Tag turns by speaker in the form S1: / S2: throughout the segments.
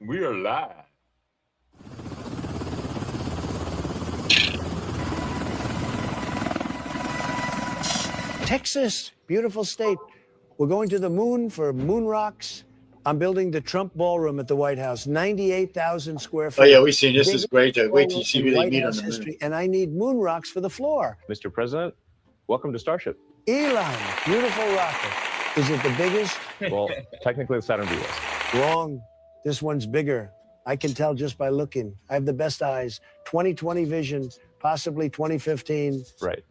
S1: We are live.
S2: Texas, beautiful state. We're going to the moon for moon rocks. I'm building the Trump Ballroom at the White House, 98,000 square feet.
S3: Oh yeah, we've seen this. Is
S2: Biggest
S3: great. Wait till you
S2: ballroom
S3: see
S2: in
S3: who they
S2: White
S3: meet on
S2: House
S3: the moon.
S2: history, and I need moon rocks for the floor.
S4: Mr. President, welcome to Starship.
S2: Elon, beautiful rocket. Is it the biggest?
S4: Well, technically the Saturn V was.
S2: Wrong. This one's bigger. I can tell just by looking. I have the best eyes. 20/20 vision, possibly 20/15.
S4: Right.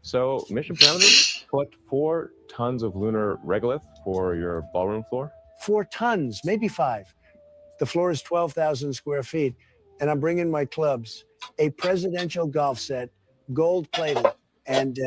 S4: So, mission parameters, put 4 tons of lunar regolith for your ballroom floor.
S2: 4 tons, maybe 5. The floor is 12,000 square feet, and I'm bringing my clubs, a presidential golf set, gold plated, and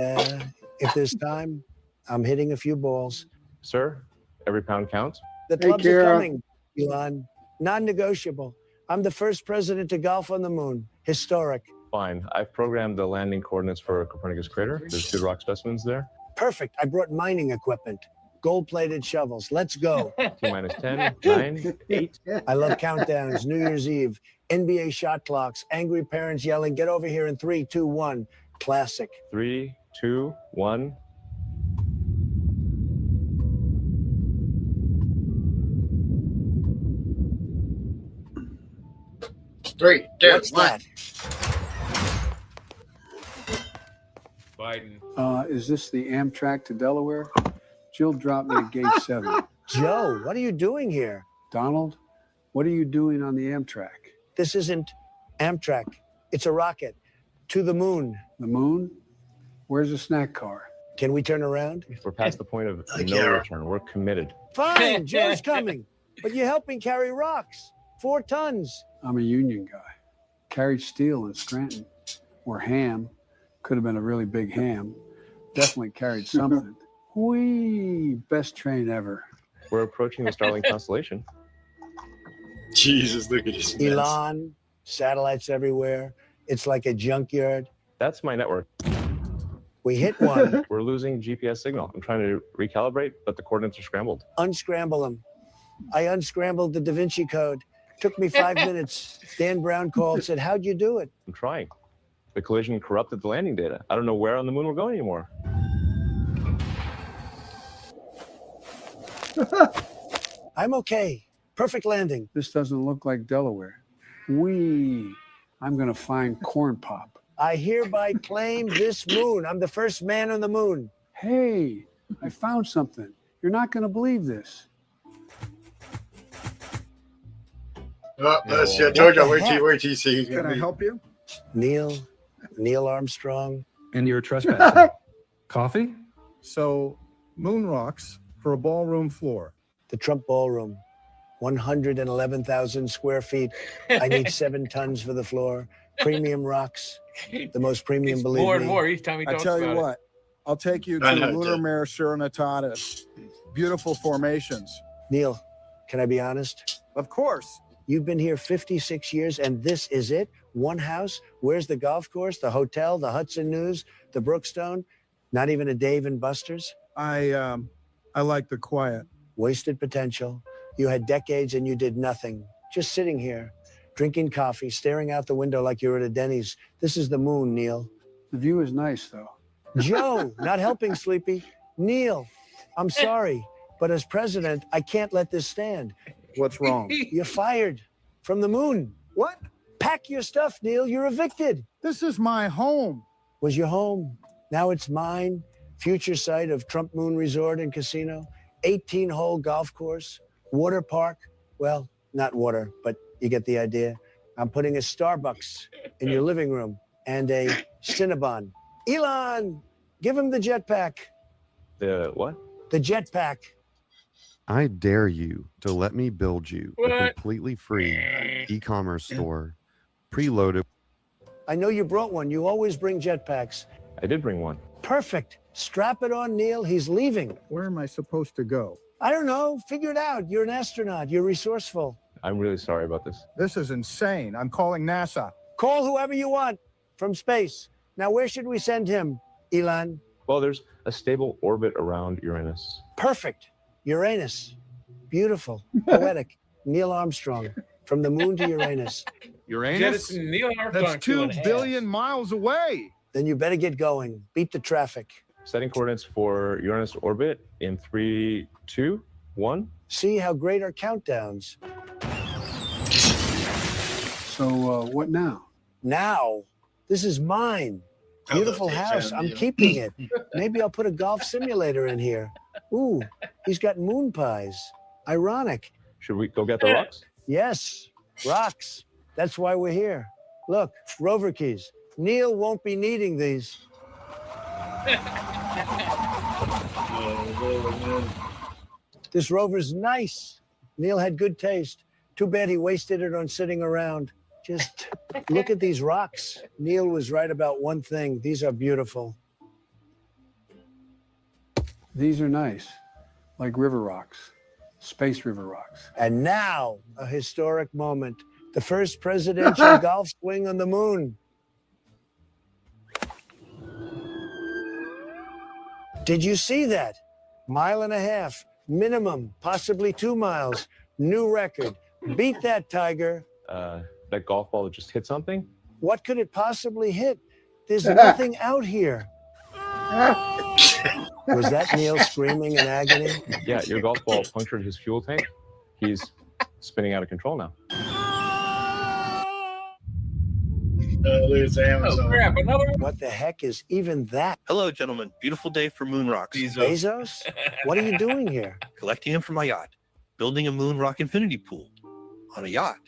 S2: if there's time, I'm hitting a few balls.
S4: Sir, every pound counts.
S2: The clubs are coming, Elon. Non-negotiable. I'm the first president to golf on the moon. Historic.
S4: Fine. I've programmed the landing coordinates for Copernicus crater. There's 2 rock specimens there.
S2: Perfect. I brought mining equipment. Gold-plated shovels. Let's go.
S4: T-10, 9, 8.
S2: I love countdowns, New Year's Eve, NBA shot clocks, angry parents yelling, get over here in 3, 2, 1. Classic.
S4: 3, 2, 1.
S3: Three, two,
S2: What's
S3: one.
S2: that?
S1: Biden.
S5: Is this the Amtrak to Delaware? Jill dropped me at gate 7.
S2: Joe, what are you doing here?
S5: Donald, what are you doing on the Amtrak?
S2: This isn't Amtrak. It's a rocket to the moon.
S5: The moon? Where's the snack car?
S2: Can we turn around?
S4: We're past the point of no
S3: Yeah.
S4: return. We're committed.
S2: Fine, Joe's coming. But you're helping carry rocks. 4 tons.
S5: I'm a union guy. Carried steel in Scranton. Or ham. Could have been a really big ham. Definitely carried something. Whee! Best train ever.
S4: We're approaching the Starling constellation.
S3: Jesus, look at this. mess.
S2: Elon, satellites everywhere. It's like a junkyard.
S4: That's my network.
S2: We hit one.
S4: We're losing GPS signal. I'm trying to recalibrate, but the coordinates are scrambled.
S2: Unscramble them. I unscrambled the Da Vinci Code. Took me 5 minutes. Dan Brown called, said, how'd you do it?
S4: I'm trying. The collision corrupted the landing data. I don't know where on the moon we're going anymore.
S2: I'm okay. Perfect landing.
S5: This doesn't look like Delaware. Whee! I'm going to find corn pop.
S2: I hereby claim this moon. I'm the first man on the moon.
S5: Hey, I found something. You're not going to believe this.
S3: Oh, that's I told you.
S2: What the
S3: Wait till you see.
S6: Can I help you?
S2: Neil Armstrong.
S6: And you're trespassing. Coffee? So, moon rocks for a ballroom floor.
S2: The Trump Ballroom. 111,000 square feet. I need 7 tons for the floor. Premium rocks. The most premium,
S1: It's
S2: believe
S1: more
S2: me.
S1: and more each time he
S6: I
S1: talks
S6: tell you
S1: about it.
S6: what, I'll take you to
S3: I know,
S6: Lunar
S3: Ted.
S6: Mare Serenitatis. Beautiful formations.
S2: Neil, can I be honest?
S6: Of course.
S2: You've been here 56 years, and this is it? One house? Where's the golf course, the hotel, the Hudson News, the Brookstone? Not even a Dave and Buster's?
S6: I like the quiet.
S2: Wasted potential. You had decades and you did nothing. Just sitting here, drinking coffee, staring out the window like you're at a Denny's. This is the moon, Neil.
S5: The view is nice, though.
S2: Joe, not helping Sleepy. Neil, I'm sorry, but as president, I can't let this stand.
S6: What's wrong?
S2: You're fired from the moon.
S6: What?
S2: Pack your stuff, Neil. You're evicted.
S6: This is my home.
S2: Was your home. Now it's mine. Future site of Trump Moon Resort and Casino. 18-hole golf course. Water park. Well, not water, but you get the idea. I'm putting a Starbucks in your living room and a Cinnabon. Elon, give him the jetpack.
S4: The what?
S2: The jetpack.
S7: I dare you to let me build you a
S1: What?
S7: completely free e-commerce store, preloaded.
S2: I know you brought one. You always bring jetpacks.
S4: I did bring one.
S2: Perfect. Strap it on, Neil. He's leaving.
S6: Where am I supposed to go?
S2: I don't know. Figure it out. You're an astronaut. You're resourceful.
S4: I'm really sorry about this.
S6: This is insane. I'm calling NASA.
S2: Call whoever you want from space. Now, where should we send him, Elon?
S4: Well, there's a stable orbit around Uranus.
S2: Perfect. Uranus. Beautiful. Poetic. Neil Armstrong. from the moon to Uranus.
S6: Uranus?
S1: Jettison Neil Armstrong.
S6: That's 2 billion miles away.
S2: Then you better get going. Beat the traffic.
S4: Setting coordinates for Uranus orbit in 3, 2, 1.
S2: See how great our countdowns.
S5: So what now?
S2: Now, this is mine. Beautiful house. I'm keeping it. Maybe I'll put a golf simulator in here. Ooh, he's got moon pies. Ironic.
S4: Should we go get the rocks?
S2: Yes, rocks. That's why we're here. Look, rover keys. Neil won't be needing these. This rover's nice. Neil had good taste. Too bad he wasted it on sitting around. Just look at these rocks. Neil was right about one thing. These are beautiful.
S5: These are nice, like river rocks, space river rocks.
S2: And now, a historic moment. The first presidential golf swing on the moon. Did you see that? 1.5 miles, minimum, possibly 2 miles. New record. Beat that, Tiger.
S4: That golf ball that just hit something?
S2: What could it possibly hit? There's nothing out here. Was that Neil screaming in agony?
S4: Yeah, your golf ball punctured his fuel tank. He's spinning out of control now.
S3: There's Amazon.
S1: Oh, crap. Another one?
S2: What the heck is even that?
S8: Hello, gentlemen. Beautiful day for moon rocks.
S2: Bezos? What are you doing here?
S8: Collecting them for my yacht. Building a moon rock infinity pool on a yacht.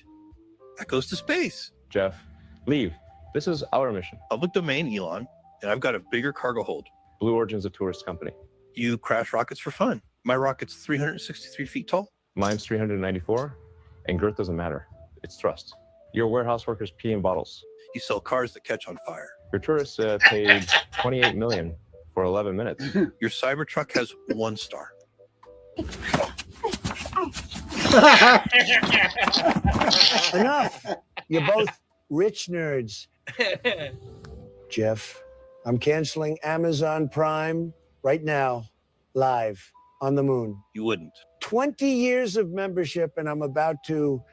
S8: That goes to space.
S4: Jeff, leave. This is our mission.
S8: Public domain, Elon. And I've got a bigger cargo hold.
S4: Blue Origin's a tourist company.
S8: You crash rockets for fun. My rocket's 363 feet tall.
S4: Mine's 394, and girth doesn't matter. It's thrust. Your warehouse workers pee in bottles.
S8: You sell cars that catch on fire.
S4: Your tourists paid $28 million for 11 minutes.
S8: Your Cybertruck has 1 star.
S2: Enough. You're both rich nerds. Jeff, I'm canceling Amazon Prime right now, live on the moon.
S8: You wouldn't.
S2: 20 years of membership, and I'm about to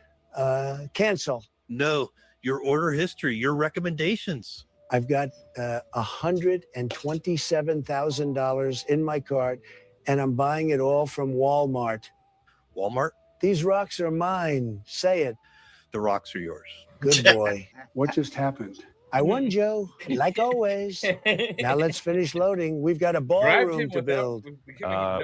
S2: cancel.
S8: No, your order history, your recommendations.
S2: I've got $127,000 in my cart, and I'm buying it all from Walmart.
S8: Walmart,
S2: These rocks are mine. Say it.
S8: the rocks are yours.
S2: Good boy.
S5: What just happened?
S2: I won, Joe, like always. Now let's finish loading. We've got a ballroom to build.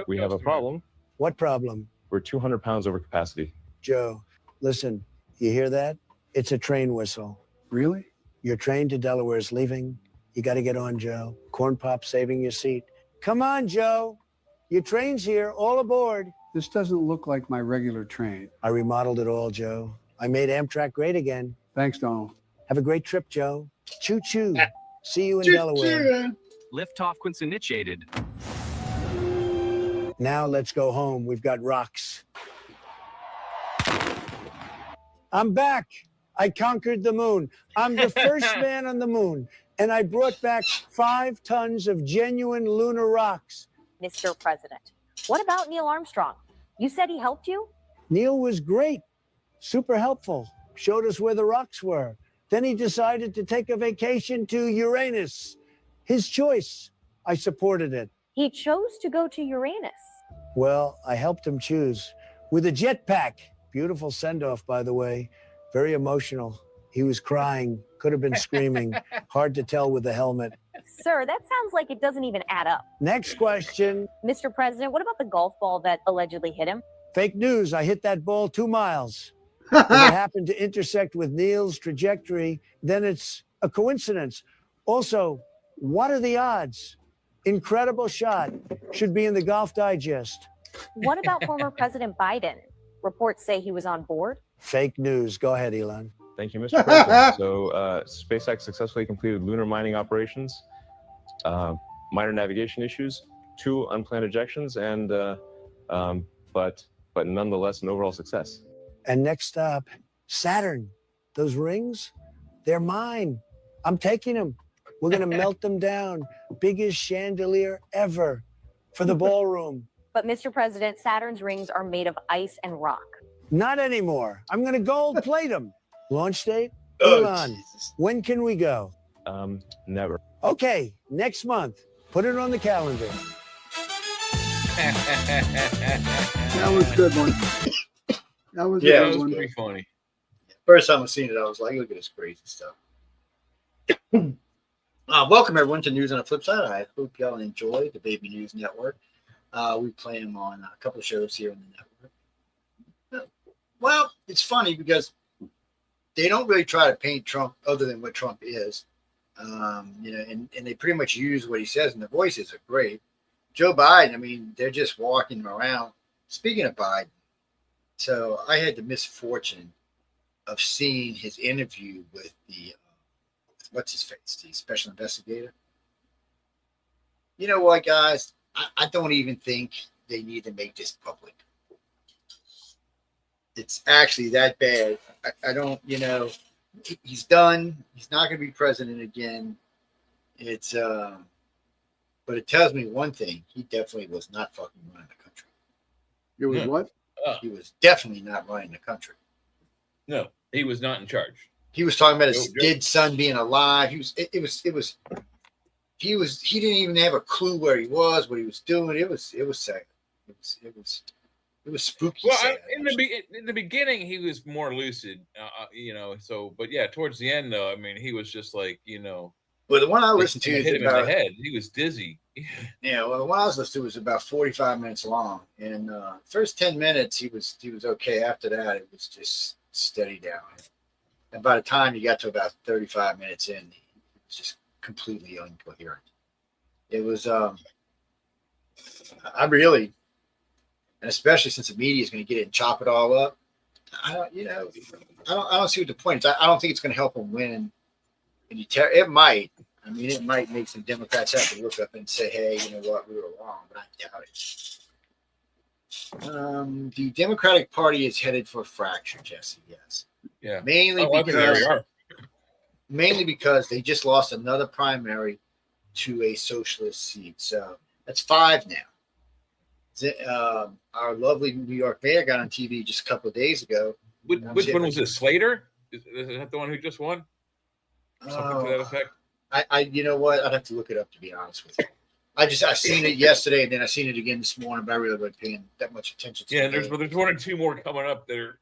S4: We have a problem.
S2: What problem?
S4: We're 200 pounds over capacity.
S2: Joe, listen, you hear that? It's a train whistle.
S5: Really?
S2: Your train to Delaware is leaving. You got to get on, Joe. Corn Pop saving your seat. Come on, Joe. Your train's here. All aboard.
S5: This doesn't look like my regular train.
S2: I remodeled it all, Joe. I made Amtrak great again.
S5: Thanks, Donald.
S2: Have a great trip, Joe. Choo-choo. See you in Delaware.
S9: Liftoff Quince initiated.
S2: Now let's go home. We've got rocks. I'm back. I conquered the moon. I'm the first man on the moon, and I brought back 5 tons of genuine lunar rocks.
S10: Mr. President, what about Neil Armstrong? You said he helped you?
S2: Neil was great, super helpful, showed us where the rocks were. Then he decided to take a vacation to Uranus. His choice. I supported it.
S10: He chose to go to Uranus.
S2: Well, I helped him choose with a jetpack. Beautiful send-off, by the way. Very emotional. He was crying, could have been screaming. Hard to tell with the helmet.
S10: Sir, that sounds like it doesn't even add up.
S2: Next question.
S10: Mr. President, what about the golf ball that allegedly hit him?
S2: Fake news. I hit that ball 2 miles. If it happened to intersect with Neil's trajectory, then it's a coincidence. Also, what are the odds? Incredible shot. Should be in the Golf Digest.
S10: What about former President Biden? Reports say he was on board.
S2: Fake news. Go ahead, Elon.
S4: Thank you, Mr. President. So SpaceX successfully completed lunar mining operations, minor navigation issues, 2 unplanned ejections, and but nonetheless an overall success.
S2: And next stop, Saturn. Those rings, they're mine. I'm taking them. We're going to melt them down. Biggest chandelier ever for the ballroom.
S10: But Mr. President, Saturn's rings are made of ice and rock.
S2: Not anymore. I'm going to gold plate them. Launch date?
S3: Oh,
S2: Elon,
S3: Jesus.
S2: when can we go?
S4: Never.
S2: Okay, next month. Put it on the calendar.
S5: That was a good one. That was
S3: Yeah,
S5: a
S1: That
S5: good
S1: was
S5: one.
S1: pretty funny.
S3: First time I seen it, I was like, look at this crazy stuff. Welcome everyone to News on the Flip Side. I hope y'all enjoy the Baby News Network. We play them on a couple of shows here on the network. Well, it's funny because they don't really try to paint Trump other than what Trump is. And they pretty much use what he says, and the voices are great. Joe Biden, I mean, they're just walking around. Speaking of Biden, so I had the misfortune of seeing his interview with the what's his face, the special investigator. You know what, guys? I don't even think they need to make this public. It's actually that bad. I don't, he's done. He's not going to be president again. It's, but it tells me one thing: he definitely was not fucking running the country.
S5: It was
S1: Yeah.
S5: what?
S3: He was definitely not running the country.
S1: No, he was not in charge.
S3: He was talking about his
S1: Joe-
S3: dead son being alive. He didn't even have a clue where he was, what he was doing. It was sad. It was spooky.
S1: Well,
S3: sad,
S1: in the beginning, he was more lucid, So, but yeah, towards the end, though, I mean, he was just like,
S3: Well, the one I
S1: they
S3: listened to is
S1: hit him in
S3: about
S1: the head. He was dizzy.
S3: the one I was listening to was about 45 minutes long. And first 10 minutes he was okay. After that, it was just steady down. And by the time you got to about 35 minutes in, he was just completely incoherent. It was I really, and especially since the media is going to get it and chop it all up, I don't see what the point is. I don't think it's going to help him win. And it might. I mean, it might make some Democrats have to look up and say, "Hey, you know what? We were wrong," but I doubt it. The Democratic Party is headed for fracture, Jesse. Yes,
S1: Yeah.
S3: mainly
S1: Oh, I think there we are.
S3: because they just lost another primary to a socialist seat. So that's 5 now. Our lovely New York mayor got on TV just a couple of days ago.
S1: Which one was this? Slater? Is that the one who just won? Something to that effect.
S3: You know what? I'd have to look it up, to be honest with you. I seen it yesterday, and then I seen it again this morning, but I really wasn't paying that much attention to it.
S1: Yeah, there's 1 or 2 more coming up that are,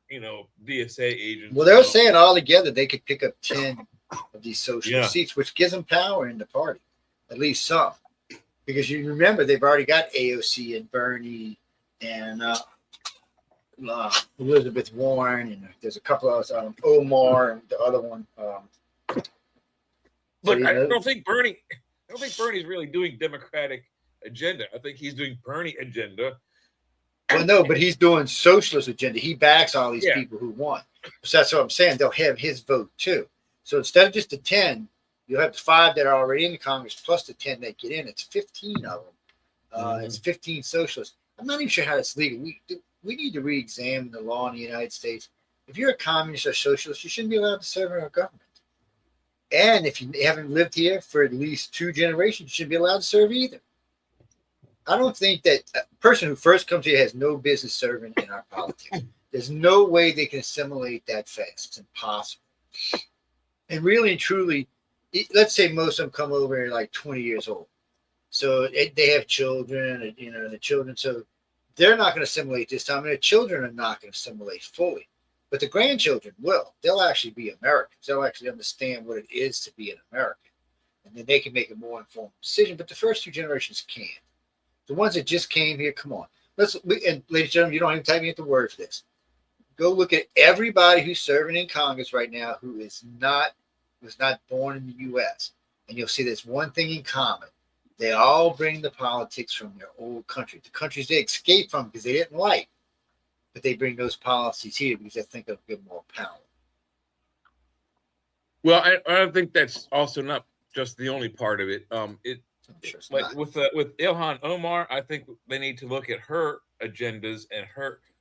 S1: DSA agents.
S3: Well, they're saying all together they could pick up 10 of these socialist seats, which gives them power in the party, at least some. Because you remember they've already got AOC and Bernie and Elizabeth Warren, and there's a couple of others, Omar and the other one.
S1: Look, I don't think Bernie's really doing Democratic agenda. I think he's doing Bernie agenda.
S3: Well, no, but he's doing socialist agenda. He backs all these
S1: Yeah.
S3: people who won. So that's what I'm saying. They'll have his vote too. So instead of just the 10, you'll have the 5 that are already in the Congress plus the 10 that get in. It's 15 of them. It's 15 socialists. I'm not even sure how it's legal. We need to re-examine the law in the United States. If you're a communist or socialist, you shouldn't be allowed to serve in our government. And if you haven't lived here for at least 2 generations, you shouldn't be allowed to serve either. I don't think that a person who first comes here has no business serving in our politics. There's no way they can assimilate that fast. It's impossible. And really and truly, let's say most of them come over here like 20 years old. So they have children, and, the children. So they're not going to assimilate this time. And their children are not going to assimilate fully. But the grandchildren will. They'll actually be Americans. They'll actually understand what it is to be an American. And then they can make a more informed decision. But the first 2 generations can't. The ones that just came here, come on. And ladies and gentlemen, you don't even type me at the word for this. Go look at everybody who's serving in Congress right now who was not born in the U.S. And you'll see there's one thing in common. They all bring the politics from their old country, the countries they escaped from because they didn't like. But they bring those policies here because they think they'll give more power.
S1: Well, I think that's also not just the only part of it. With Ilhan Omar, I think they need to look at her agendas and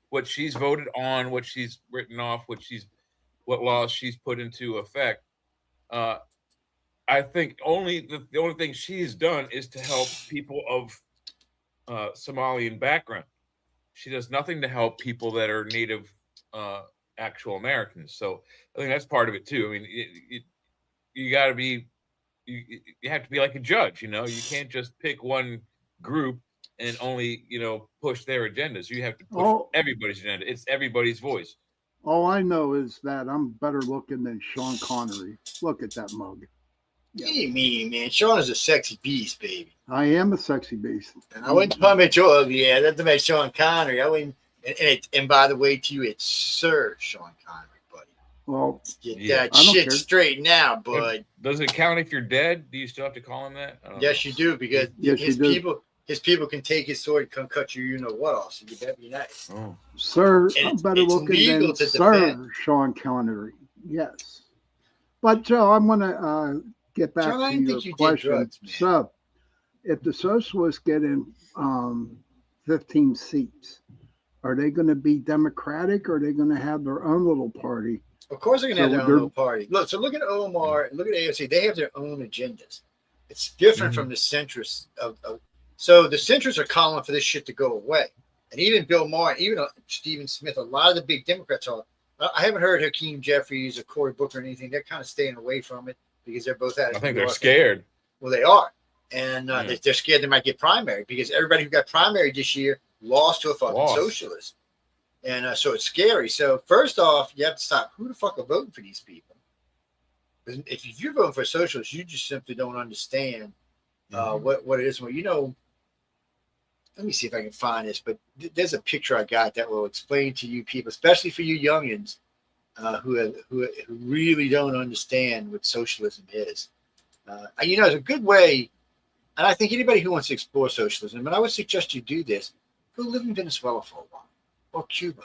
S1: what she's voted on, what she's written off, what laws she's put into effect. I think the only thing she's done is to help people of Somalian background. She does nothing to help people that are native actual Americans. So I think that's part of it too. I mean, you got to be you have to be like a judge. You know, you can't just pick one group and only push their agendas. You have to push everybody's agenda. It's everybody's voice.
S11: All I know is that I'm better looking than Sean Connery. Look at that mug.
S3: Yeah. What do you mean, man? Sean is a sexy beast, baby.
S11: I am a sexy beast.
S3: And I wouldn't comment your ugly ass. That's about Sean Connery. I wouldn't. And by the way, to you, it's Sir Sean Connery, buddy.
S11: Well,
S3: get that shit straight now, bud.
S1: Does it count if you're dead? Do you still have to call him that?
S3: Yes, you do, because his people can take his sword and come cut you know what off. So you better be nice.
S1: Oh.
S11: Sir, I'm better looking than Sir Sean Connery. Yes. But Joe, I'm gonna get back to your question. So if the socialists get in 15 seats, are they going to be Democratic, or are they going to have their own little party?
S3: Of course they're going to have their own little party. Look at Omar, look at AOC. They have their own agendas. It's different from the centrists. So the centrists are calling for this shit to go away. And even Bill Maher, even Stephen Smith, a lot of the big Democrats are. I haven't heard Hakeem Jeffries or Cory Booker or anything. They're kind of staying away from it because they're both out of
S1: I think they're scared.
S3: Well, they are. And they're scared they might get primary because everybody who got primary this year lost to a fucking socialist. And so it's scary. So first off, you have to stop. Who the fuck are voting for these people? If you're voting for a socialist, you just simply don't understand what it is. Well, let me see if I can find this, but there's a picture I got that will explain to you people, especially for you youngins who really don't understand what socialism is. It's a good way, and I think anybody who wants to explore socialism, and I would suggest you do this, go live in Venezuela for a while, or Cuba,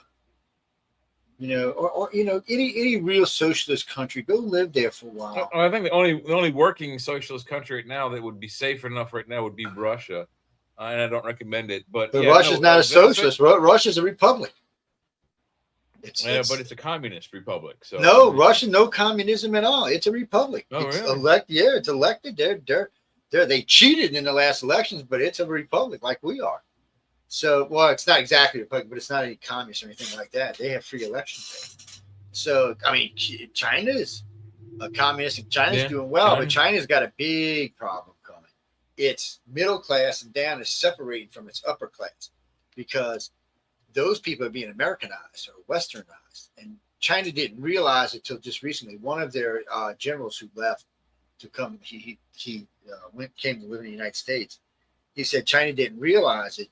S3: or any real socialist country. Go live there for a while.
S1: I think the only working socialist country right now that would be safe enough right now would be Russia. And I don't recommend it, but
S3: Russia's not a socialist. Russia's a republic.
S1: But it's a communist republic. So
S3: no, Russia, no communism at all. It's a republic.
S1: Oh,
S3: it's
S1: really?
S3: It's elected. They cheated in the last elections, but it's a republic like we are. So, well, it's not exactly a republic, but it's not any communist or anything like that. They have free elections there. So, I mean, China is a communist, and China's doing well, but China's got a big problem. Its middle class and down is separating from its upper class because those people are being Americanized or Westernized. And China didn't realize it until just recently. One of their generals who left to come, he came to live in the United States. He said China didn't realize it,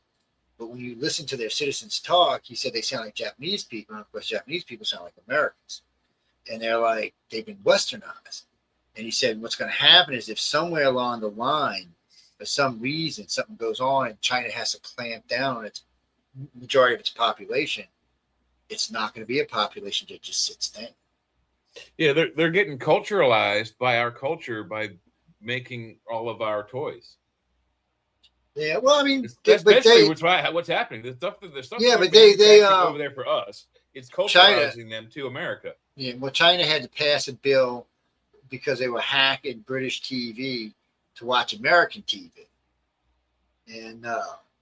S3: but when you listen to their citizens talk, he said they sound like Japanese people. And of course, Japanese people sound like Americans. And they've been Westernized. And he said what's going to happen is if somewhere along the line, for some reason, something goes on and China has to clamp down on its majority of its population, it's not going to be a population that just sits down.
S1: Yeah, they're getting culturalized by our culture by making all of our toys.
S3: Yeah, well, I mean,
S1: that's basically what's happening. The stuff
S3: but they
S1: over there for us. It's culturalizing them to America.
S3: Yeah, well, China had to pass a bill because they were hacking British TV to watch American TV, and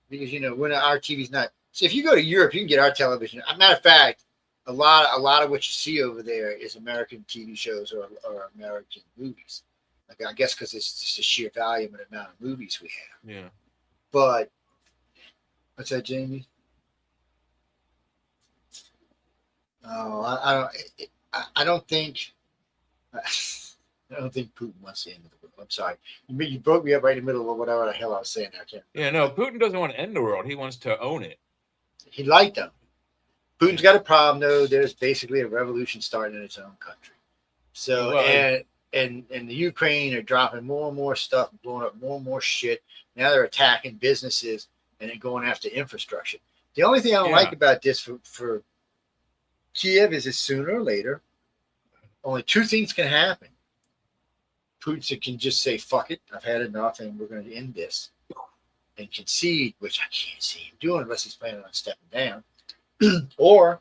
S3: because when our TV's not. So if you go to Europe, you can get our television. As a matter of fact, a lot of what you see over there is American TV shows or American movies. Like I guess because it's just the sheer volume and amount of movies we have.
S1: Yeah.
S3: But what's that, Jamie? Oh, I don't think. I don't think Putin wants to end the world. I'm sorry. You broke me up right in the middle of whatever the hell I was saying. I can't.
S1: Yeah, no, Putin doesn't want to end the world. He wants to own it.
S3: He liked them. Putin's got a problem, though. There's basically a revolution starting in his own country. So, and the Ukraine are dropping more and more stuff, blowing up more and more shit. Now they're attacking businesses and then going after infrastructure. The only thing I don't like about this for Kiev is that sooner or later, only two things can happen. Putin can just say, fuck it, I've had enough, and we're going to end this. And concede, which I can't see him doing unless he's planning on stepping down. Or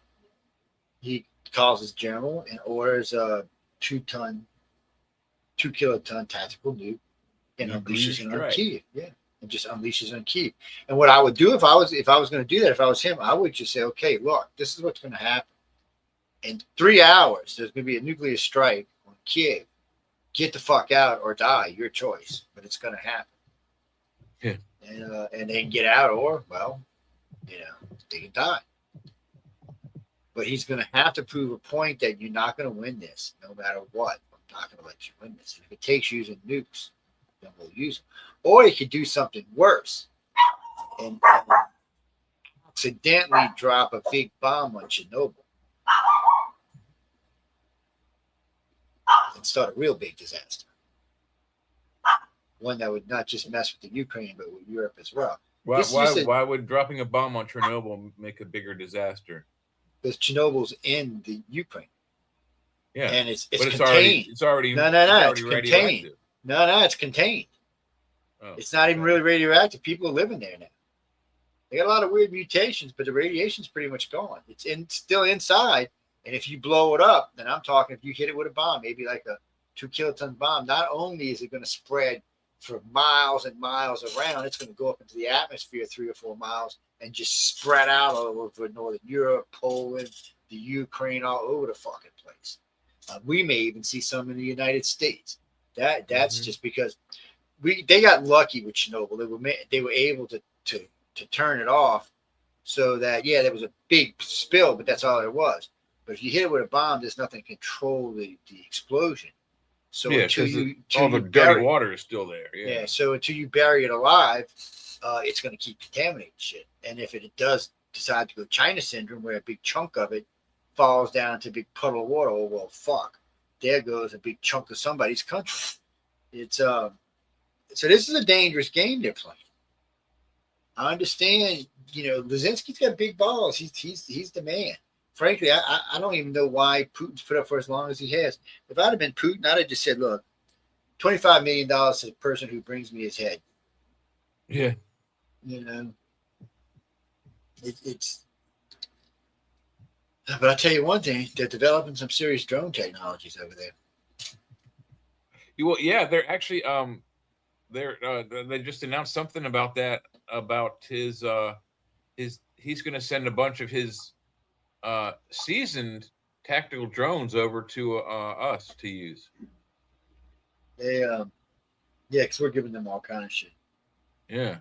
S3: he calls his general and orders a 2 kiloton tactical nuke and unleashes it on Kiev. Yeah. And just unleashes on Kiev. And what I would do if I was going to do that, if I was him, I would just say, okay, look, this is what's going to happen. in 3 hours, there's going to be a nuclear strike on Kiev. Get the fuck out or die, your choice, but it's going to happen.
S1: Yeah.
S3: And they can get out, or, well, they can die. But he's going to have to prove a point that you're not going to win this, no matter what. I'm not going to let you win this. And if it takes using nukes, then we'll use them. Or he could do something worse and accidentally drop a big bomb on Chernobyl and start a real big disaster. One that would not just mess with the Ukraine, but with Europe as well.
S1: Why would dropping a bomb on Chernobyl make a bigger disaster?
S3: Because Chernobyl's in the Ukraine.
S1: Yeah,
S3: and it's
S1: contained. It's already
S3: it's contained. It's contained.
S1: Oh,
S3: it's not even really radioactive. People are living there now. They got a lot of weird mutations, but the radiation's pretty much gone. It's still inside, and if you blow it up, then I'm talking if you hit it with a bomb, maybe like a 2 kiloton bomb, not only is it going to spread for miles and miles around, it's going to go up into the atmosphere 3 or 4 miles and just spread out all over Northern Europe, Poland, the Ukraine, all over the fucking place. We may even see some in the United States. That's just because they got lucky with Chernobyl. They were able to turn it off so that there was a big spill, but that's all there was. But if you hit it with a bomb, there's nothing to control the explosion. So until
S1: all the dirty water is still there.
S3: Yeah. So until you bury it alive, it's going to keep contaminating shit. And if it does decide to go China syndrome, where a big chunk of it falls down to a big puddle of water, oh well, fuck, there goes a big chunk of somebody's country. It's so this is a dangerous game they're playing. I understand, Lazinski's got big balls. He's the man. Frankly, I don't even know why Putin's put up for as long as he has. If I'd have been Putin, I'd have just said, look, $25 million to the person who brings me his head.
S1: Yeah.
S3: It's. But I'll tell you one thing, they're developing some serious drone technologies over there.
S1: Well, yeah, they're actually they just announced something about that, about his he's going to send a bunch of his seasoned tactical drones over to us to use.
S3: They because we're giving them all kind of shit.
S1: Yeah.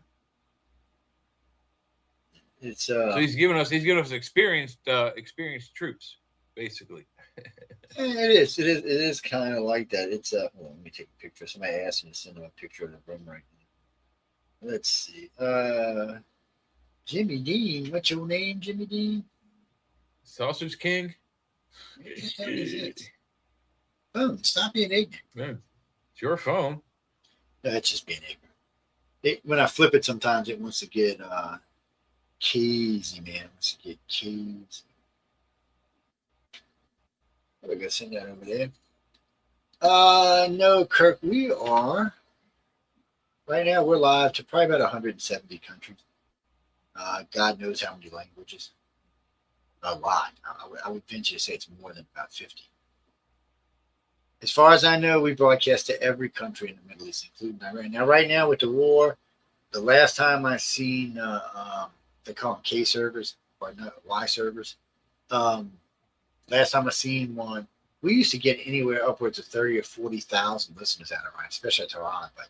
S3: It's
S1: so he's giving us experienced troops, basically.
S3: It is kind of like that. It's let me take a picture. Somebody asked me to send them a picture of the room right now. Let's see. Jimmy Dean, what's your name, Jimmy Dean?
S1: Sausage King.
S3: What the hell is it? Phone, stop being ignorant.
S1: Man, it's your phone.
S3: No, it's just being ignorant. When I flip it, sometimes it wants to get crazy, man. It wants to get crazy. We're gonna send that over there. No, Kirk, we are right now. We're live to probably about 170 countries. God knows how many languages. A lot. I would venture to say it's more than about 50. As far as I know, we broadcast to every country in the Middle East, including Iran. Now, right now with the war, the last time I seen, they call them K servers or no, Y servers. Last time I seen one, we used to get anywhere upwards of 30 or 40,000 listeners out of Iran, especially Tehran. But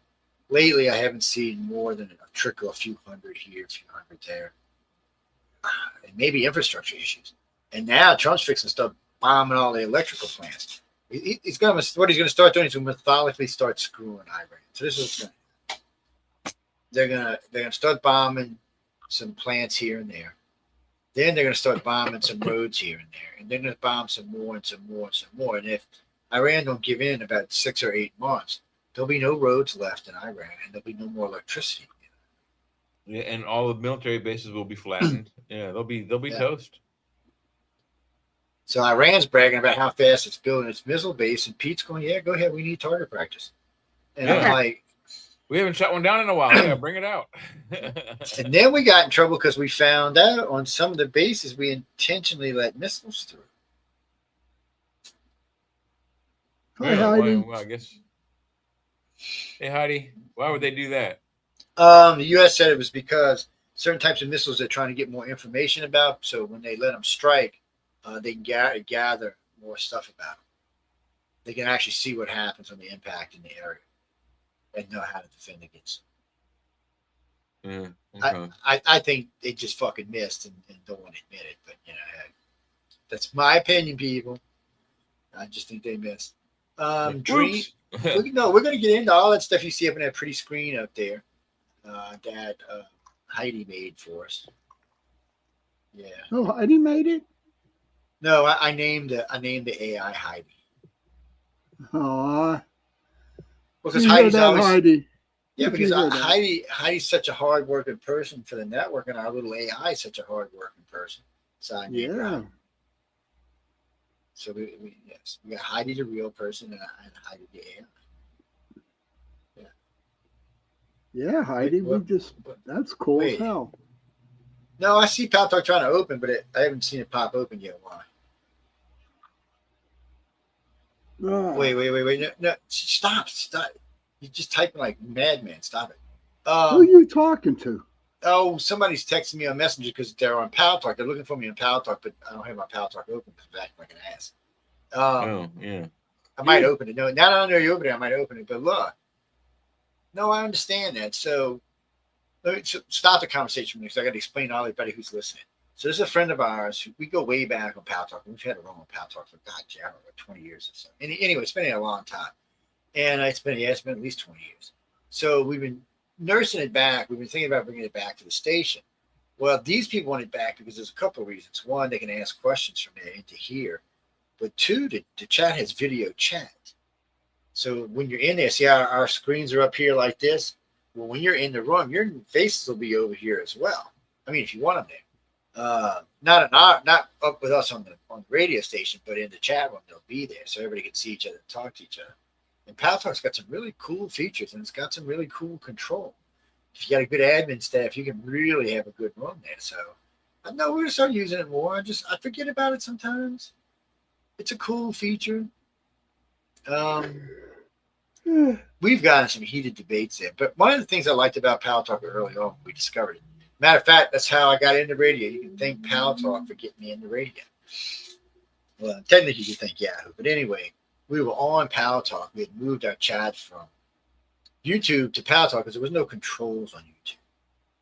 S3: lately, I haven't seen more than a trickle, a few hundred here, a few hundred there. And maybe infrastructure issues. And now Trump's fixing to start bombing all the electrical plants. What he's going to start doing is methodically start screwing Iran. So this is they're gonna start bombing some plants here and there. Then they're gonna start bombing some roads here and there, and they're gonna bomb some more and some more and some more. And if Iran don't give in about 6 or 8 months, there'll be no roads left in Iran, and there'll be no more electricity.
S1: Yeah, and all the military bases will be flattened. Yeah, they'll be toast.
S3: So Iran's bragging about how fast it's building its missile base, and Pete's going, "Yeah, go ahead. We need target practice." And I'm like,
S1: "We haven't shot one down in a while. Yeah, bring it out."
S3: And then we got in trouble because we found out on some of the bases we intentionally let missiles through.
S11: Hi, Heidi.
S1: Well, I guess. Hey, Heidi, why would they do that?
S3: The U.S. said it was because certain types of missiles they're trying to get more information about. So when they let them strike, they can gather more stuff about them. They can actually see what happens on the impact in the area and know how to defend against them. I think they just fucking missed and don't want to admit it, but you know, hey, that's my opinion, people. I just think they missed. Dream. No, we're gonna get into all that stuff you see up in that pretty screen up there that Heidi made for us. Yeah.
S11: Oh, Heidi made it.
S3: No, I named the AI Heidi.
S11: Oh,
S3: because Heidi's
S11: that,
S3: always
S11: Heidi.
S3: Yeah, because Heidi's such a hard working person for the network, and our little AI is such a hard working person. So I named her Heidi. So we got Heidi the real person and Heidi the AI.
S11: Yeah, Heidi, that's cool as hell.
S3: No, I see Pal Talk trying to open, but I haven't seen it pop open yet. Why? Wait. No, stop. You're just typing like madman. Stop it.
S11: Who are you talking to?
S3: Oh, somebody's texting me on Messenger because they're on Pal Talk. They're looking for me on Pal Talk, but I don't have my Pal Talk open because I'm acting like an ass. I might open it. No, now that I know you open it, I might open it. But look, no, I understand that. So let me stop the conversation because I got to explain to everybody who's listening. So this is a friend of ours. We go way back on Pal Talk. We've had a run on Pal Talk for I don't know, 20 years or so. Anyway, it's been a long time. And it's been at least 20 years. So we've been nursing it back. We've been thinking about bringing it back to the station. Well, these people want it back because there's a couple of reasons. One, they can ask questions from there into here. But two, the chat has video chat. So when you're in there, see how our screens are up here like this? Well, when you're in the room, your faces will be over here as well. I mean, if you want them there. Not up with us on the radio station, but in the chat room, they'll be there. So everybody can see each other and talk to each other. And Pal Talk's got some really cool features, and it's got some really cool control. If you got a good admin staff, you can really have a good run there. So I know we're going to start using it more. I forget about it sometimes. It's a cool feature. We've gotten some heated debates there. But one of the things I liked about Pal Talk early on, we discovered it. Matter of fact, that's how I got into radio. You can thank Pal Talk for getting me into radio. Well, technically you can thank Yahoo. But anyway, we were on Pal Talk. We had moved our chat from YouTube to Pal Talk because there was no controls on YouTube.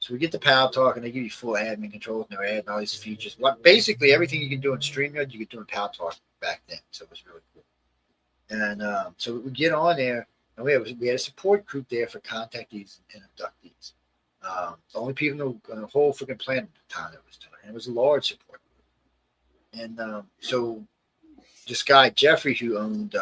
S3: So we get to Pal Talk and they give you full admin controls and they're adding all these features. Basically, everything you can do in StreamYard, you could do in Pal Talk back then. So it was really cool. And so we get on there and we had a support group there for contactees and abductees. The only people in the whole freaking planet at the time that was doing it. And it was a large support group. And so this guy, Jeffrey, who owned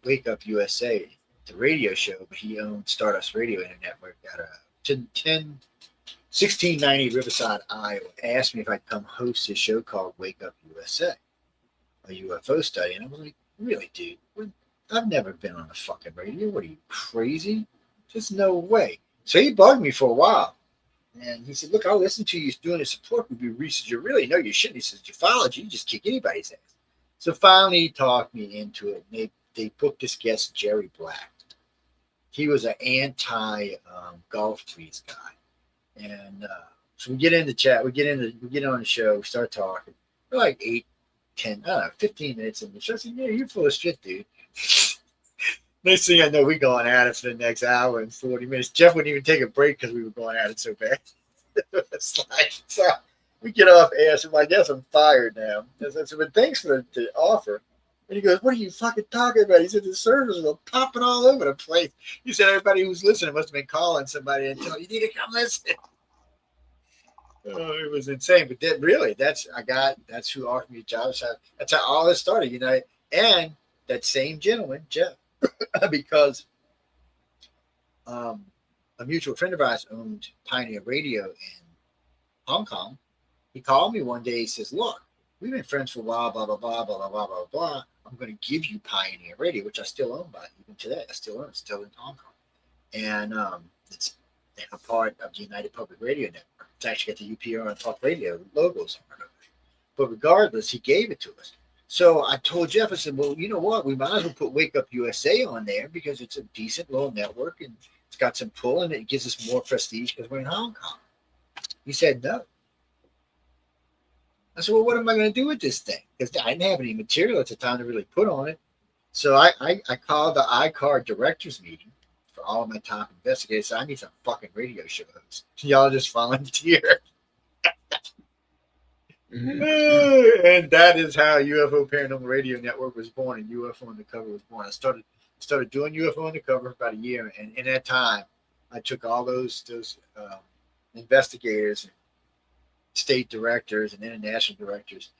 S3: Wake Up USA, the radio show, but he owned Stardust Radio Network at 1690 Riverside, Iowa, asked me if I'd come host this show called Wake Up USA, a UFO study. And I was like, really, dude? I've never been on the fucking radio. What are you, crazy? There's no way. So he bugged me for a while. And he said, look, I'll listen to you doing a support review. He says, you really know your shit. He says, ufology, you just kick anybody's ass. So finally he talked me into it. And they booked this guest, Jerry Black. He was an anti-Gulf Trees guy. And so we get in the chat. We get on the show. We start talking. We're like 15 minutes in the show. I said, yeah, you're full of shit, dude. Next thing I know, we're going at it for the next hour and 40 minutes. Jeff wouldn't even take a break because we were going at it so bad. It's like, so we get off air. So I guess I'm fired now. I said, but thanks for the offer. And he goes, what are you fucking talking about? He said, the servers are popping all over the place. He said, everybody who's listening must have been calling somebody and telling you need to come listen. Oh, it was insane. But that's who offered me a job. So that's how all this started, you know. And that same gentleman, Jeff, because a mutual friend of ours owned Pioneer Radio in Hong Kong. He called me one day. He says, look, we've been friends for a while, blah, blah, blah, blah, blah, blah, blah, blah. I'm going to give you Pioneer Radio, which I still own by even today. I still own it, still in Hong Kong. And it's a part of the United Public Radio Network. It's actually got the UPR and Talk Radio logos on it. But regardless, he gave it to us. So I told Jeff, I said, well, you know what? We might as well put Wake Up USA on there because it's a decent little network and it's got some pull and it gives us more prestige because we're in Hong Kong. He said no. I said, well, what am I going to do with this thing? Because I didn't have any material at the time to really put on it. So I called the iCar directors meeting for all of my top investigators. I need some fucking radio show hosts. Y'all just volunteer. And that is how UFO Paranormal Radio Network was born and UFO Undercover was born. I started doing UFO Undercover for about a year, and in that time, I took all those investigators, and state directors, and international directors,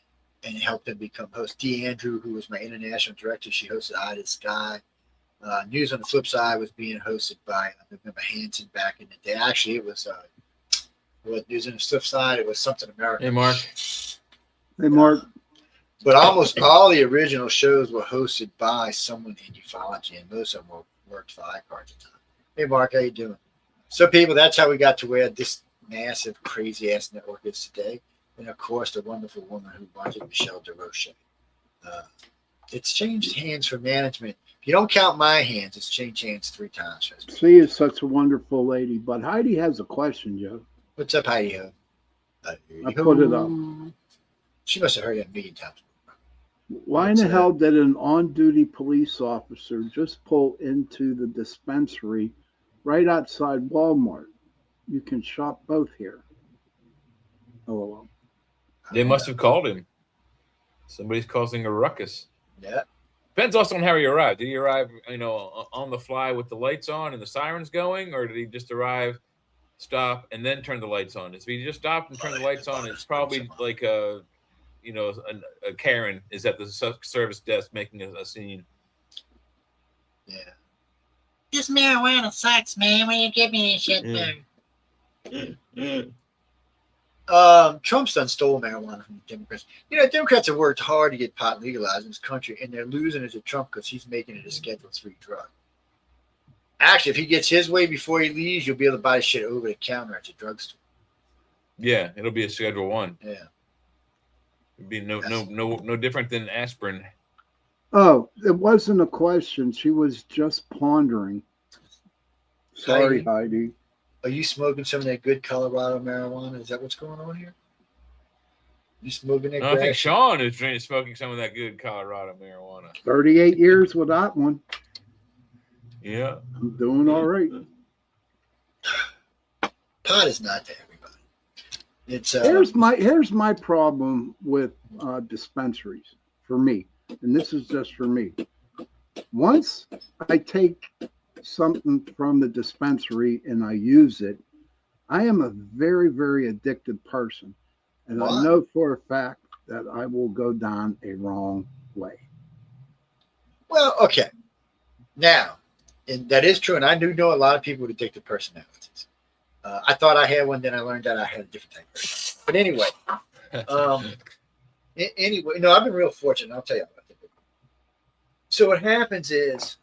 S3: and helped them become hosts. Dee Andrew, who was my international director, she hosted Eye to the Sky. News on the Flip Side was being hosted by November Hansen back in the day. Actually, it was News on the Flip Side. It was Something American.
S1: Hey, Mark.
S11: Hey, Mark.
S3: But almost all the original shows were hosted by someone in ufology, and most of them worked for iCar at the time. Hey, Mark, how you doing? So, people, that's how we got to where this massive, crazy-ass network is today. And, of course, the wonderful woman who runs it, Michelle DeRoche. It's changed hands for management. If you don't count my hands, it's changed hands 3 times.
S11: She is such a wonderful lady. But Heidi has a question, Joe.
S3: What's up, Heidi?
S11: I put it up.
S3: She must have heard it a million times.
S11: Why in the hell did an on-duty police officer just pull into the dispensary right outside Walmart? You can shop both here. Oh,
S1: They must have called him. Somebody's causing a ruckus.
S3: Yeah.
S1: Depends also on how he arrived. Did he arrive, on the fly with the lights on and the sirens going, or did he just arrive, stop, and then turn the lights on? If he just stopped and turned the lights on, it's probably like a Karen is at the service desk making a scene.
S3: Yeah.
S12: This marijuana sucks, man. When you give me this shit, man.
S3: Trump's done stole marijuana from the Democrats. Democrats have worked hard to get pot legalized in this country, and they're losing it to Trump because he's making it a Schedule III drug. Actually, if he gets his way before he leaves, you'll be able to buy shit over the counter at the drugstore.
S1: Yeah, it'll be a Schedule I.
S3: Yeah.
S1: It'd be no different than aspirin.
S11: Oh, it wasn't a question. She was just pondering. Sorry, Heidi.
S3: Are you smoking some of that good Colorado marijuana? Is that what's going on here? You smoking that?
S1: No, I think Sean is smoking some of that good Colorado marijuana.
S11: 38 years with that one.
S1: Yeah.
S11: I'm doing all right.
S3: Pot is not for everybody. It's
S11: here's my problem with dispensaries for me, and this is just for me. Once I take something from the dispensary and I use it, I am a very, very addicted person, and I know for a fact that I will go down a wrong way.
S3: Well, okay. Now, and that is true, and I do know a lot of people with addictive personalities. I thought I had one, then I learned that I had a different type of personality. But anyway, I've been real fortunate. I'll tell you about it. So what happens is,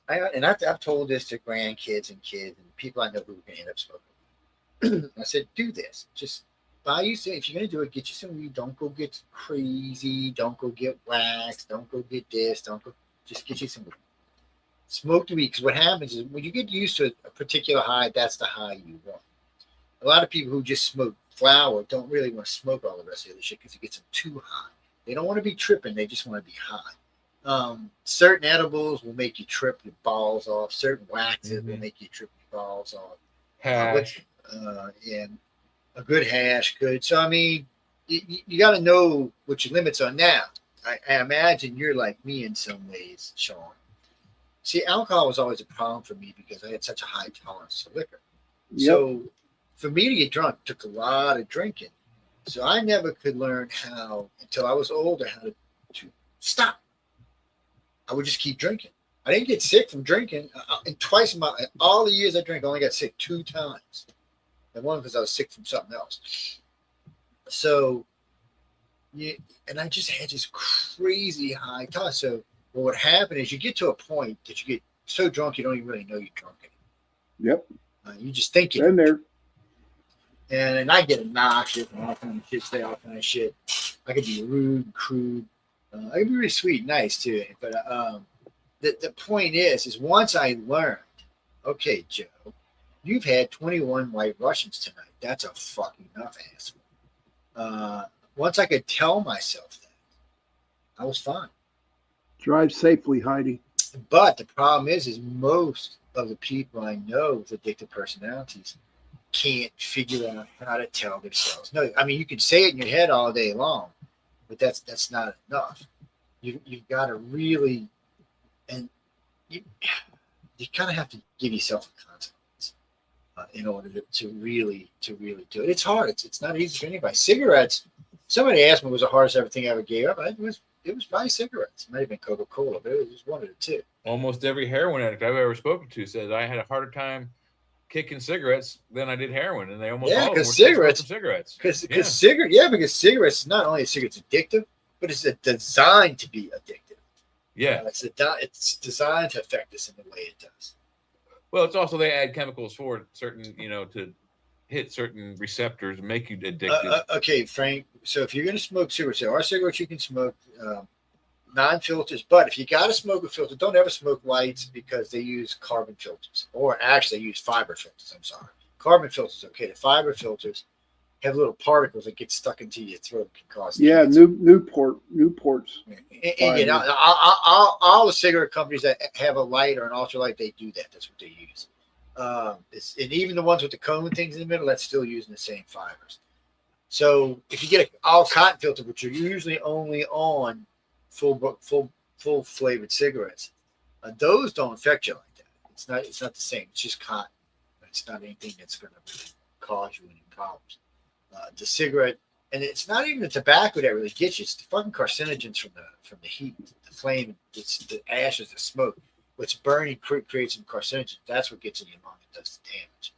S3: I've told this to grandkids and kids and people I know who are going to end up smoking. I said, do this. Just buy you some. If you're going to do it, get you some weed. Don't go get crazy. Don't go get wax. Don't go get this. Just get you some weed. Smoke the weed, because what happens is when you get used to a particular high, that's the high you want. A lot of people who just smoke flower don't really want to smoke all the rest of the other shit because it gets them too high. They don't want to be tripping. They just want to be high. Certain edibles will make you trip your balls off. Certain waxes will make you trip your balls off.
S1: Hash.
S3: And a good hash, good. So, I mean, you got to know what your limits are. Now, I imagine you're like me in some ways, Sean. See, alcohol was always a problem for me because I had such a high tolerance to liquor. Yep. So for me to get drunk took a lot of drinking. So I never could learn how, until I was older, how to stop. I would just keep drinking. I didn't get sick from drinking. And twice in all the years I drank, I only got sick 2 times. And one because I was sick from something else. So, and I just had this crazy high tolerance. So what would happen is you get to a point that you get so drunk you don't even really know you're drunk anymore.
S11: Yep.
S3: You just think you're
S11: in there.
S3: And I get obnoxious and all kind of shit, say all kind of shit. I could be rude, crude. I could be really sweet, nice too. But the point is once I learned, okay, Joe, you've had 21 White Russians tonight. That's a fucking enough, asshole. once I could tell myself that, I was fine.
S11: Drive safely, Heidi.
S3: But the problem is most of the people I know with addictive personalities can't figure out how to tell themselves no. I mean, you can say it in your head all day long, but that's not enough. You've got to really, and you kind of have to give yourself a consequence in order to really do it. It's hard. It's not easy for anybody. Cigarettes. Somebody asked me, was the hardest ever thing I ever gave up? It was probably cigarettes. It might have been Coca-Cola, but it was one of the two.
S1: Almost every heroin addict I've ever spoken to says I had a harder time kicking cigarettes than I did heroin, and they almost all of them were cigarettes.
S3: Because cigarettes, not only is cigarettes addictive, but it's designed to be addictive.
S1: Yeah,
S3: it's designed to affect us in the way it does.
S1: Well, it's also they add chemicals for certain, to hit certain receptors and make you addicted.
S3: Okay, Frank. So if you're going to smoke cigarettes, there are cigarettes you can smoke non-filters, but if you got to smoke a filter, don't ever smoke lights because they use carbon filters, or actually use fiber filters. I'm sorry, carbon filters okay. The fiber filters have little particles that get stuck into your throat, can cause cancer.
S11: Newports.
S3: And all the cigarette companies that have a light or an ultralight, they do that. That's what they use. And even the ones with the cone things in the middle, that's still using the same fibers. So if you get an all cotton filter, which are usually only on full flavored cigarettes, those don't affect you like that. It's not the same. It's just cotton. It's not anything that's going to really cause you any problems. The cigarette, and it's not even the tobacco that really gets you. It's the fucking carcinogens from the heat, the flame, it's the ashes, the smoke. What's burning creates some carcinogens. That's what gets in your lung and does the damage.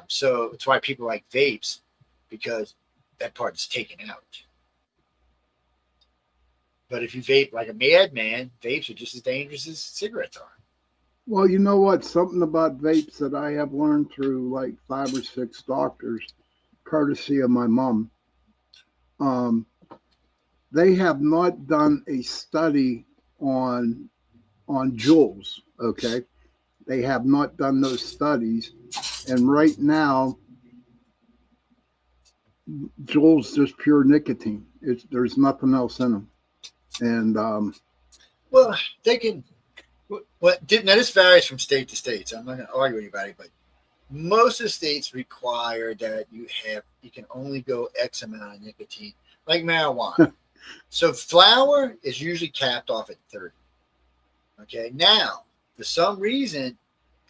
S3: So it's why people like vapes, because that part is taken out. But if you vape like a madman, vapes are just as dangerous as cigarettes are.
S11: Well, you know what? Something about vapes that I have learned through like 5 or 6 doctors, courtesy of my mom. They have not done a study on Juuls, okay? They have not done those studies. And right now, Juul's just pure nicotine. There's nothing else in them. And
S3: well, they can. Now this varies from state to state. So I'm not going to argue with anybody, but most of the states require that you can only go X amount of nicotine, like marijuana. So flower is usually capped off at 30. Okay, now for some reason,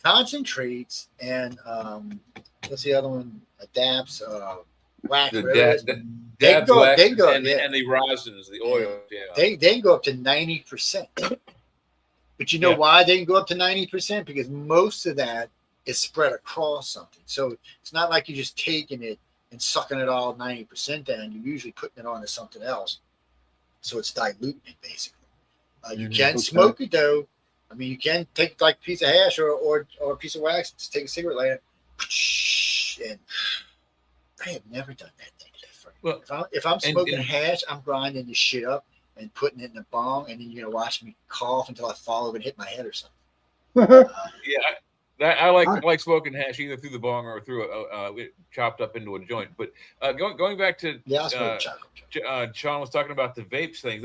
S3: concentrates and what's the other one? Adapts, wax. They go,
S1: and the rosins, the oil. Yeah.
S3: They go up to 90%. But you know why they can go up to 90%? Because most of that is spread across something. So it's not like you're just taking it and sucking it all 90% down. You're usually putting it onto something else. So it's diluting it, basically. You can smoke it, though. I mean, you can take like a piece of hash or a piece of wax, just take a cigarette lighter, and I have never done that thing. Well, if I'm smoking hash, I'm grinding this shit up and putting it in a bong, and then you're gonna watch me cough until I fall over and hit my head or something.
S1: I like smoking hash either through the bong or through chopped up into a joint. But going back to Sean was talking about the vapes thing.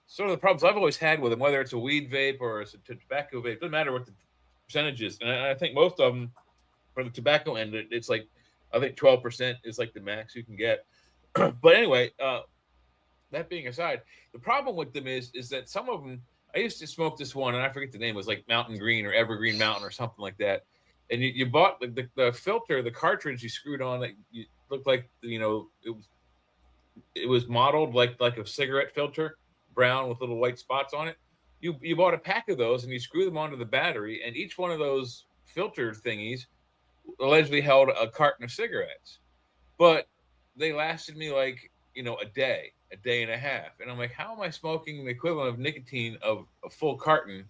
S1: Sort of the problems I've always had with them, whether it's a weed vape or it's a tobacco vape, doesn't matter what the percentage is. And I think most of them, for the tobacco end, it's like I think 12% is like the max you can get. But anyway, that being aside, the problem with them is that some of them, I used to smoke this one, and I forget the name, it was like Mountain Green or Evergreen Mountain or something like that. And you bought the filter, the cartridge you screwed on that looked like, it was modeled like a cigarette filter, brown with little white spots on it. You bought a pack of those and you screw them onto the battery, and each one of those filter thingies allegedly held a carton of cigarettes. But they lasted me like, a day and a half. And I'm like, how am I smoking the equivalent of nicotine of a full carton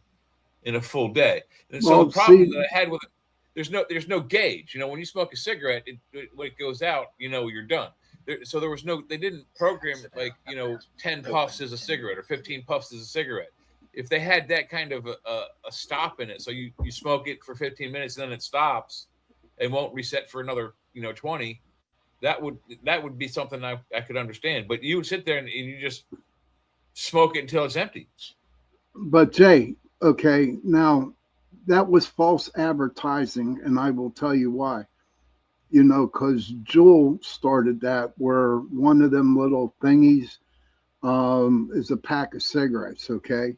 S1: in a full day? And so the problem that I had with it, there's no gauge. When you smoke a cigarette, when it goes out, you're done. So there was they didn't program it like, 10 puffs is a cigarette or 15 puffs is a cigarette. If they had that kind of a stop in it, so you smoke it for 15 minutes and then it stops, it won't reset for another, 20. that would be something I could understand. But you would sit there and you just smoke it until it's empty.
S11: But Jay, okay, now that was false advertising, and I will tell you why. You know, because Juul started that, where one of them little thingies is a pack of cigarettes. Okay,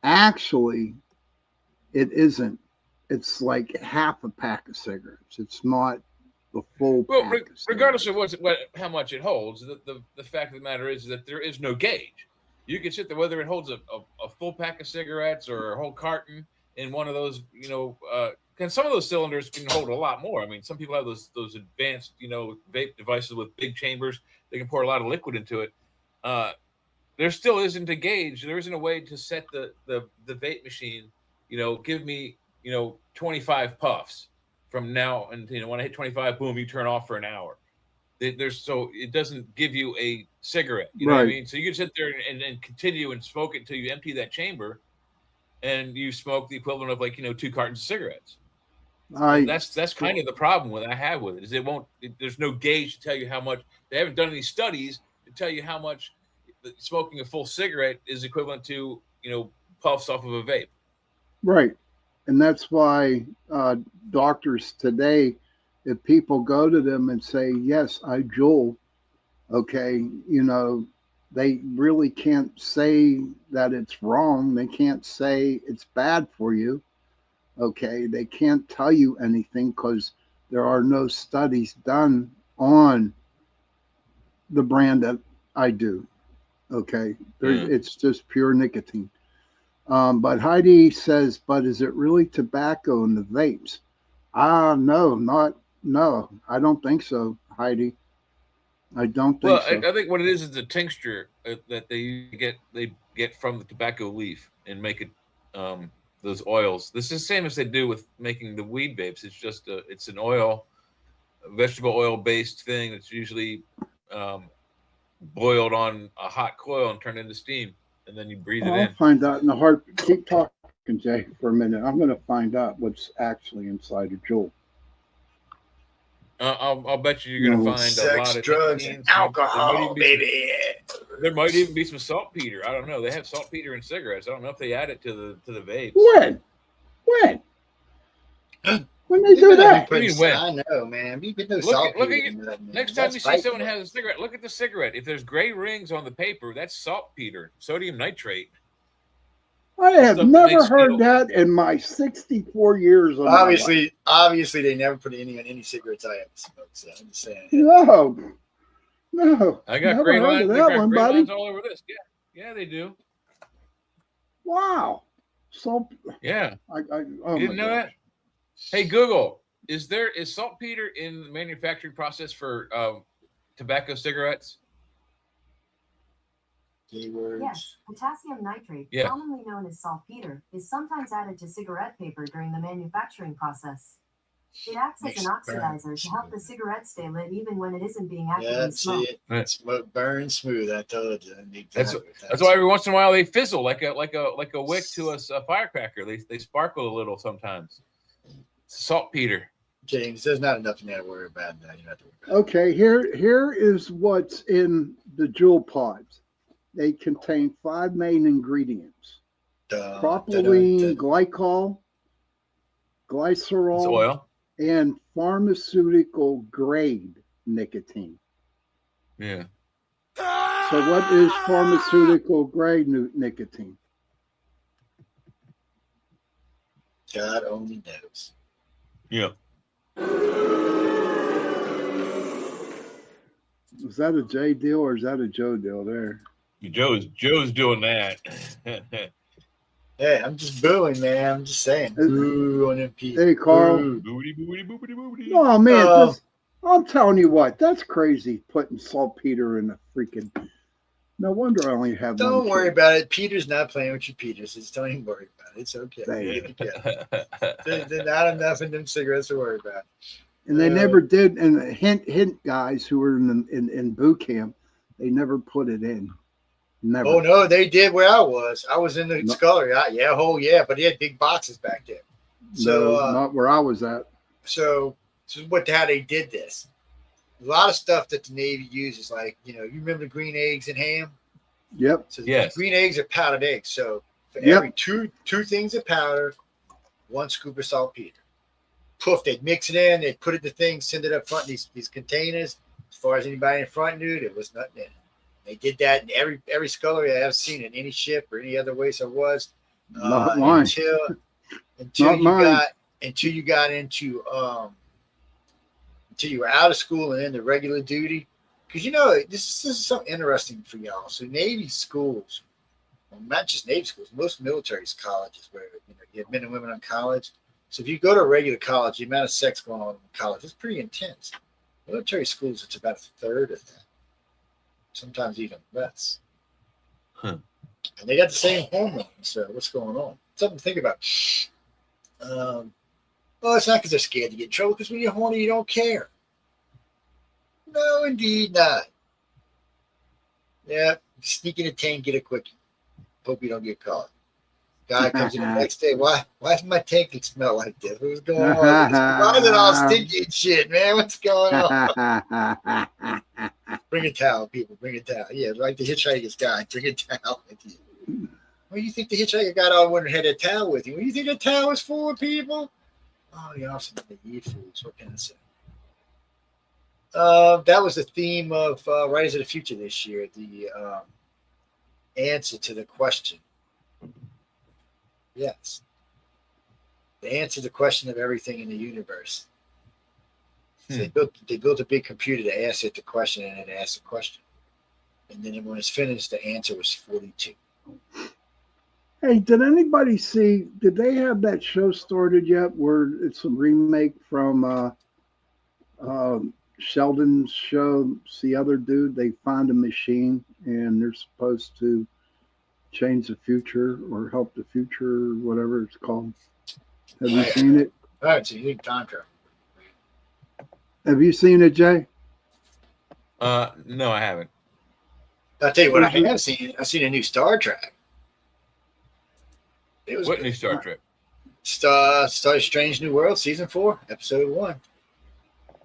S11: actually, it isn't. It's like half a pack of cigarettes. It's not the full.
S1: Well,
S11: pack of
S1: regardless of how much it holds, the fact of the matter is that there is no gauge. You can sit there whether it holds a full pack of cigarettes or a whole carton in one of those, and some of those cylinders can hold a lot more. I mean, some people have those advanced, vape devices with big chambers. They can pour a lot of liquid into it. There still isn't a gauge. There isn't a way to set the vape machine, give me, 25 puffs from now. And, when I hit 25, boom, you turn off for an hour. So it doesn't give you a cigarette. You know what I mean? So you can sit there and continue and smoke it until you empty that chamber, and you smoke the equivalent of 2 cartons of cigarettes. That's kind of the problem I have with it is there's no gauge to tell you how much. They haven't done any studies to tell you how much smoking a full cigarette is equivalent to, puffs off of a vape.
S11: Right. And that's why doctors today, if people go to them and say, yes, I Juul, okay, they really can't say that it's wrong. They can't say it's bad for you. Okay. They can't tell you anything because there are no studies done on the brand that I do. Okay. It's just pure nicotine. But Heidi says, but is it really tobacco in the vapes? No, I don't think so, Heidi. I don't think so.
S1: I think what it is a tincture that they get from the tobacco leaf and make it those oils. This is the same as they do with making the weed vapes. It's just it's an oil, a vegetable oil based thing that's usually boiled on a hot coil and turned into steam, and then you breathe it in.
S11: I'll find out in the heart. Keep talking, Jay, for a minute. I'm going to find out what's actually inside a Juul.
S1: I'll bet you're going to find
S3: sex,
S1: a lot of
S3: drugs, and alcohol, baby.
S1: There might even be some saltpeter. I don't know. They have saltpeter in cigarettes. I don't know if they add it to the vapes.
S11: When? When they do that?
S3: I know, man. We've been
S1: look at next time you see someone has a cigarette, look at the cigarette. If there's gray rings on the paper, that's saltpeter, sodium nitrate.
S11: I have never heard that in my 64 years of
S3: obviously they never put any on any cigarettes I ever smoked, so I'm just saying.
S11: No.
S1: I got gray lines all over this. Yeah, they do.
S11: Wow. So
S1: yeah.
S11: You
S1: didn't know that? Hey Google, is saltpeter in the manufacturing process for tobacco cigarettes?
S13: Yes, potassium nitrate, commonly known as saltpeter, is sometimes added to cigarette paper during the manufacturing process. It acts as an oxidizer to help the cigarette stay lit even when it isn't being actively smoked.
S3: It. Smoke burns smooth. I told you.
S1: That's why every once in a while they fizzle like a wick to a firecracker. They sparkle a little sometimes. Saltpeter.
S3: James, there's not enough in there to worry about now. You have to worry about.
S11: Okay, here is what's in the Juul pods. They contain 5 main ingredients: propylene glycol, glycerol,
S1: oil,
S11: and pharmaceutical grade nicotine.
S1: Yeah.
S11: So what is pharmaceutical grade nicotine?
S3: God only knows.
S1: Yeah.
S11: Is that a J deal or is that a Joe deal there?
S1: Joe's doing that.
S3: Hey, I'm just booing, man. I'm just saying. Boo on MP.
S11: Hey, Carl.
S1: Boobity, boobity, boobity, boobity.
S11: Oh, man. I'm telling you what. That's crazy putting saltpeter in a freaking... No wonder I only have one.
S3: Don't worry about it. Peter's not playing with you, Peter. Just don't even worry about it. It's okay. There's not enough in them cigarettes to worry about.
S11: And they never did. And hint guys who were in boot camp, they never put it in. Never.
S3: Oh no, they did where I was. I was in the scullery. But he had big boxes back there. So
S11: no, not where I was at.
S3: So how they did this. a lot of stuff that the Navy uses, like, you remember the green eggs and ham?
S11: Yep.
S3: So the green eggs are powdered eggs. So for every two things of powder, 1 scoop of saltpeter. Poof, they'd mix it in, they'd put it in the thing, send it up front in these containers. As far as anybody in front knew, there was nothing in it. They did that in every scullery I have seen in any ship or any other way. So it was until you got into until you were out of school and into regular duty. Because this is something interesting for y'all. So Navy schools, well, not just Navy schools, most military colleges where you have men and women on college. So if you go to a regular college, the amount of sex going on in college is pretty intense. Military schools, it's about 1/3 of that. Sometimes even less. And they got the same hormones. So what's going on? Something to think about. It's not because they're scared to get in trouble, because when you're horny, you don't care. No, indeed not. Yeah, sneak in a tank, get a quickie. Hope you don't get caught. Guy comes in the next day. Why does my tank smell like this? What's going on? Why is it all stinky and shit, man? What's going on? Bring a towel, people. Bring a towel. Yeah, like the hitchhiker's guy. Bring a towel with you. What do you think the hitchhiker got all wondering had a towel with you? What do you think the towel was for, people? Oh, y'all some naive fools. What can I say? That was the theme of Writers of the Future this year. The answer to the question. Yes. The answer to the question of everything in the universe. So they built a big computer to ask it the question, and it asked the question. And then when it's finished, the answer was 42.
S11: Hey, did anybody see, did they have that show started yet where it's a remake from Sheldon's show? It's the other dude. They find a machine and they're supposed to change the future or help the future, or whatever it's called. Have you seen it?
S3: All right, so you need time travel.
S11: Have you seen it, Jay?
S1: No, I haven't.
S3: I'll tell you what I have seen. I've seen a new Star Trek. It was
S1: what
S3: good.
S1: New Star Trek?
S3: Star Strange New World, season 4, episode 1.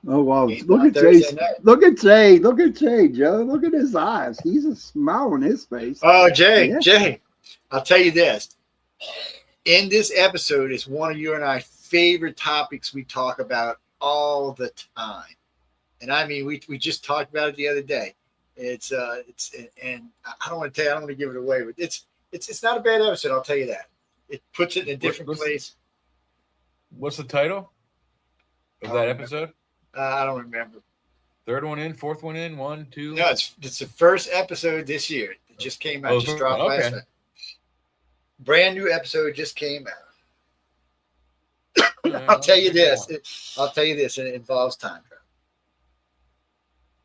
S11: Oh wow! Look at Jay! Look at Jay! Look at Jay, Joe! Look at his eyes. He's a smile on his face.
S3: Oh, Jay! I'll tell you this. In this episode, is one of your and I favorite topics we talk about all the time, and I mean we just talked about it the other day. It's and I don't want to tell you, I don't want to give it away, but it's not a bad episode. I'll tell you that. It puts it in a different place.
S1: What's the title of that episode?
S3: I don't remember.
S1: Third one in, fourth one in, 1, 2.
S3: No, it's the first episode this year. It just came out. Just dropped last night. Brand new episode just came out. I'll tell you this. And it involves time travel.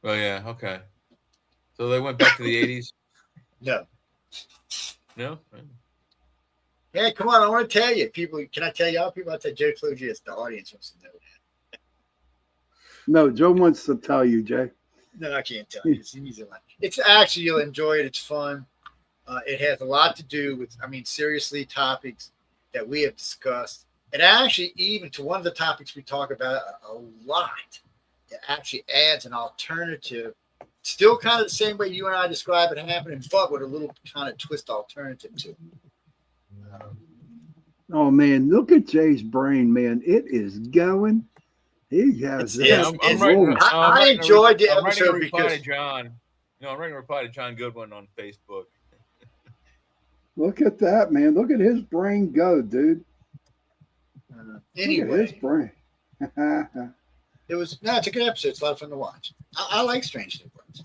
S1: Oh yeah, okay. So they went back to the 80s.
S3: No.
S1: No.
S3: Yeah, come on. I want to tell you, people. Can I tell y'all? People, I'll tell Joe Clogius. The audience wants to know that.
S11: No, Joe wants to tell you, Jay.
S3: No, I can't tell you. It's actually, you'll enjoy it. It's fun. It has a lot to do with, seriously, topics that we have discussed. And actually, even to one of the topics we talk about a lot, it actually adds an alternative. Still kind of the same way you and I describe it happening, but with a little kind of twist alternative to it.
S11: Oh, man, look at Jay's brain, man. It is going. He has
S3: I enjoyed the episode because
S1: I'm writing a reply to John Goodwin on Facebook.
S11: Look at that, man. Look at his brain go, dude.
S3: Anyway,
S11: his brain.
S3: It's a good episode. It's a lot of fun to watch. I like Strange New Worlds.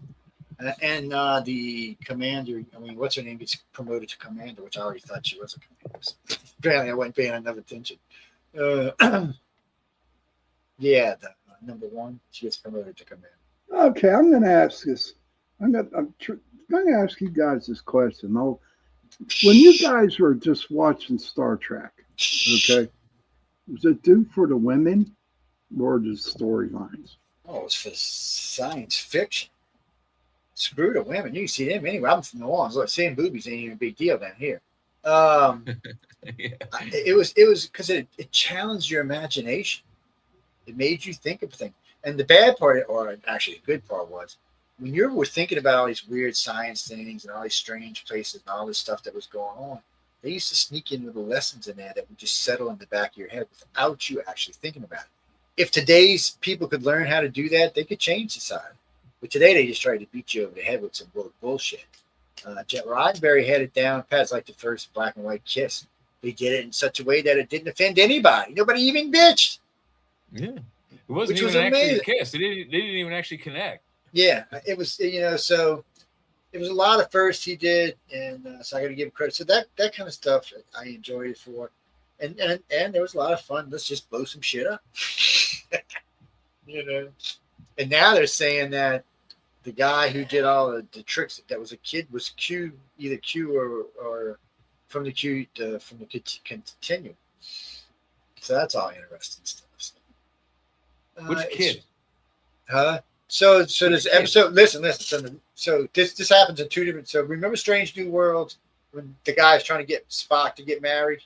S3: And the commander, what's her name, gets promoted to commander, which I already thought she was a commander. So apparently I wasn't paying enough attention. Yeah, the number 1, she gets promoted to commander.
S11: Okay, I'm going to ask this. I'm going to ask you guys this question. When you guys were just watching Star Trek, okay, was it due for the women or just storylines?
S3: Oh, it's for science fiction. Screw the women. You can see them anyway. I'm from New Orleans. Look, seeing boobies ain't even a big deal down here. It was because it challenged your imagination. It made you think of things. And the bad part, or actually the good part, was when you were thinking about all these weird science things and all these strange places and all this stuff that was going on, they used to sneak in little lessons in there that would just settle in the back of your head without you actually thinking about it. If today's people could learn how to do that, they could change society. But today they just try to beat you over the head with some bullshit. Roddenberry had it down. Pat's like the first black and white kiss. He did it in such a way that it didn't offend anybody. Nobody even bitched.
S1: Yeah, it wasn't even actually a kiss. They didn't even actually connect.
S3: Yeah, it was. So it was a lot of firsts he did, and so I got to give him credit. So that kind of stuff I enjoyed it for, and there was a lot of fun. Let's just blow some shit up, And now they're saying that the guy who did all the tricks that was a kid was Q, either Q or from the continuum. So that's all interesting stuff.
S1: Which kid?
S3: So this episode. Listen. So this happens in two different. So remember Strange New Worlds when the guy's trying to get Spock to get married?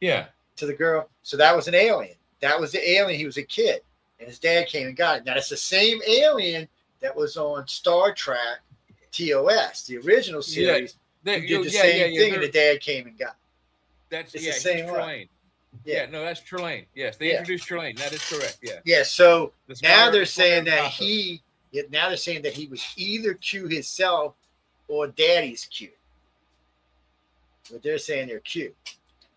S1: Yeah.
S3: To the girl. So that was an alien. That was the alien. He was a kid, and his dad came and got it. Now it's the same alien that was on Star Trek TOS, the original series. He did the same thing, and the dad came and got it.
S1: That's the same one. Yeah, no, that's Trelane. Yes, they introduced Trelane. That is correct. Yeah.
S3: Yeah. So now they're saying that he was either Q himself or Daddy's Q. But they're saying they're Q.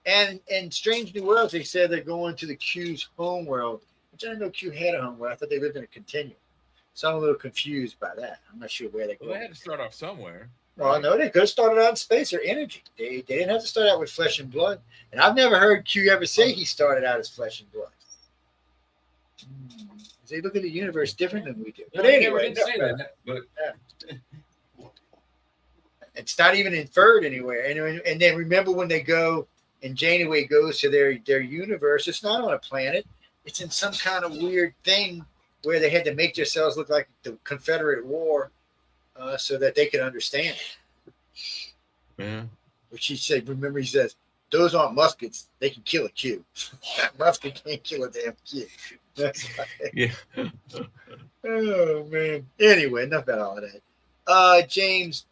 S3: And in Strange New Worlds, they said they're going to the Q's home world, which I didn't know Q had a home world. I thought they lived in a continuum. So I'm a little confused by that. I'm not sure where they go.
S1: Well, they had to start off somewhere.
S3: Well, no, they could have started out in space or energy. They didn't have to start out with flesh and blood. And I've never heard Q ever say he started out as flesh and blood. They look at the universe different than we do. But anyway, it's not even inferred anywhere. And then remember when they go and Janeway goes to their universe, it's not on a planet. It's in some kind of weird thing where they had to make themselves look like the Confederate War so that they could understand it.
S1: Yeah.
S3: Which he said, remember he says, those aren't muskets. They can kill a Q. That musket can't kill a damn Q.
S1: Yeah.
S3: Oh, man. Anyway, enough about all of that. James,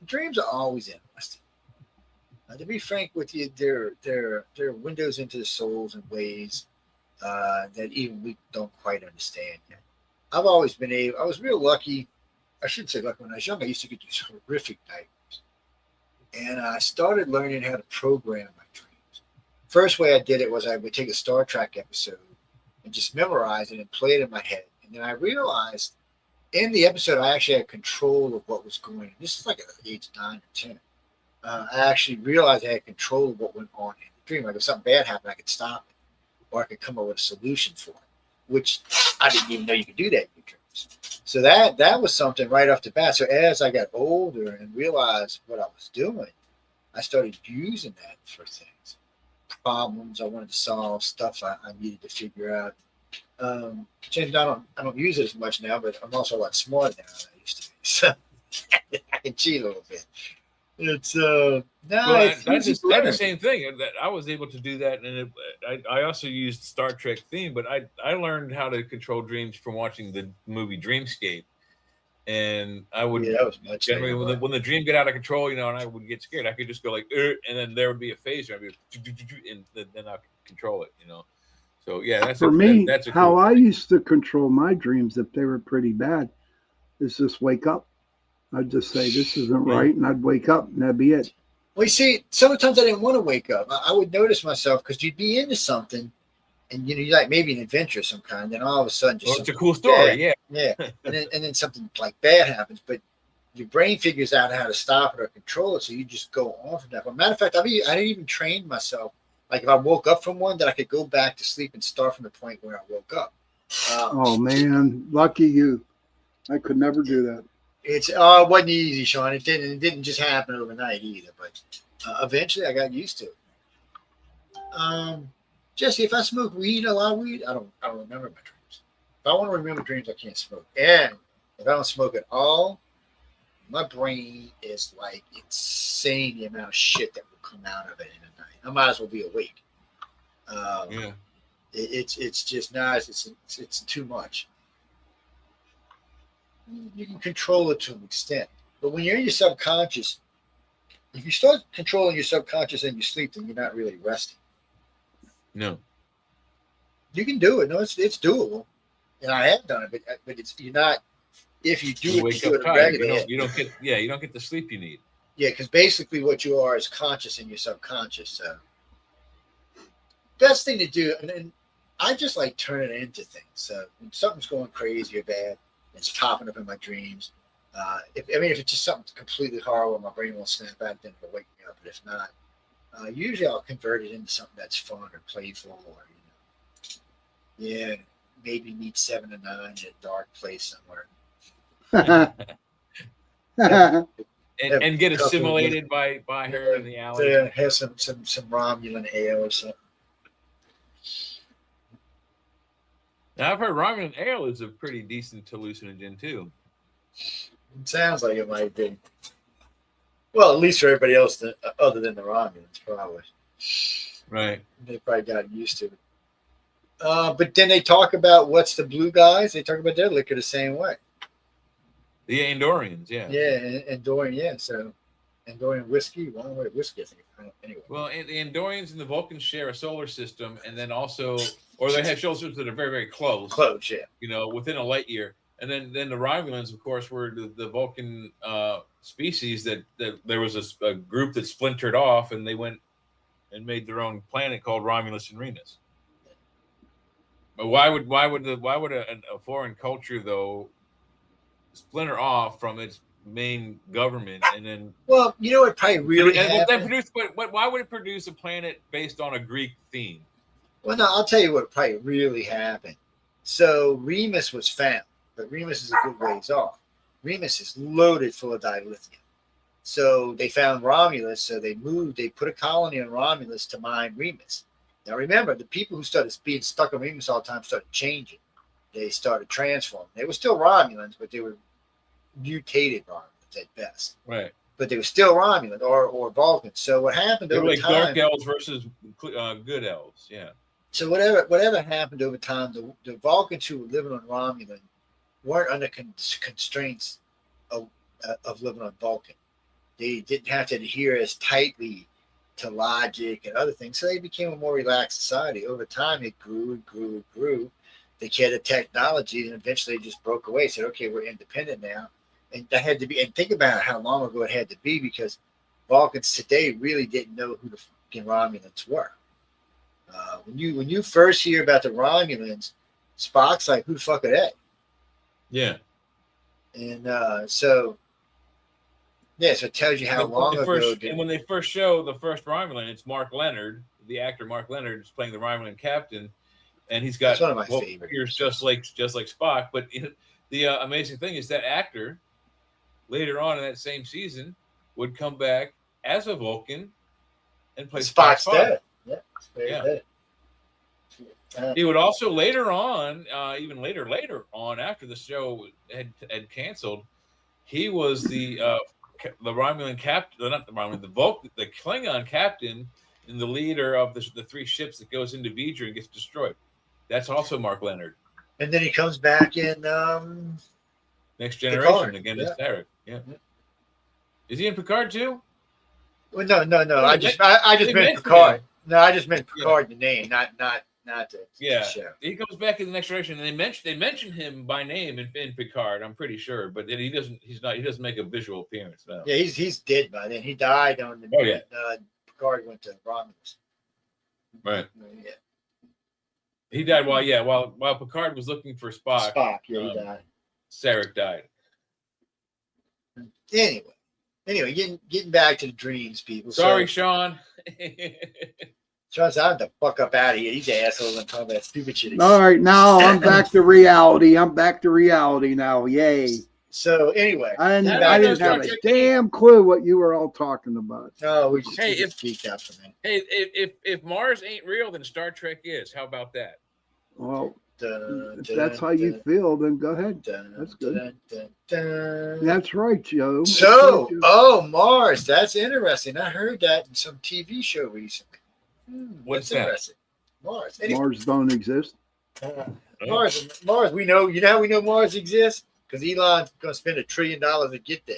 S3: dreams are always interesting. To be frank with you, they're windows into the souls in ways that even we don't quite understand yet. I've always been I was real lucky. I shouldn't say lucky. When I was young, I used to get these horrific nightmares. And I started learning how to program my dreams. First way I did it was I would take a Star Trek episode and just memorize it and play it in my head. And then I realized in the episode, I actually had control of what was going on. This is like at age 9 or 10. I actually realized I had control of what went on in the dream. Like if something bad happened, I could stop it, or I could come up with a solution for it, which I didn't even know you could do that in your dreams. So that was something right off the bat. So as I got older and realized what I was doing, I started using that for things, problems I wanted to solve, stuff I needed to figure out. James, I don't use it as much now, but I'm also a lot smarter now than I used to be. So I can cheat a little bit. It's that's
S1: the same thing that I was able to do that, and I also used Star Trek theme, but I learned how to control dreams from watching the movie Dreamscape, and I would generally when the dream get out of control, and I would get scared. I could just go like, and then there would be a phase, and then I could control it, So yeah, that's
S11: for me. That's how I used to control my dreams if they were pretty bad. Is just wake up. I'd just say this isn't right, and I'd wake up, and that'd be it.
S3: Well, you see, sometimes I didn't want to wake up. I would notice myself because you'd be into something, and you're like maybe an adventure of some kind. Then all of a sudden,
S1: it's a cool story,
S3: yeah. and then something like bad happens, but your brain figures out how to stop it or control it, so you just go on from that. But matter of fact, I didn't even train myself. Like if I woke up from one, that I could go back to sleep and start from the point where I woke up.
S11: Oh man, lucky you! I could never do that.
S3: It wasn't easy, Sean. It didn't just happen overnight either. But eventually, I got used to it. Jesse, if I smoke weed, a lot of weed, I don't remember my dreams. If I want to remember dreams, I can't smoke. And if I don't smoke at all, my brain is like insane. The amount of shit that will come out of it in a night. I might as well be awake. It's just not. It's too much. You can control it to an extent, but when you're in your subconscious, if you start controlling your subconscious and you sleep, then you're not really resting.
S1: No.
S3: You can do it. No, it's doable, and I have done it. But you're not. If you do
S1: You
S3: it,
S1: wake
S3: you do
S1: up
S3: it
S1: tired.
S3: regularly.
S1: You don't get the sleep you need.
S3: Yeah, because basically what you are is conscious in your subconscious. So best thing to do, and I just like turning it into things. So when something's going crazy or bad, it's popping up in my dreams. If it's just something completely horrible, my brain will snap out, then it'll wake me up. But if not, usually I'll convert it into something that's fun or playful, or maybe meet 7 to 9 in a dark place somewhere.
S1: and get assimilated by her in the alley.
S3: Yeah, have some Romulan ale or something.
S1: Now I've heard Romulan ale is a pretty decent hallucinogen too.
S3: It sounds like it might be. Well, at least for everybody else other than the Romulans, probably.
S1: Right.
S3: They probably got used to it. But then they talk about what's the blue guys. They talk about their liquor the same way.
S1: The Andorians, yeah.
S3: Yeah, Andorian, yeah. So Andorian whiskey, one way whiskey, I think. Anyway.
S1: Well, the Andorians and the Vulcans share a solar system, and then also, or they have solar systems that are very, very close.
S3: Close, yeah.
S1: Within a light year. And then the Romulans, of course, were the Vulcan species that there was a group that splintered off, and they went and made their own planet called Romulus and Remus. But why would a foreign culture though splinter off from its main government and then?
S3: Well, you know what probably really happened?
S1: Why would it produce a planet based on a Greek theme?
S3: Well, no, I'll tell you what probably really happened. So Remus was found, but Remus is a good ways off. Remus is loaded full of dilithium. So they found Romulus, so they put a colony on Romulus to mine Remus. Now remember, the people who started being stuck on Remus all the time started changing. They started transforming. They were still Romulans, but they were mutated Romulans at best.
S1: Right.
S3: But they were still Romulans or Vulcans. So what happened over
S1: like
S3: time?
S1: Dark elves versus good elves, yeah.
S3: So whatever happened over time, the Vulcans who were living on Romulan weren't under constraints of living on Vulcan. They didn't have to adhere as tightly to logic and other things, so they became a more relaxed society. Over time, it grew and grew and grew. They had the technology, and eventually it just broke away. Said, "Okay, we're independent now," and that had to be. And think about how long ago it had to be, because Vulcans today really didn't know who the fucking Romulans were. When you first hear about the Romulans, Spock's like, "Who the fuck are they?"
S1: Yeah,
S3: and so it tells you how long ago.
S1: And when they first show the first Romulan, it's Mark Leonard, the actor Mark Leonard, is playing the Romulan captain, and he's got
S3: That's one of my favorite
S1: ears just like Spock. But the amazing thing is that actor later on in that same season would come back as a Vulcan and play
S3: Spock's
S1: Spock.
S3: dead.
S1: Yeah. He would also later on, even later on after the show had canceled, he was the Romulan captain, not the Romulan, the Klingon captain and the leader of the 3 ships that goes into Vidra and gets destroyed. That's also Mark Leonard.
S3: And then he comes back in
S1: Next Generation
S3: Picard.
S1: again as Tarek. Yeah. Is he in Picard too?
S3: Well, no. I just meant Picard. No, I just meant Picard, the name, not the show.
S1: He comes back in the Next Generation, and they mention him by name in Picard. I'm pretty sure, but then he doesn't make a visual appearance. No.
S3: Yeah, he's dead by then. He died on the.
S1: Oh yeah.
S3: Picard went to Romulus.
S1: Right.
S3: Yeah.
S1: He died while Picard was looking for Spock.
S3: He died.
S1: Sarek died.
S3: Anyway, getting back to the dreams, people.
S1: Sorry, Sean.
S3: Sean's out to fuck up out of here. These assholes and talking about stupid shit.
S11: All right, now I'm back to reality. I'm back to reality now. Yay.
S3: So anyway,
S11: I didn't have a damn clue what you were all talking about.
S3: Oh, we just speak out for me.
S1: Hey, if Mars ain't real, then Star Trek is. How about that?
S11: Well, if that's how you feel, then go ahead. That's good. That's right, Joe.
S3: So, Mars. That's interesting. I heard that in some TV show recently.
S1: What's
S3: that? Mars. Anyway.
S11: Mars don't exist.
S3: Mars. We know. You know how we know Mars exists? Because Elon's going to spend $1 trillion to get there.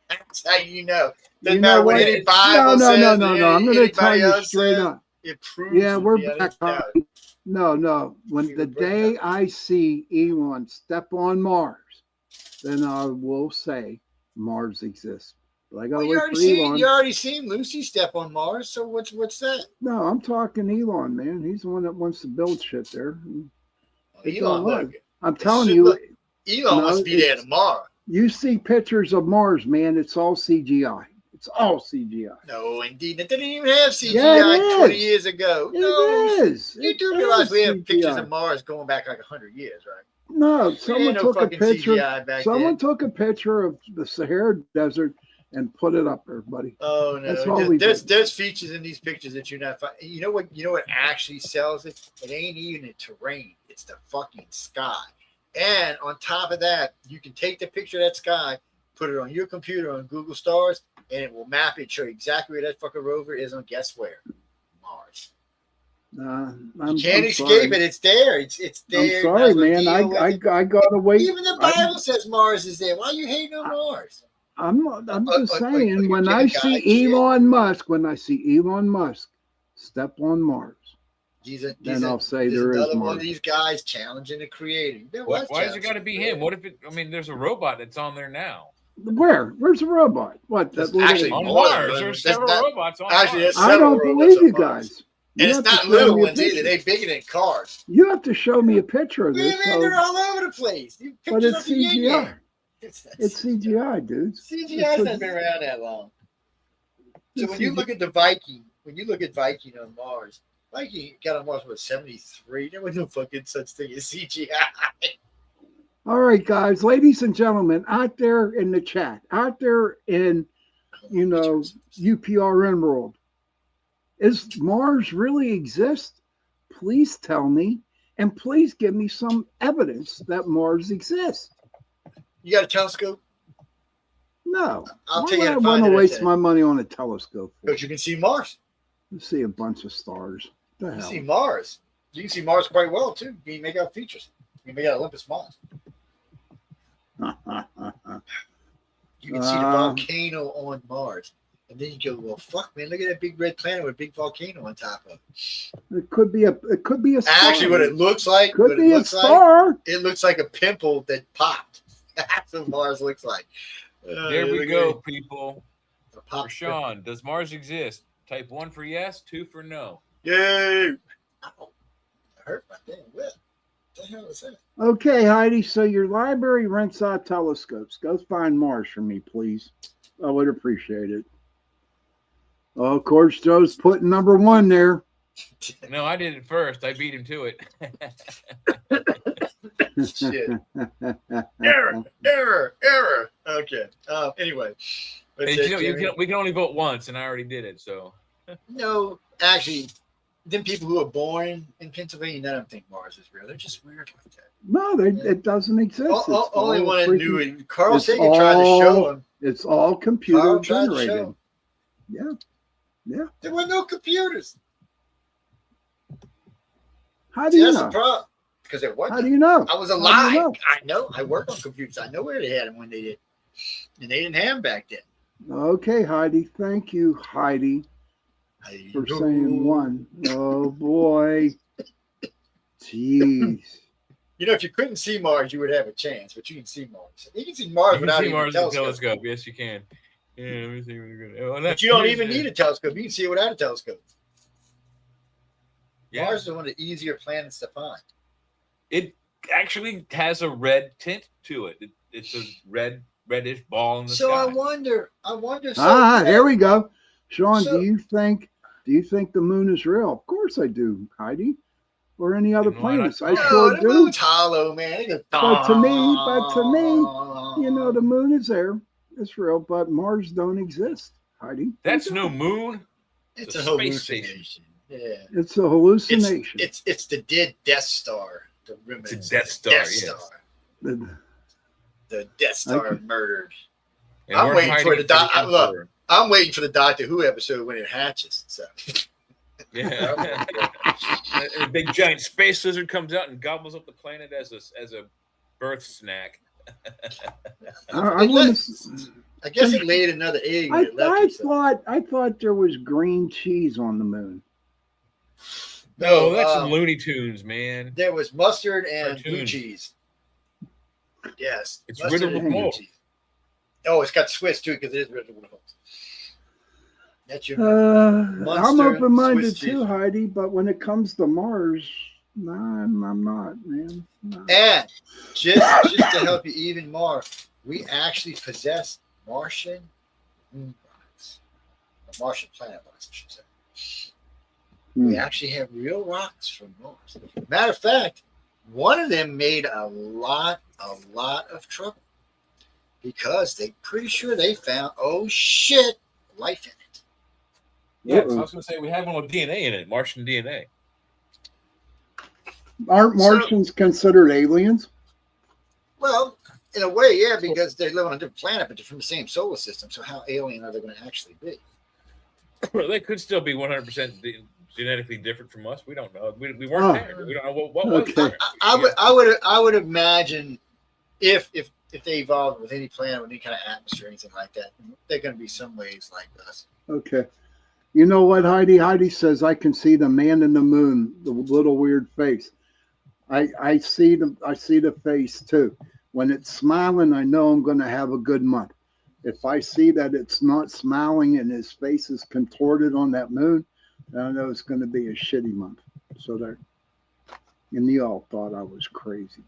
S3: That's how you know. Doesn't matter what any Bible says.
S11: No. I'm going to tell you straight up.
S3: It proves.
S11: Yeah, we're back on. No. When the day I see Elon step on Mars, then I will say Mars exists. But I got to wait for Elon.
S3: You already seen Lucy step on Mars. So what's that?
S11: No, I'm talking Elon, man. He's the one that wants to build shit there.
S3: Elon,
S11: I'm telling you,
S3: Elon wants to be there tomorrow.
S11: You see pictures of Mars, man. It's all CGI. It's all CGI.
S3: No, indeed. It didn't even have CGI 20 years ago.
S11: It is.
S3: You do realize we have pictures of Mars going back like 100 years, right?
S11: No, someone took a picture.
S3: Someone
S11: took a picture of the Sahara Desert and put it up there, buddy.
S3: Oh no,
S11: that's all
S3: there's features in these pictures that you're not. You know what actually sells it? It ain't even the terrain. It's the fucking sky. And on top of that, you can take the picture of that sky, put it on your computer on Google Stars, and it will map it and show you exactly where that fucking rover is on guess where? Mars. You can't escape it. It's there. It's there.
S11: I'm sorry, man. I gotta wait.
S3: Even the Bible says Mars is there. Why are you hating on Mars?
S11: I'm just saying. When I see Elon Musk step on Mars, then I'll say there is
S3: another
S11: Mars.
S3: one of these guys challenging the creator.
S1: Why has it got to be him? What if it? I mean, there's a robot that's on there now.
S11: Where's the robot? What?
S3: Actually,
S1: on Mars. There's several robots on Mars.
S11: I don't believe you guys.
S3: And it's not little ones either. They're bigger than cars.
S11: You have to show me a picture of this.
S3: They're all over the place.
S11: But it's CGI. It's CGI, dude.
S3: CGI hasn't been around that long. So when you look at the Viking, on Mars, Viking got on Mars was 73. There was no fucking such thing as CGI.
S11: All right, guys, ladies and gentlemen, out there in the chat, out there in, UPRN world, is Mars really exist? Please tell me, and please give me some evidence that Mars exists.
S3: You got a telescope?
S11: No.
S3: I'll tell you.
S11: I want to waste my money on a telescope.
S3: Because you can see Mars.
S11: You see a bunch of stars.
S3: You can see Mars. You can see Mars quite well too. You can make out features. You can make out Olympus Mons. You can see the volcano on Mars. And then you go, well, fuck, man! Look at that big red planet with a big volcano on top of it.
S11: It could be a star.
S3: Actually, what it looks like,
S11: could be a star.
S3: It looks like a pimple that popped. That's what Mars looks like.
S1: There we go, people. For Sean, does Mars exist? Type 1 for yes, 2 for no.
S3: Yay! Ow. I hurt my damn lip. What the hell is that?
S11: Okay, Heidi. So your library rents out telescopes. Go find Mars for me, please. I would appreciate it. Oh, of course, Joe's putting number 1 there.
S1: No, I did it first. I beat him to it.
S3: Shit. Error. Okay. Anyway.
S1: Hey, we can only vote once, and I already did it. So.
S3: No, actually, them people who are born in Pennsylvania, none of them think Mars is real. They're just weird like that.
S11: No, it doesn't exist.
S3: Only one that knew it. Carl Sagan tried to show him.
S11: It's all computer generated. Yeah.
S3: There were no computers.
S11: How do you
S3: That's
S11: know?
S3: the problem. Because there wasn't.
S11: How do you know?
S3: I was alive. I know. I work on computers. I know where they had them when they did. And they didn't have them back then.
S11: Okay, Heidi. Thank you, Heidi, for saying 1. Oh, boy. Jeez.
S3: If you couldn't see Mars, you would have a chance, but you can see Mars. You can see Mars without even a telescope.
S1: Yes, you can. Yeah, let me see what you're gonna.
S3: But you don't even need a telescope. You can see it without a telescope.
S1: Yeah.
S3: Mars is one of the easier planets to find.
S1: It actually has a red tint to it. It's a reddish ball in the sky.
S3: So I wonder.
S11: Here we go. Sean, do you think the moon is real? Of course I do, Heidi. Or any other planets. I sure do.
S3: The moon's hollow, man.
S11: But to me, the moon is there. It's real, but Mars don't exist, Heidi.
S1: That's no moon.
S3: It's a hallucination. Yeah.
S11: It's a hallucination.
S3: It's the dead Death Star. The
S1: remnants. Death Star.
S3: The Death Star murdered. I'm waiting for the I'm waiting for the Doctor Who episode when it hatches. So
S1: Yeah. And a big giant space lizard comes out and gobbles up the planet as a birth snack.
S11: I
S3: guess it laid another egg.
S11: I thought there was green cheese on the moon.
S1: No, that's some Looney Tunes, man.
S3: There was mustard and blue
S1: Cartoons.
S3: cheese. Yes,
S1: It's
S3: mustard
S1: riddled with
S3: and blue
S1: mold.
S3: cheese. Oh, it's got Swiss too because it is riddled with holes. That's your.
S11: I'm open-minded
S3: Swiss
S11: too,
S3: cheese.
S11: Heidi, but when it comes to Mars, nah, I'm not, man. No.
S3: And just to help you even more, we actually possess Martian moon rocks, or Martian planet rocks, I should say. We actually have real rocks from Mars. Matter of fact, one of them made a lot of trouble because they pretty sure they found life in it.
S1: Yeah, so I was going to say we have one with DNA in it, Martian DNA.
S11: Aren't Martians considered aliens?
S3: Well, in a way, yeah, because they live on a different planet, but they're from the same solar system. So how alien are they going to actually be?
S1: Well, they could still be 100% genetically different from us. We don't know. We weren't there. We don't know what was there.
S3: I would imagine if they evolved with any planet with any kind of atmosphere or anything like that, they're going to be some ways like us.
S11: Okay. You know what, Heidi? Heidi says I can see the man in the moon, the little weird face. I see the face too. When it's smiling, I know I'm going to have a good month. If I see that it's not smiling and his face is contorted on that moon, I know it's going to be a shitty month. So there. And you all thought I was crazy.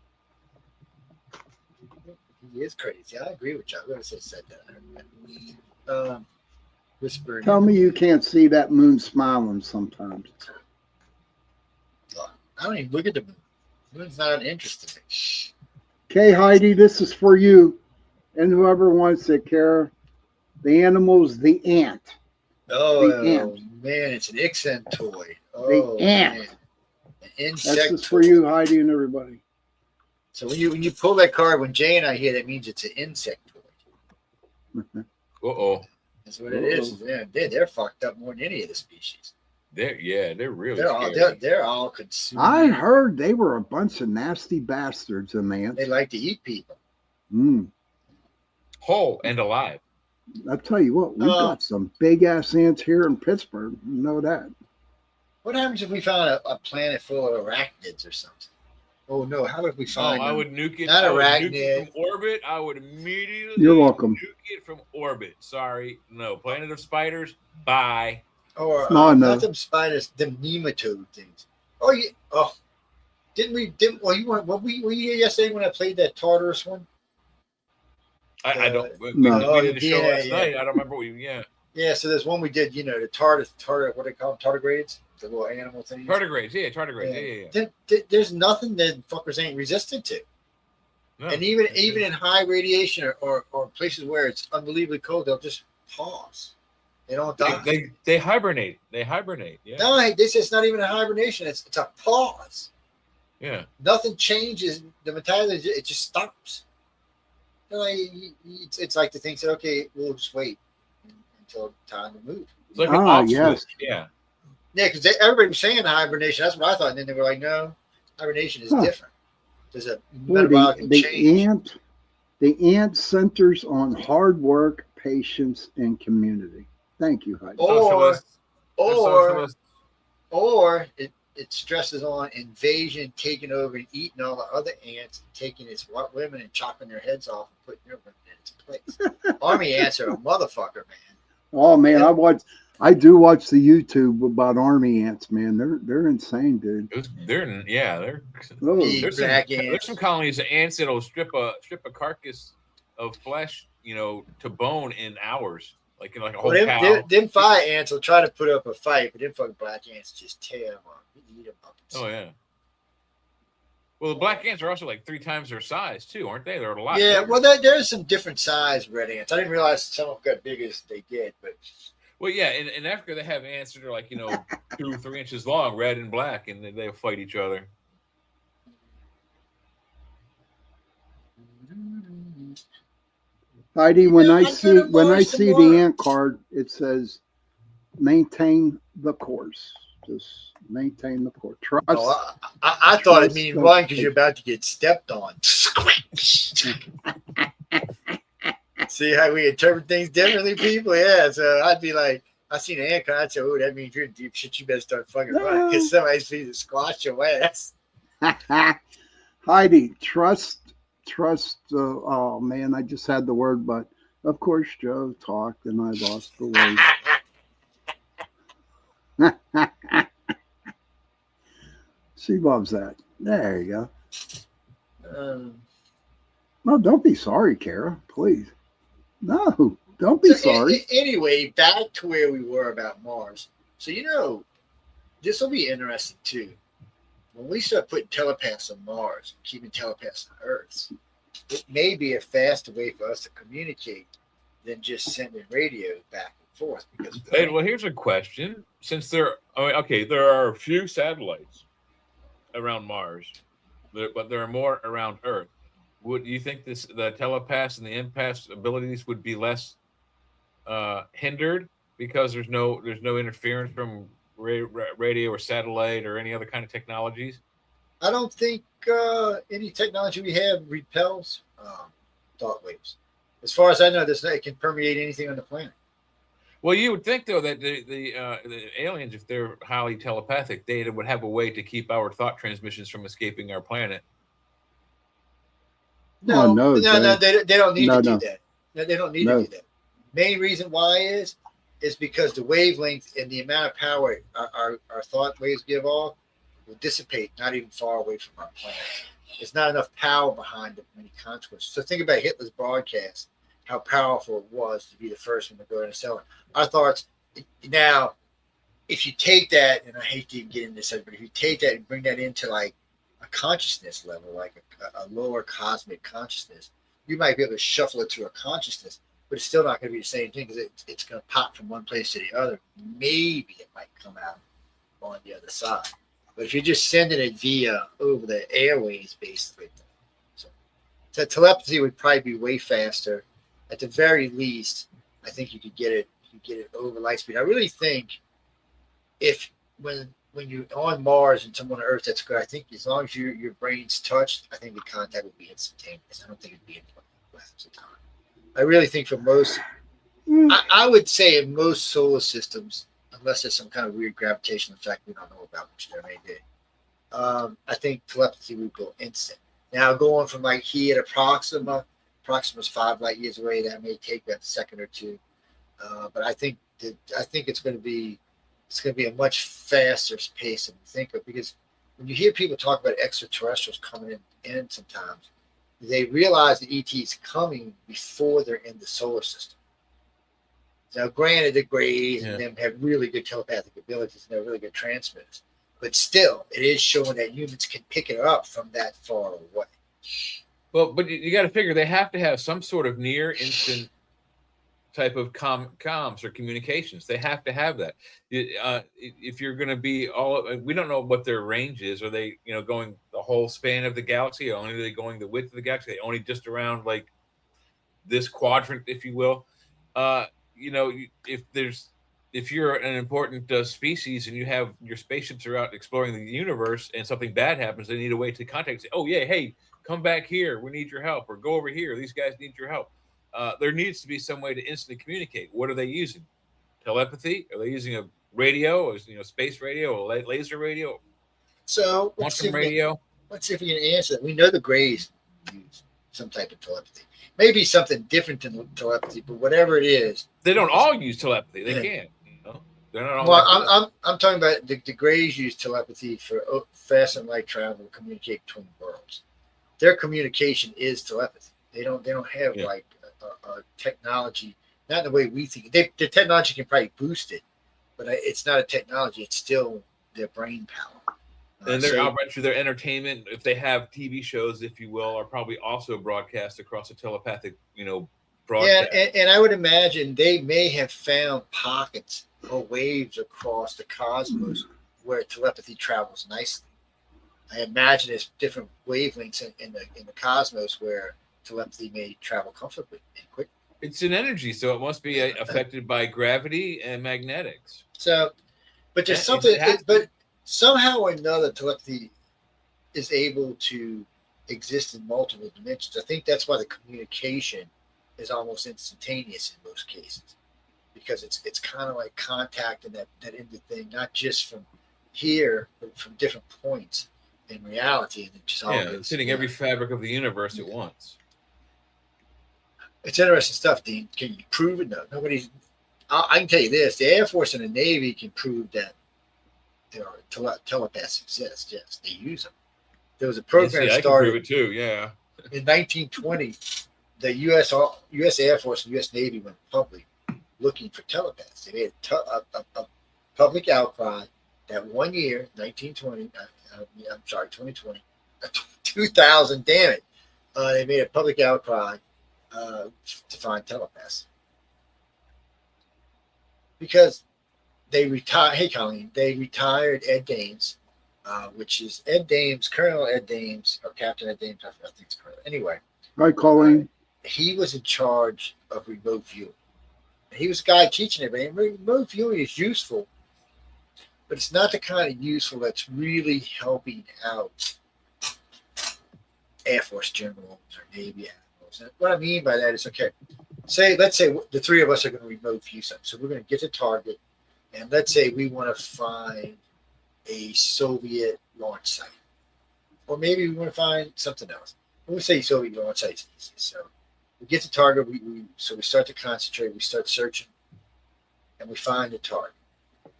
S3: He is crazy. I agree with you. I would have said that. Whispering.
S11: Tell me you can't see that moon smiling sometimes.
S3: I don't even look at the moon. The moon's not interesting to me.
S11: Okay, Heidi, this is for you. And whoever wants it, Kara. The animal's the ant.
S3: Oh,
S11: the ant.
S3: Man, it's an Ixen toy.
S11: The ant.
S3: Man. An insect.
S11: That's just for you, Heidi, and everybody.
S3: So when you pull that card, when Jay and I hear that means it's an insect toy.
S1: Uh-oh.
S3: That's what it is. They're fucked up more than any of the species.
S1: They're really
S3: they're all consumed.
S11: I heard they were a bunch of nasty bastards, and ants.
S3: They like to eat people.
S1: Whole and alive.
S11: I'll tell you what, we got some big ass ants here in Pittsburgh. You know that.
S3: What happens if we found a planet full of arachnids or something? Oh no! How would we find?
S1: I would nuke it.
S3: Not
S1: arachnid.
S3: arachnid.
S1: From orbit. I would immediately.
S11: You're welcome.
S1: Nuke it from orbit. Sorry, no. Planet of spiders. Bye.
S3: Or
S11: no.
S3: Not them spiders. Them nematode things. Oh yeah. Oh, didn't. Well, were you here yesterday when I played that Tartarus one?
S1: I don't. We did a show last night. I don't remember.
S3: Yeah. So there's one we did. You know, the tartar. What do they call them? Tardigrades. The little animal thing.
S1: Tardigrades, yeah.
S3: There's nothing that fuckers ain't resistant to. No, and even in high radiation or places where it's unbelievably cold, they'll just pause. They don't die.
S1: They hibernate. Yeah.
S3: No, this is not even a hibernation. It's a pause.
S1: Yeah.
S3: Nothing changes. The metabolism, it just stops. It's like the thing said, okay, we'll just wait until time to move.
S1: It's like
S11: yes.
S3: Yeah. Yeah, because everybody was saying hibernation. That's what I thought. And then they were like, no, hibernation is different. There's a metabolic change.
S11: The ant centers on hard work, patience, and community. Thank you, Heidi.
S3: Or it stresses on invasion, taking over and eating all the other ants, and taking its women and chopping their heads off and putting their women in its place. Army ants are a motherfucker, man.
S11: Oh man, I do watch the YouTube about army ants, man. They're insane, dude.
S1: There's some colonies of ants that'll strip a carcass of flesh, to bone in hours, like a whole cow.
S3: Them fire ants will try to put up a fight, but them fucking black ants just tear them up, eat them up.
S1: Oh yeah. Well, the black ants are also like 3 times their size too, aren't they? They're a lot.
S3: Yeah,
S1: bigger.
S3: well, there's some different size red ants. I didn't realize some of them got big as they get, but.
S1: Well, yeah, in Africa they have ants that are like 2-3 inches long, red and black, and they'll fight each other.
S11: Heidi, when I see the ant card, it says maintain the course. Just maintain the port. Trust.
S3: Oh, I thought it mean run because you're about to get stepped on. See how we interpret things differently, people? Yeah. So I'd be like, I seen an ant come, I'd say, oh, that means you're in deep shit. You better start fucking running because somebody's going to squash your ass.
S11: Heidi, trust. Oh man, I just had the word, but of course Joe talked and I lost the word. She loves that. There you go. No, don't be sorry, Kara. Please. No, don't be sorry.
S3: Anyway, back to where we were about Mars. So, this will be interesting too. When we start putting telepaths on Mars, keeping telepaths on Earth, it may be a faster way for us to communicate than just sending radio back and forth. Because
S1: well, here's a question: since there are a few satellites around Mars, but there are more around Earth. Would you think the telepaths and the empaths abilities would be less hindered because there's no interference from radio or satellite or any other kind of technologies?
S3: I don't think any technology we have repels thought waves. As far as I know, it can permeate anything on the planet.
S1: Well, you would think though that the aliens, if they're highly telepathic, they would have a way to keep our thought transmissions from escaping our planet.
S3: No, they don't need to do that. No, they don't need to do that. Main reason why is because the wavelength and the amount of power our thought waves give off will dissipate not even far away from our planet. There's not enough power behind it, many consequences. So think about Hitler's broadcast, how powerful it was to be the first one to go interstellar. Our thoughts now, if you take that, and I hate to even get into this, but if you take that and bring that into like a consciousness level, like a lower cosmic consciousness, you might be able to shuffle it to a consciousness, but it's still not going to be the same thing because it's going to pop from one place to the other. Maybe it might come out on the other side. But if you're just sending it via over the airways, basically, so telepathy would probably be way faster. At the very least, I think you could get it over light speed. I really think when you're on Mars and someone on Earth, that's good. I think as long as your brain's touched, I think the contact would be instantaneous. I don't think it'd be in lengths of time. I really think for most, I would say in most solar systems, unless there's some kind of weird gravitational effect we don't know about, which there may be, I think telepathy would go instant. Now going from like here to Proxima's 5 light years away, that may take that second or two, but I think it's going to be a much faster pace than you think of, because when you hear people talk about extraterrestrials coming in sometimes, they realize the ET is coming before they're in the solar system. Now, granted, the Greys and them have really good telepathic abilities and they're really good transmitters, but still, it is showing that humans can pick it up from that far away.
S1: Well, but you got to figure they have to have some sort of near instant type of comms or communications. They have to have that. If you're going to be we don't know what their range is. Are they, going the whole span of the galaxy? Only are they going the width of the galaxy? Are they only just around like this quadrant, if you will? If you're an important species and you have your spaceships are out exploring the universe and something bad happens, they need a way to contact. Say, oh yeah, hey, come back here. We need your help, or go over here. These guys need your help. There needs to be some way to instantly communicate. What are they using? Telepathy? Are they using a radio, or space radio, or laser radio?
S3: So
S1: quantum radio.
S3: Let's see if we can answer that. We know the Greys use some type of telepathy. Maybe something different than telepathy, but whatever it is,
S1: they don't all use telepathy. They can't. They're not all.
S3: Well, I'm talking about the Greys use telepathy for fast and light travel to communicate between worlds. Their communication is telepathy. They don't have like a technology, not in the way we think. The technology can probably boost it, but it's not a technology. It's still their brain power.
S1: And their entertainment, if they have TV shows, if you will, are probably also broadcast across a telepathic, broadcast.
S3: Yeah, and I would imagine they may have found pockets or waves across the cosmos where telepathy travels nicely. I imagine there's different wavelengths in the cosmos where telepathy may travel comfortably and quickly.
S1: It's an energy, so it must be affected by gravity and magnetics.
S3: So, But there's something, but somehow or another, telepathy is able to exist in multiple dimensions. I think that's why the communication is almost instantaneous in most cases, because it's kind of like contacting that end thing, not just from here, but from different points in reality, and it just all
S1: it's hitting every fabric of the universe at once.
S3: It's interesting stuff, Dean. Can you prove it? No, nobody's. I can tell you this: the Air Force and the Navy can prove that telepaths exist. Yes, they use them. There was a program
S1: I
S3: started.
S1: can prove it too. Yeah.
S3: In 1920, the U.S. Air Force and U.S. Navy went public looking for telepaths. They made a public outcry that one year, 1920. I'm sorry, 2020, 2000. Damn it! They made a public outcry to find telepaths because they retired. Hey, Colleen, they retired Ed Dames, which is Ed Dames, Colonel Ed Dames, or Captain Ed Dames. I think it's Colonel. Anyway.
S11: Hi, Colleen.
S3: He was in charge of remote viewing. He was the guy teaching everybody. Remote viewing is useful, but it's not the kind of useful that's really helping out Air Force generals or Navy admirals. And what I mean by that is, okay, let's say the three of us are going to remote view something. So we're going to get the target, and let's say we want to find a Soviet launch site, or maybe we want to find something else. We'll say Soviet launch site's easy. So we get the target. We start to concentrate. We start searching, and we find the target.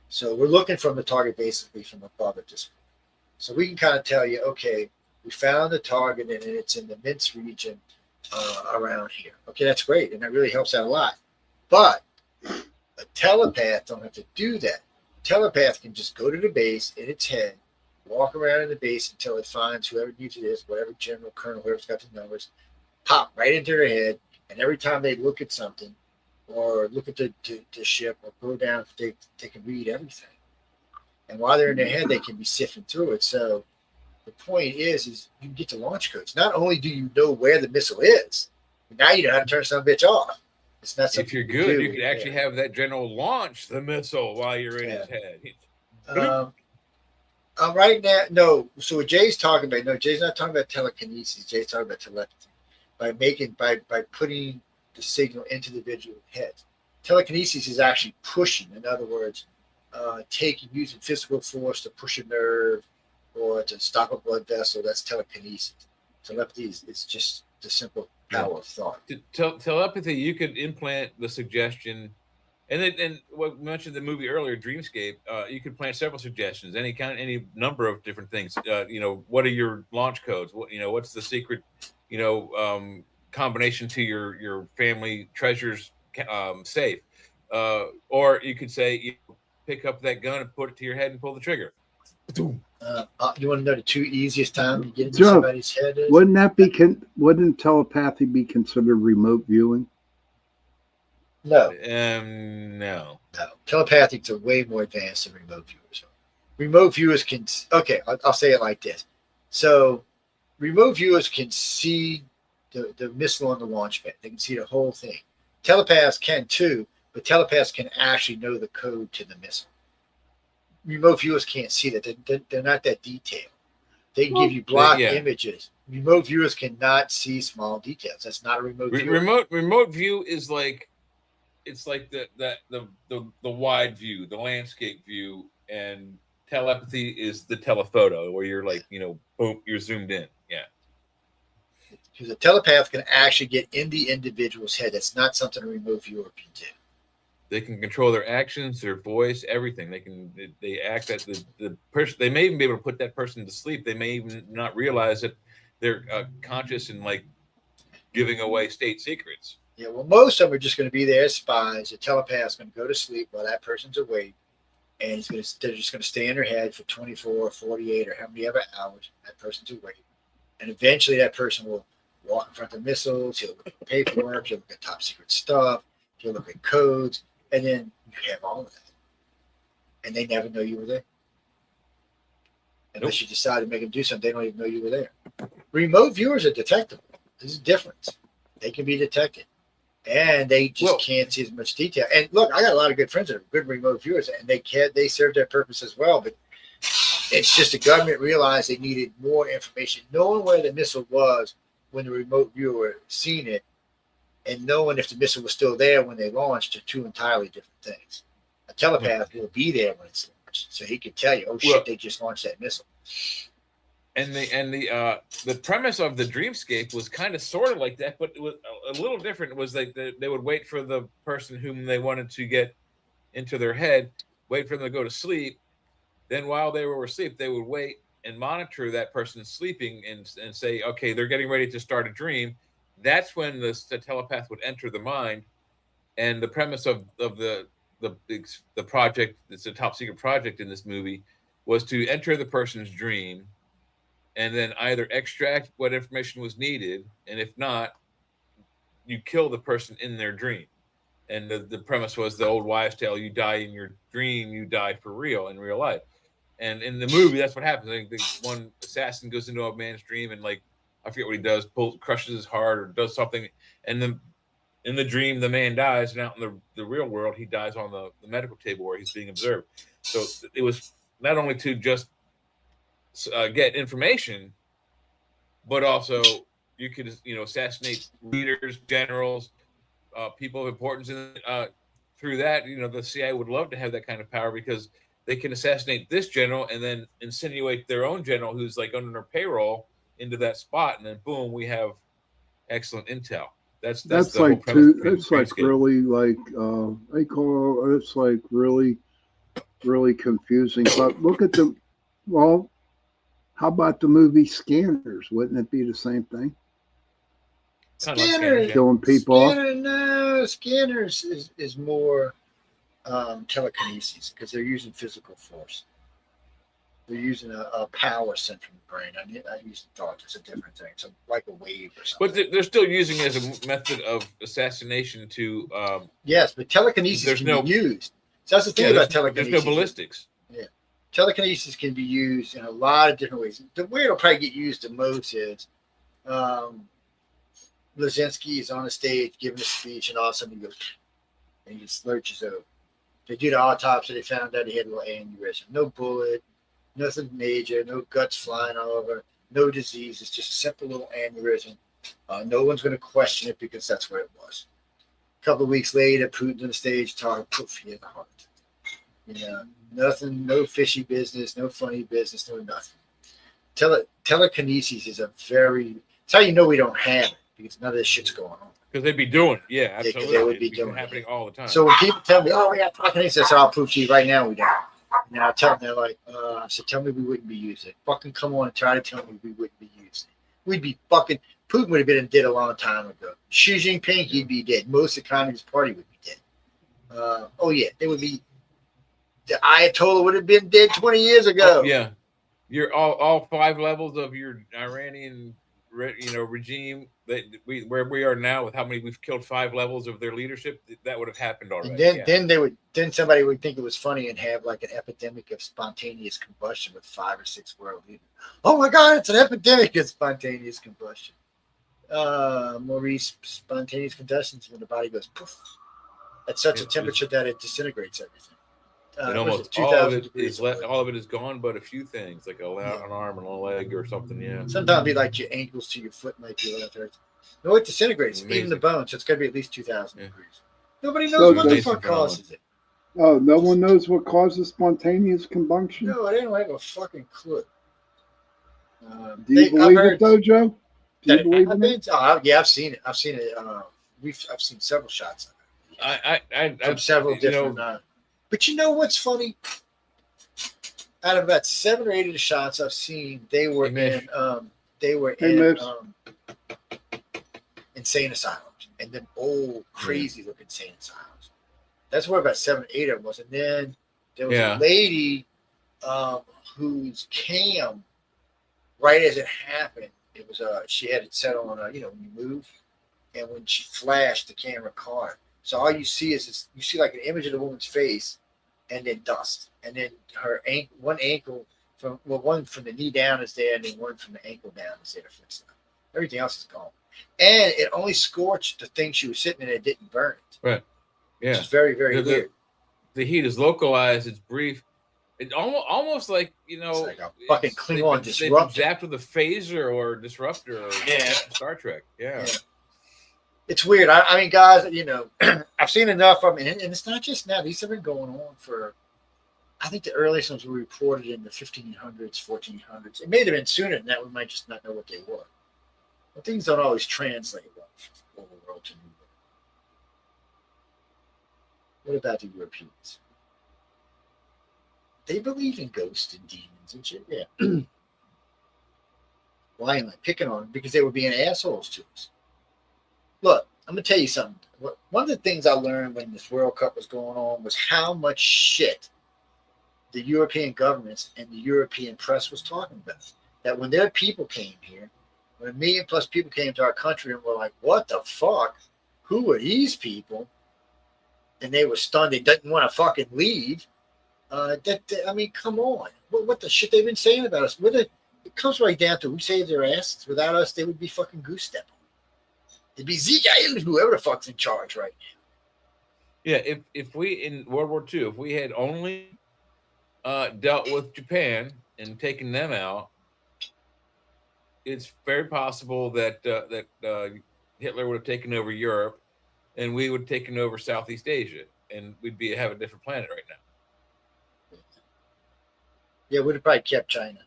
S3: So we're looking from the target basically from above at this point. So we can kind of tell you, okay, we found the target and it's in the Minsk region around here. Okay, that's great, and that really helps out a lot. But a telepath don't have to do that. A telepath can just go to the base in its head, walk around in the base until it finds whoever needs it is, whatever general, colonel, whoever's got the numbers, pop right into their head, and every time they look at something or look at the ship or go down, they can read everything. And while they're in their head, they can be sifting through it. So the point is you get the launch codes. Not only do you know where the missile is, now you know how to turn some bitch off. It's not something
S1: if you're good, you could actually have that general launch the missile while you're in his head.
S3: Right now, no. So what Jay's talking about, no, Jay's not talking about telekinesis. Jay's talking about telepathy. By putting the signal into the individual heads. Telekinesis is actually pushing. In other words, using physical force to push a nerve or to stop a blood vessel. That's telekinesis. Telepathy is just the simple power of thought.
S1: Telepathy, you could implant the suggestion, and what we mentioned in the movie earlier, Dreamscape. You could plant several suggestions, any number of different things. What are your launch codes? What's the secret? Combination to your family treasures safe, or you could say pick up that gun and put it to your head and pull the trigger.
S3: You want to know the two easiest time to get into somebody's head is?
S11: Wouldn't telepathy be considered remote viewing?
S3: No.
S1: No.
S3: Telepathics are way more advanced than remote viewers. Remote viewers can. Okay, I'll say it like this. So, remote viewers can see the missile on the launch pad. They can see the whole thing. Telepaths can too, but telepaths can actually know the code to the missile. Remote viewers can't see that. They're not that detailed. They can give you block images. Remote viewers cannot see small details. That's not a remote view.
S1: Remote view is like the wide view, the landscape view, and telepathy is the telephoto where you're like, boom, you're zoomed in. Yeah.
S3: Because a telepath can actually get in the individual's head. That's not something a remote viewer can do.
S1: They can control their actions, their voice, everything. They act as the person. They may even be able to put that person to sleep. They may even not realize that they're conscious and like giving away state secrets.
S3: Yeah, well, most of them are just going to be there as spies. A telepath's going to go to sleep while that person's awake, and they're just going to stay in their head for 24, 48, or how many ever hours that person's awake. And eventually that person will walk in front of missiles. He'll look at paperwork. He'll look at top secret stuff. He'll look at codes. And then you have all of that. And they never know you were there. Unless you decide to make them do something, they don't even know you were there. Remote viewers are detectable. There's a difference. They can be detected. and they just can't see as much detail. And look, I got a lot of good friends that are good remote viewers, and they serve their purpose as well. But it's just the government realized they needed more information, knowing where the missile was when the remote viewer seen it, and knowing if the missile was still there when they launched are two entirely different things. A telepath will be there when it's launched, so he can tell you, "Oh shit, they just launched that missile."
S1: And the premise of the dreamscape was kind of sort of like that, but it was a little different. It was like they would wait for the person whom they wanted to get into their head, wait for them to go to sleep. Then while they were asleep, they would wait and monitor that person sleeping and say, okay, they're getting ready to start a dream. That's when the telepath would enter the mind. And the premise of the project, it's a top secret project in this movie, was to enter the person's dream and then either extract what information was needed, and if not, you kill the person in their dream. And the premise was the old wives' tale: you die in your dream, you die for real in real life. And in the movie, that's what happens. I think the one assassin goes into a man's dream and, like, I forget what he does, crushes his heart or does something, and then in the dream the man dies, and out in the real world he dies on the medical table where he's being observed. So it was not only to just get information, but also you could assassinate leaders, generals, people of importance, and through that, the CIA would love to have that kind of power, because they can assassinate this general and then insinuate their own general who's like under their payroll into that spot, and then boom, we have excellent intel. That's the
S11: like
S1: whole premise.
S11: It's like really like I call it's like really confusing. But look at how about the movie Scanners? Wouldn't it be the same thing?
S3: Scanners,
S11: killing people.
S3: Scanners is more telekinesis, because they're using physical force. They're using a power central brain. I used to thought it's a different thing. It's like a wave or something.
S1: But they're still using it as a method of assassination to.
S3: Yes, but telekinesis can be used. So that's the thing about telekinesis.
S1: There's no ballistics.
S3: Yeah. Telekinesis can be used in a lot of different ways. The way it'll probably get used the most is Lazinski is on the stage giving a speech, and all of a sudden he goes, and he just lurches over. They do the autopsy. They found out he had a little aneurysm. No bullet, nothing major, no guts flying all over, no disease. It's just a simple little aneurysm. No one's going to question it because that's what it was. A couple of weeks later, Putin on the stage talking, poof, he had the heart. Nothing, no fishy business, no funny business, no nothing. Telekinesis is it's how you know we don't have it, because none of this shit's going on.
S1: Because they'd be doing, yeah, absolutely.
S3: They would be doing
S1: happening all the time.
S3: So when people tell me, "Oh, we got telekinesis," I'll prove to you right now we don't. And I'll tell them, they're like, I said, "Tell me we wouldn't be using it. Fucking come on and try to tell me we wouldn't be using it. We'd be fucking. Putin would have been dead a long time ago. Xi Jinping, he'd be dead. Most of the Communist Party would be dead. Oh yeah, they would be. The Ayatollah would have been dead 20 years ago.
S1: Oh, yeah, you're all 5 levels of your Iranian, regime. Where we are now, with how many we've killed 5 levels of their leadership, that would have happened already.
S3: And then somebody would think it was funny and have like an epidemic of spontaneous combustion with 5 or 6 world leaders. Oh my God, it's an epidemic of spontaneous combustion. Maurice, spontaneous combustion is when the body goes poof at such a temperature that it disintegrates everything.
S1: And almost all of it is gone, but a few things like an arm and a leg or something. Yeah.
S3: Sometimes it'd be like your ankles to your foot might be left there. No, it disintegrates, even the bone. So it's got to be at least 2,000 degrees. Nobody knows what the fuck causes it.
S11: Oh, no one knows what causes spontaneous combustion?
S3: No, I didn't have a fucking clue.
S11: Do you believe it, though, Joe? Do you believe in it?
S3: Yeah, I've seen it. I've seen it. I've seen several shots of
S1: it.
S3: From several different. But you know what's funny? Out of about 7 or 8 of the shots I've seen, they were in insane asylums, and then old, crazy looking insane asylums. That's where about 7 or 8 of them was. And then there was a lady whose cam, right as it happened, it was she had it set on when you move, and when she flashed, the camera caught. So all you see is you see like an image of the woman's face, and then dust, and then her one ankle one from the knee down is there, and then one from the ankle down is there to fix it. Everything else is gone. And it only scorched the thing she was sitting in. It didn't burn it.
S1: Right. Yeah.
S3: Which is very, very weird.
S1: The heat is localized. It's brief. It almost like, you know,
S3: it's like a fucking Klingon
S1: disruptor. They've been zapped with a phaser or disruptor or Star Trek. Yeah.
S3: It's weird. I mean, guys, you know, I've seen enough of them, and it's not just now. These have been going on for, I think the earliest ones were reported in the 1500s, 1400s. It may have been sooner than that. We might just not know what they were. But things don't always translate well from old world to new world. What about the Europeans? They believe in ghosts and demons and shit. Yeah. Why am I picking on them? Because they were being assholes to us. Look, I'm going to tell you something. One of the things I learned when this World Cup was going on was how much shit the European governments and the European press was talking about. That when their people came here, when 1 million plus people came to our country and were like, what the fuck? Who are these people? And they were stunned. They didn't want to fucking leave. I mean, come on. What the shit they've been saying about us? It comes right down to we saved their asses. Without us, they would be fucking goose stepping. It'd be Zeke Island, whoever the fuck's in charge right now.
S1: Yeah, if we in World War II, if we had only dealt with Japan and taken them out, it's very possible that Hitler would have taken over Europe, and we would have taken over Southeast Asia, and we'd have a different planet right now.
S3: Yeah, we'd have probably kept China.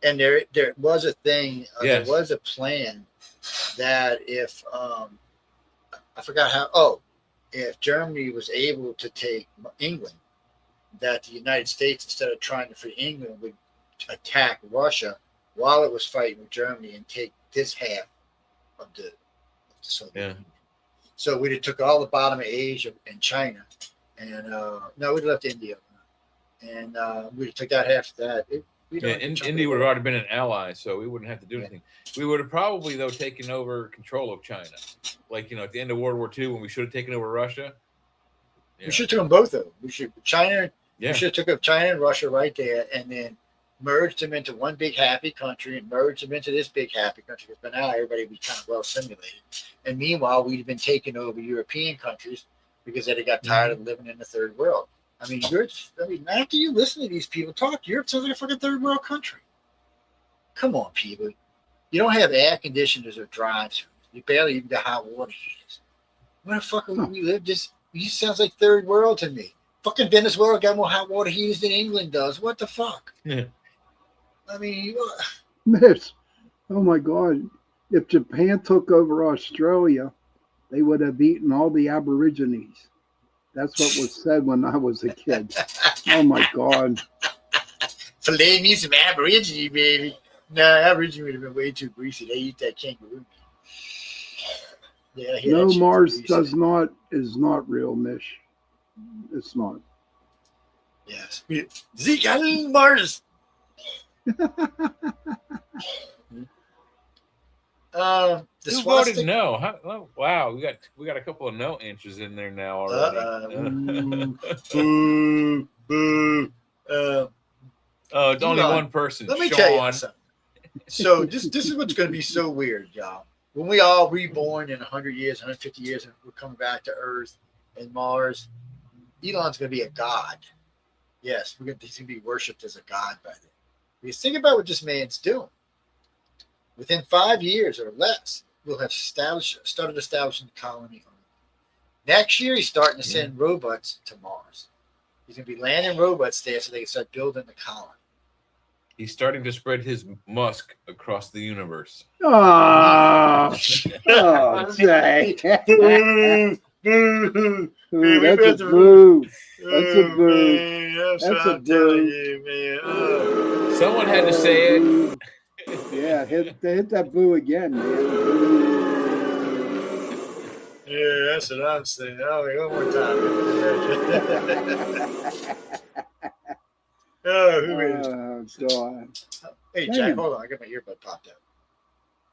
S3: And there was a thing.
S1: Yes.
S3: There was a plan that if I forgot how. Oh, if Germany was able to take England, that the United States, instead of trying to free England, would attack Russia while it was fighting with Germany and take this half of the Soviet Union. So we'd have took all the bottom of Asia and China, and no, we'd left India, and we'd have took that half of that.
S1: India would have already been an ally, so we wouldn't have to do anything. We would have probably, though, taken over control of China. Like, you know, at the end of World War II, when we should have taken over Russia.
S3: Yeah. We should have took them both, though. We should have took up China and Russia right there, and then merged them into one big happy country and merged them into this big happy country. Because by now, everybody would be kind of well simulated. And meanwhile, we'd have been taking over European countries because they got tired of living in the third world. I mean, after you listen to these people talk, Europe sounds like a fucking third world country. Come on, people. You don't have air conditioners or drive-throughs. You barely even got hot water heaters. Where the fuck are we live? This sounds like third world to me. Fucking Venezuela got more hot water heaters than England does. What the fuck?
S1: Yeah.
S3: I mean,
S11: Miss, oh my God. If Japan took over Australia, they would have eaten all the Aborigines. That's what was said when I was a kid. Oh my God.
S3: Filet me some Aborigine, baby. No, Aborigine would have been way too greasy. They eat that kangaroo. Yeah,
S11: no, Mars is not real, Mish. It's not.
S3: Yes. Zeke on Mars.
S1: Who voted no? Wow, we got a couple of no answers in there now already. It's only one person.
S3: Let me
S1: Sean.
S3: tell you something. So this is what's going to be so weird, y'all. When we all reborn in 100 years, 150 years, and we're coming back to Earth and Mars, Elon's going to be a god. Yes, he's going to be worshipped as a god by then. Because think about what this man's doing. Within 5 years or less, we'll have started establishing the colony on Earth. Next year, he's starting to send robots to Mars. He's going to be landing robots there so they can start building the colony.
S1: He's starting to spread his musk across the universe.
S11: Oh, say. That's a boo. That's a boo. That's a boo.
S1: Someone had to say it.
S11: Yeah, hit that boo again, man.
S3: Yeah, that's what I'm saying. Oh, one more time.
S11: Oh, God.
S3: Hey, Jack, hold on. I got my earbud popped out.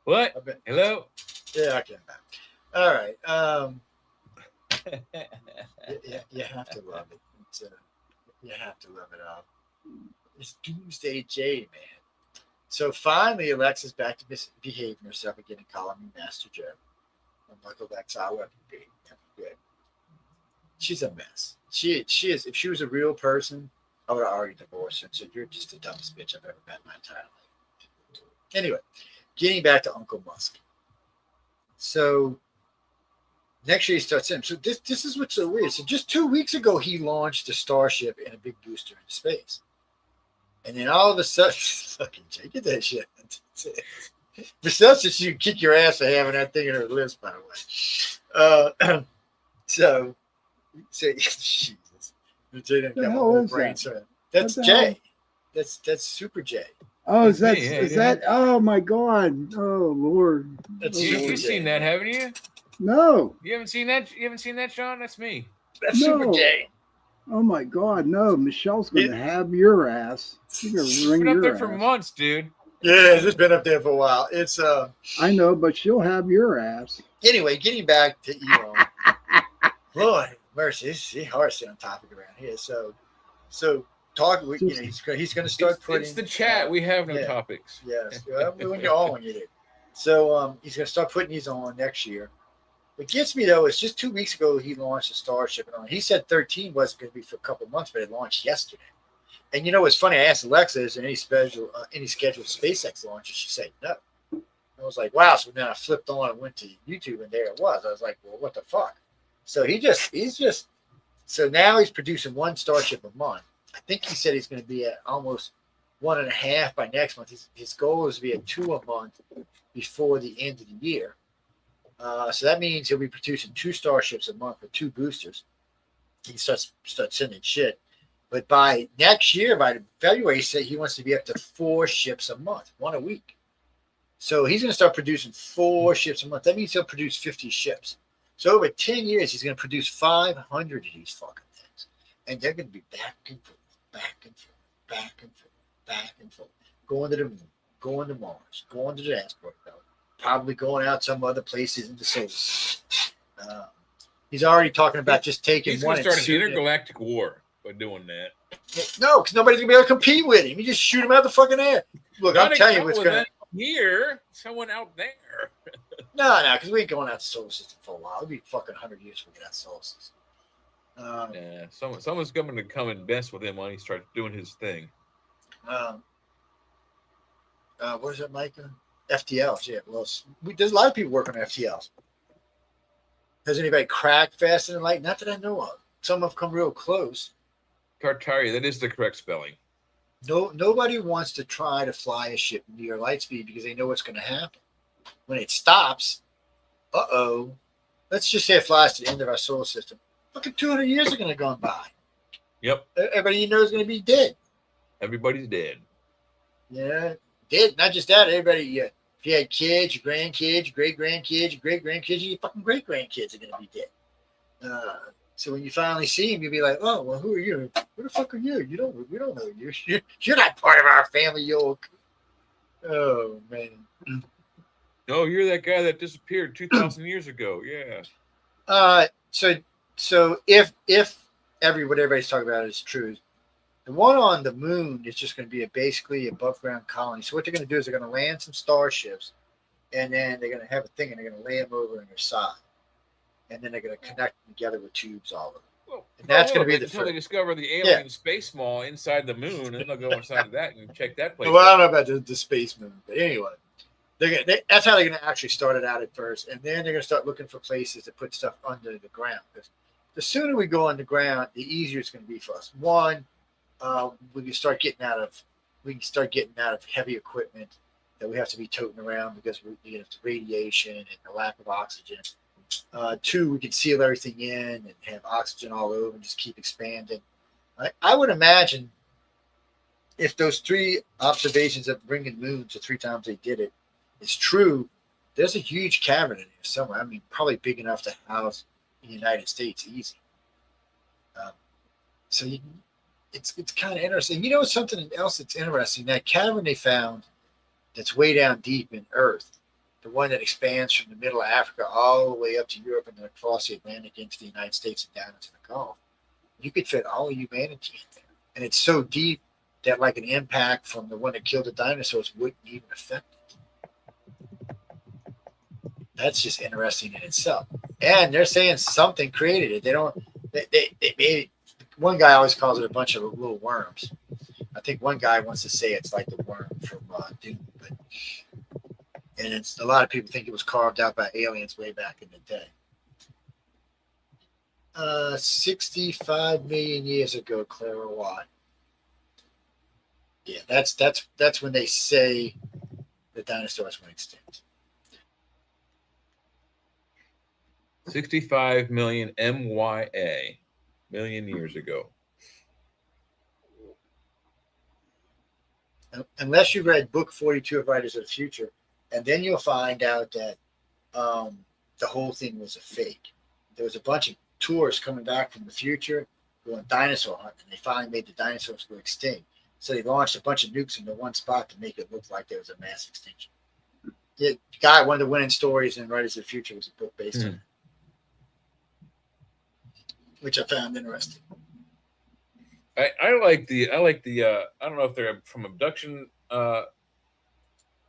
S1: What? Hello?
S3: Yeah, I came back. All right. You have to love it. You have to love it. It's Doomsday J, man. So finally, Alexa's back to behaving herself again and calling me Master Joe. I'm like, Alexa, I want to be good. She's a mess. She is. If she was a real person, I would have already divorced her and said, "You're just the dumbest bitch I've ever met in my entire life." Anyway, getting back to Uncle Musk. So next year he starts in. So this is what's so weird. So just 2 weeks ago, he launched a Starship and a big booster into space. And then all of a sudden, fucking Jay, get that shit. The stuff that you kick your ass for having that thing in her lips, by the way. So Jesus. Jay didn't got my whole brain. That's Jay. That's Super Jay.
S11: Oh, is that? Oh my God! Oh Lord!
S1: You've seen that, haven't you?
S11: No.
S1: You haven't seen that. You haven't seen that, Sean? That's me.
S3: That's Super Jay.
S11: Oh my God! No, Michelle's going to have your ass. She's going to ring
S1: been up
S11: your
S1: there
S11: ass.
S1: for months, dude.
S3: Yeah, it's been up there for a while. It's
S11: I know, but she'll have your ass.
S3: Anyway, getting back to Elon. Lord mercy, it's hard to stay on topic around here. So talk. He's going to start putting.
S1: It's the chat. We have no topics.
S3: Yes, when you're on, you do. So he's going to start putting these on next year. What gets me though is just 2 weeks ago he launched a Starship, and he said 13 wasn't going to be for a couple of months, but it launched yesterday. And you know what's funny? I asked Alexa, is there any scheduled SpaceX launches? She said no. I was like, wow. So then I flipped on and went to YouTube, and there it was. I was like, well, what the fuck? So so now he's producing one Starship a month. I think he said he's going to be at almost 1.5 by next month. His goal is to be at 2 a month before the end of the year. So that means he'll be producing 2 Starships a month with 2 boosters. He starts sending shit. But by next year, by February, he said he wants to be up to 4 ships a month, 1 a week. So he's going to start producing 4 ships a month. That means he'll produce 50 ships. So over 10 years, he's going to produce 500 of these fucking things. And they're going to be back and forth, back and forth, back and forth, back and forth. Going to the moon, going to Mars, going to the transport belt, probably going out some other places in the solar system. He's already talking about just taking
S1: He's
S3: one.
S1: He's going to start an intergalactic war by doing that.
S3: No, because nobody's going to be able to compete with him. You just shoot him out the fucking air. Look, I'm telling you what's going to...
S1: Here, someone out there.
S3: No, because we ain't going out the solar system for a while. It'll be fucking 100 years before we get out the solar system.
S1: Someone's going to come and mess with him when he starts doing his thing.
S3: What is that, Micah? FTLs, yeah. Well, there's a lot of people working on FTLs. Has anybody cracked faster than light? Not that I know of. Some have come real close.
S1: Tartaria, that is the correct spelling.
S3: No, nobody wants to try to fly a ship near light speed because they know what's going to happen. When it stops, let's just say it flies to the end of our solar system. Fucking 200 years are going to go by.
S1: Yep.
S3: Everybody you know is going to be dead.
S1: Everybody's dead.
S3: Yeah, dead. Not just that. Everybody, if you had kids, your grandkids, your great-grandkids, your great-grandkids, your fucking great-grandkids are going to be dead. So when you finally see him, you'll be like, oh, well, who are you? Who the fuck are you? We don't know you. You're not part of our family, you old. Oh, man.
S1: No, you're that guy that disappeared 2,000 years ago. Yeah.
S3: So if what everybody's talking about is true, the one on the moon is just going to be basically above ground colony. So what they're going to do is they're going to land some starships, and then they're going to have a thing, and they're going to lay them over on their side. And then they're going to connect them together with tubes all over.
S1: Well,
S3: and that's going to be
S1: until they discover the alien space mall inside the moon, and they'll go inside of that and check that place.
S3: Well, I don't know about the space moon, but anyway, that's how they're going to actually start it out at first, and then they're going to start looking for places to put stuff under the ground. Because the sooner we go underground, the easier it's going to be for us. One, we can start getting out of heavy equipment that we have to be toting around because we the radiation and the lack of oxygen. 2, we can seal everything in and have oxygen all over and just keep expanding. I would imagine if those 3 observations of bringing moons, the 3 times they did it, is true, there's a huge cavern in here somewhere. I mean, probably big enough to house the United States easy. It's kind of interesting. You know, something else that's interesting, that cavern they found that's way down deep in Earth, the one that expands from the middle of Africa all the way up to Europe and then across the Atlantic into the United States and down into the Gulf. You could fit all of humanity in there. And it's so deep that like an impact from the one that killed the dinosaurs wouldn't even affect it. That's just interesting in itself. And they're saying something created it. They don't. They made it. One guy always calls it a bunch of little worms. I think one guy wants to say it's like the worm from Dune, and it's a lot of people think it was carved out by aliens way back in the day. 65 million years ago, Clara Watt. Yeah, that's when they say the dinosaurs went extinct.
S1: 65 million MYA, million years ago.
S3: Unless you read book 42 of Writers of the Future, and then you'll find out that the whole thing was a fake. There was a bunch of tourists coming back from the future going dinosaur hunting, and they finally made the dinosaurs go extinct. So they launched a bunch of nukes into one spot to make it look like there was a mass extinction. The guy, one of the winning stories in Writers of the Future, was a book based on it, which I found interesting.
S1: I like the I don't know if they're from abduction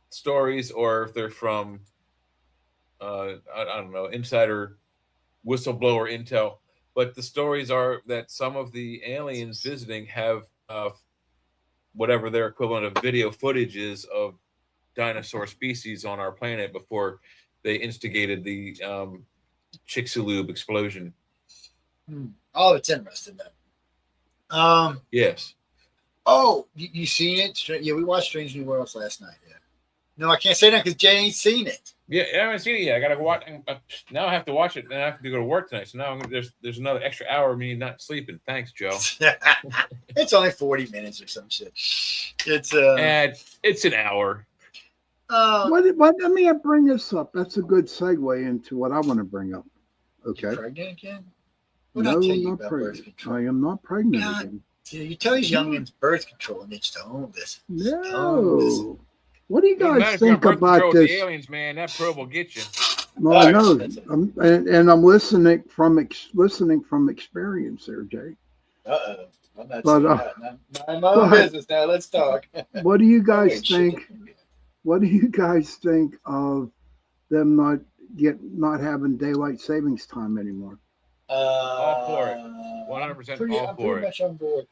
S1: stories or if they're from I don't know, insider whistleblower intel, but the stories are that some of the aliens visiting have whatever their equivalent of video footage is of dinosaur species on our planet before they instigated the Chicxulub explosion.
S3: Oh, it's interesting then.
S1: Yes.
S3: Oh, you seen it? Yeah, we watched Strange New Worlds last night. Yeah. No, I can't say that because Jay ain't seen it.
S1: Yeah, I haven't seen it yet. I gotta watch. Now I have to watch it. Then I have to go to work tonight. So now there's another extra hour of me not sleeping. Thanks, Joe.
S3: It's only 40 minutes or some shit. It's
S1: and it's an hour.
S11: Let me bring this up. That's a good segue into what I want to bring up. Okay.
S3: You pregnant again?
S11: No, I'm not pregnant. I am not pregnant again.
S3: You tell these youngins birth control needs to own this.
S11: No. What do you guys think about this?
S1: The aliens, man, that probe will get you.
S11: No, I know, and I'm listening from experience there, Jay.
S3: I'm not saying that. Mind my own business now. Let's talk.
S11: What do you guys think? What do you guys think of them not having daylight savings time anymore?
S1: All for it. 100% all for it.
S3: Pretty much on board.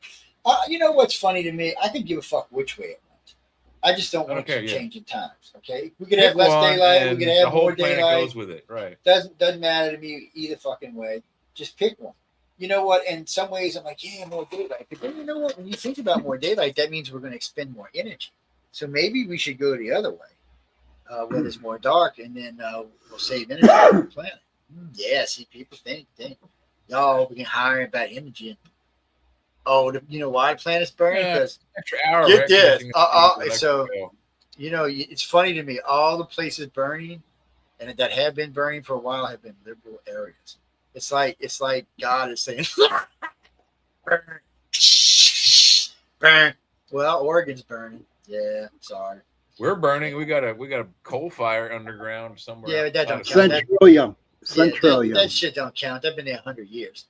S3: You know what's funny to me? I can give a fuck which way it went. I just don't want to keep changing times. Okay, we could have less daylight. We could have more daylight.
S1: Goes with it, right?
S3: Doesn't matter to me either fucking way. Just pick one. You know what? In some ways, I'm like, yeah, more daylight. But then you know what? When you think about more daylight, that means we're going to expend more energy. So maybe we should go the other way, where it's more dark, and then we'll save energy on the planet. Yeah, see, people think, y'all, we can hire about energy. You know why the planet's burning? Because
S1: extra hour.
S3: Get this. So, you know, it's funny to me. All the places burning, and that have been burning for a while, have been liberal areas. It's like God is saying, burn, burn. Well, Oregon's burning. Yeah, sorry.
S1: We're burning. We got a coal fire underground somewhere.
S3: Yeah, that don't
S11: count. Centralia.
S3: That shit don't count. I've been there 100 years.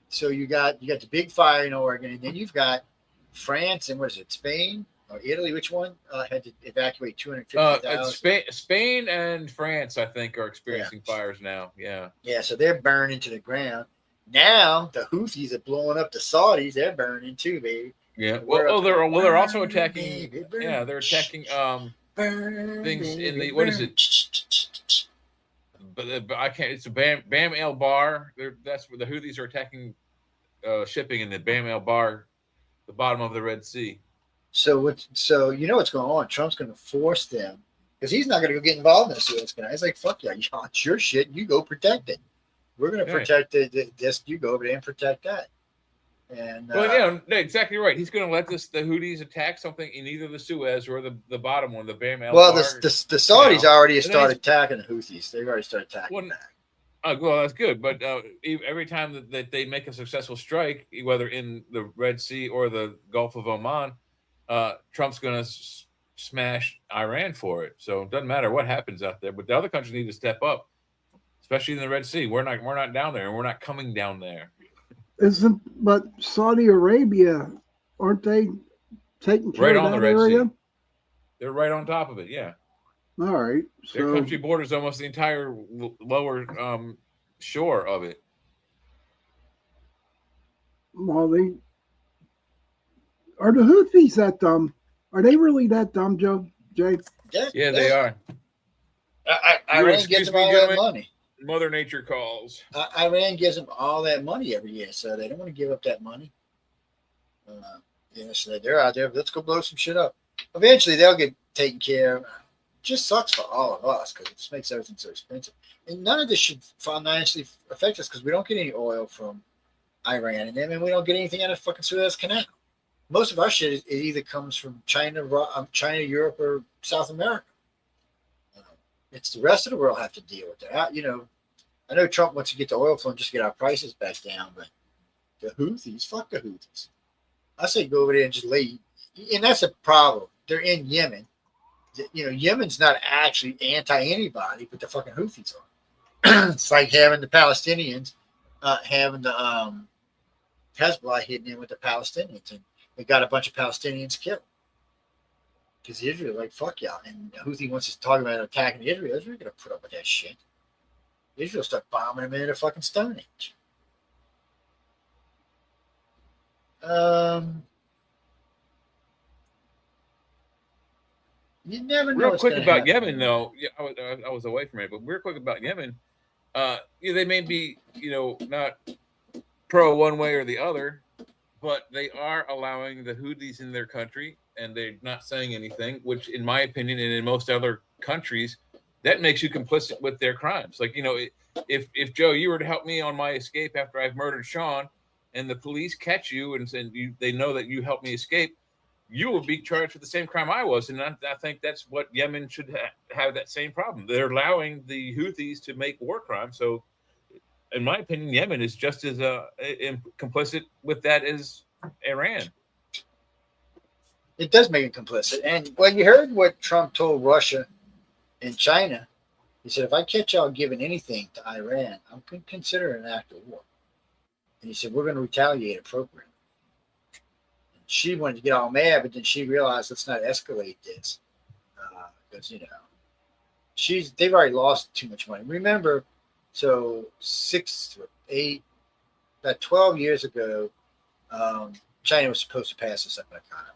S3: So you got the big fire in Oregon, and then you've got France and what is it, Spain or Italy? Which one had to evacuate 250,000?
S1: Spain and France, I think, are experiencing fires now. Yeah.
S3: Yeah, so they're burning to the ground. Now the Houthis are blowing up the Saudis. They're burning too, baby.
S1: Yeah. They're also attacking. Yeah, they're attacking things in the what is it? But I can't. It's a Bam El Bar. That's where the Houthis are attacking shipping in the Bam El Bar, the bottom of the Red Sea.
S3: So you know what's going on? Trump's going to force them because he's not going to go get involved in the Suez Canal. He's like, fuck yeah, it's your shit. You go protect it. We're going to protect this. You go over there and protect that. And
S1: yeah, exactly right. He's going to let the Houthis attack something in either the Suez or the bottom one, the Bam El Bar.
S3: Well, the Saudis already started attacking the Houthis. They've already started attacking back.
S1: Well, that's good. But every time that they make a successful strike, whether in the Red Sea or the Gulf of Oman, Trump's going to smash Iran for it. So it doesn't matter what happens out there. But the other countries need to step up, especially in the Red Sea. We're not down there, and we're not coming down there.
S11: But Saudi Arabia aren't they taking care
S1: Right
S11: of
S1: on the
S11: that
S1: Red
S11: area?
S1: Sea. They're right on top of it. Yeah.
S11: All right.
S1: Their
S11: So,
S1: country borders almost the entire lower shore of it.
S11: well, are the Houthis that dumb? Are they really that dumb, Jay?
S1: Yeah, they are.
S3: Iran gives them all that money.
S1: Mother Nature calls.
S3: Iran gives them all that money every year, so they don't want to give up that money. So they're out there. Let's go blow some shit up. Eventually, they'll get taken care of. It just sucks for all of us because it just makes everything so expensive. And none of this should financially affect us because we don't get any oil from Iran, and then we don't get anything out of the fucking Suez Canal. Most of our shit it either comes from China, Europe, or South America. It's the rest of the world have to deal with that. I know Trump wants to get the oil flow and just get our prices back down, but the Houthis, fuck the Houthis. I say go over there and just lay. And that's a problem. They're in Yemen. Yemen's not actually anti-anybody, but the fucking Houthis are. It's like having the Palestinians having the Hezbollah hitting in with the Palestinians, and they got a bunch of Palestinians killed. Because Israel, like, fuck y'all. And Houthi wants to talk about attacking Israel. Israel going to put up with that shit. Israel start bombing them into the fucking Stone Age. You never know.
S1: Real quick about Yemen, though. Yeah, I was away from it, but real quick about Yemen. They may be, not pro one way or the other, but they are allowing the Houthis in their country, and they're not saying anything, which, in my opinion, and in most other countries, that makes you complicit with their crimes. Like, if Joe, you were to help me on my escape after I've murdered Sean, and the police catch you and they know that you helped me escape, you will be charged with the same crime I was. And I think that's what Yemen should have that same problem. They're allowing the Houthis to make war crimes. So, in my opinion, Yemen is just as complicit with that as Iran.
S3: It does make it complicit. And when you heard what Trump told Russia and China, he said, if I catch y'all giving anything to Iran, I'm going to consider it an act of war. And he said, we're going to retaliate appropriately. And she wanted to get all mad, but then she realized, let's not escalate this. Because, they've already lost too much money. Remember, so 6 or 8, about 12 years ago, China was supposed to pass this up in economy.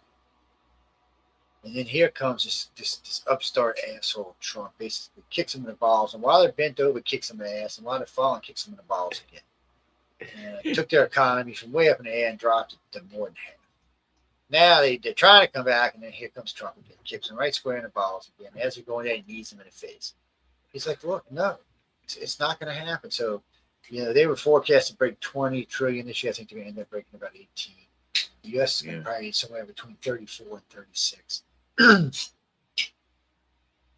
S3: And then here comes this upstart asshole Trump, basically kicks them in the balls. And while they're bent over, kicks them in the ass. And while they're falling, kicks them in the balls again. And took their economy from way up in the air and dropped it to more than half. Now they're trying to come back, and then here comes Trump again. Kicks them right square in the balls again. As they're going there, he knees them in the face. He's like, look, no, it's not going to happen. So, they were forecast to break 20 trillion this year. I think they're going to end up breaking about 18. The U.S. is going to probably somewhere between 34 and 36.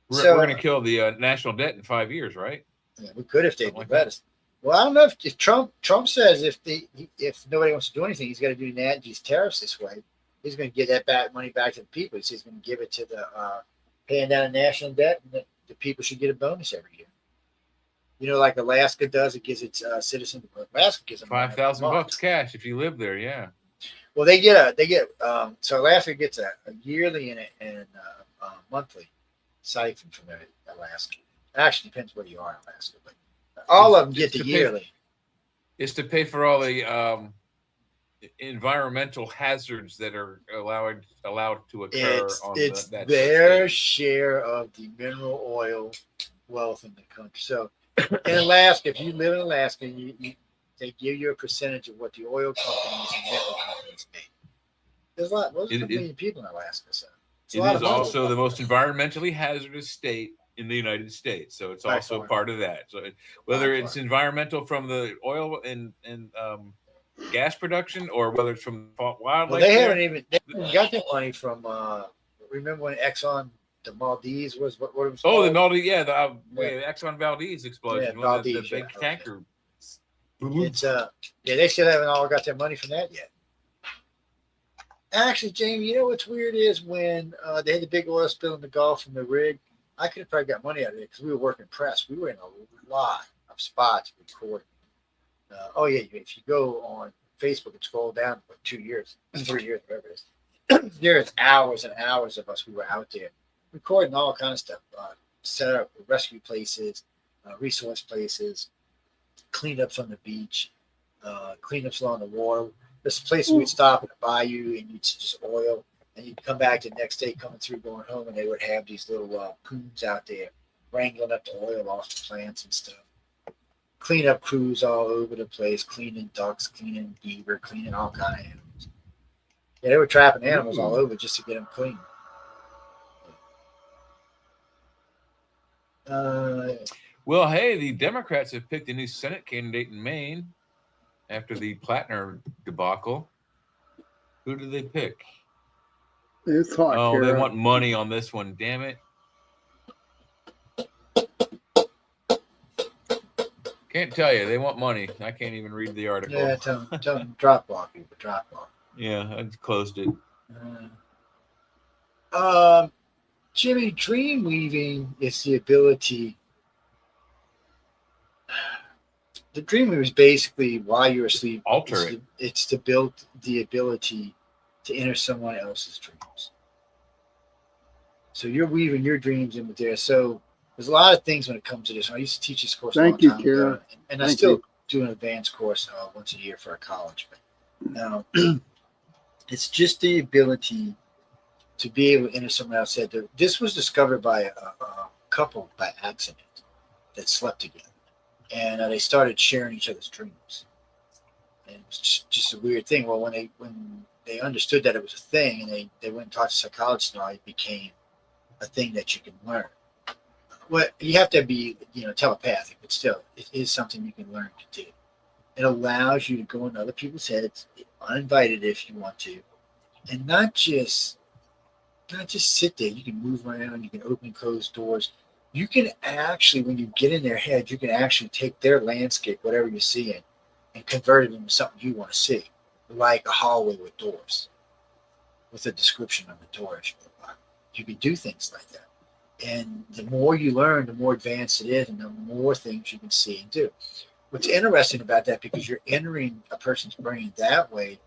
S1: We're going to kill the national debt in 5 years, right?
S3: Yeah, we could if they would let us. Well, I don't know if Trump says if nobody wants to do anything, he's got to do these tariffs this way. He's going to give that money back to the people. He's going to give it to the paying down the national debt, and the people should get a bonus every year. Like Alaska does, it gives its citizens. Alaska gives them
S1: $5,000 cash if you live there. Yeah.
S3: Well, so Alaska gets a yearly and monthly siphon from Alaska. It actually depends where you are in Alaska, but all of them get the yearly.
S1: It's to pay for all the environmental hazards that are allowed to occur.
S3: It's their share of the mineral oil wealth in the country. So in Alaska, if you live in Alaska, they give you a percentage of what the oil companies and mineral companies make. There's a million people in Alaska, so
S1: it is also the most environmentally hazardous state in the United States, so it's also part of that. So whether it's environmental from the oil and gas production, or whether it's from wildlife,
S3: well, they haven't even got their money from. Remember when Exxon, the Maldives was what it was?
S1: Oh, the Maldives, the Exxon Valdez explosion, the big tanker.
S3: It's they still haven't all got their money from that yet. Actually, Jamie, what's weird is when they had the big oil spill in the Gulf from the rig, I could have probably got money out of it because we were working press. We were in a lot of spots recording. If you go on Facebook and scroll down for 2 years, 3 years, whatever it is. There's hours and hours of us who were out there recording all kind of stuff, set up rescue places, resource places, cleanups on the beach, cleanups along the water. There's a place we'd stop in the bayou and you'd see just oil, and you'd come back the next day coming through going home, and they would have these little coons out there wrangling up the oil off the plants and stuff. Cleanup crews all over the place, cleaning ducks, cleaning beaver, cleaning all kind of animals. Yeah, they were trapping animals all over just to get them clean.
S1: Well, hey, the Democrats have picked a new Senate candidate in Maine after the Plattner debacle. Who did they pick?
S11: It's hot.
S1: Oh,
S11: Kara.
S1: they want money on this one. Damn it. Can't tell you. They want money. I can't even read the article.
S3: Yeah, tell them drop off, people. Drop off.
S1: Yeah, I just closed it.
S3: Jimmy, dream weaving is the ability. The dream weaving is basically while you're asleep. It's to build the ability to enter someone else's dreams. So you're weaving your dreams in with theirs. So there's a lot of things when it comes to this. I used to teach this course a long time ago, and I still do an advanced course once a year for a college. But it's just the ability to be able to enter someone else. Said this was discovered by a couple by accident that slept together, and they started sharing each other's dreams. And it was just a weird thing. Well, when they understood that it was a thing, and they went and talked to psychologists, now it became a thing that you can learn. Well, you have to be, telepathic, but still, it is something you can learn to do. It allows you to go in other people's heads, uninvited if you want to, and not just sit there. You can move around, you can open and close doors. You can actually, when you get in their head, you can actually take their landscape, whatever you're seeing, and convert it into something you want to see, like a hallway with doors, with a description on the door. You can do things like that. And the more you learn, the more advanced it is, and the more things you can see and do. What's interesting about that, because you're entering a person's brain that way,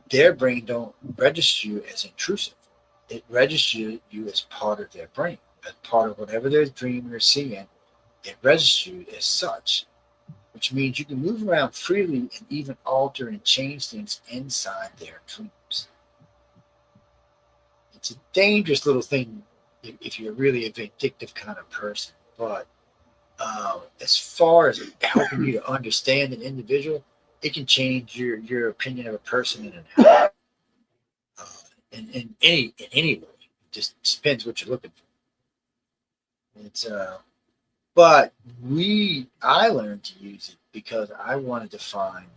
S3: their brain don't register you as intrusive. It registers you as part of their brain, as part of whatever they're dreaming or seeing. It registers you as such, which means you can move around freely and even alter and change things inside their dreams. It's a dangerous little thing if you're really a vindictive kind of person, but as far as helping you to understand an individual, it can change your opinion of a person in an hour. In any way. It just depends what you're looking for. It's but I learned to use it because I wanted to find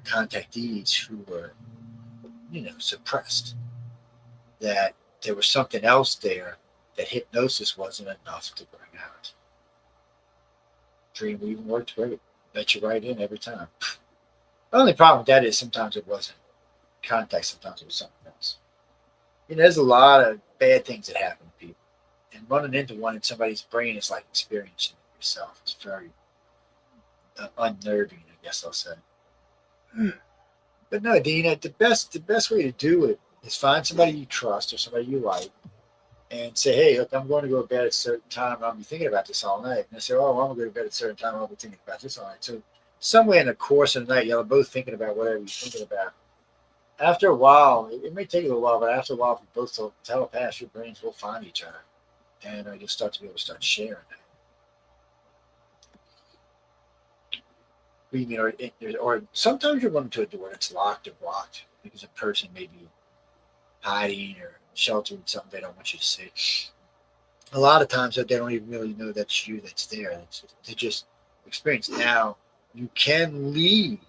S3: contactees who were, suppressed. That there was something else there that hypnosis wasn't enough to bring out. Dream weaving worked great. Let you right in every time. The only problem with that is sometimes it wasn't contact, sometimes it was something else. There's a lot of bad things that happen to people. And running into one in somebody's brain is like experiencing it yourself. It's very unnerving, I guess I'll say. But no, Dean, the best way to do it is find somebody you trust or somebody you like and say, hey, look, I'm going to go to bed at a certain time. I'll be thinking about this all night. And they say, oh, I'm going to go to bed at a certain time. I'll be thinking about this all night. So somewhere in the course of the night, y'all are both thinking about whatever you're thinking about. After a while, it may take a little while, but after a while, if you both telepath, your brains will find each other. And you'll start to be able to start sharing that. Or sometimes you're running to a door that's locked or blocked because a person may be hiding or sheltering something they don't want you to see. A lot of times they don't even really know that's you that's there. They just experience. Now, you can leave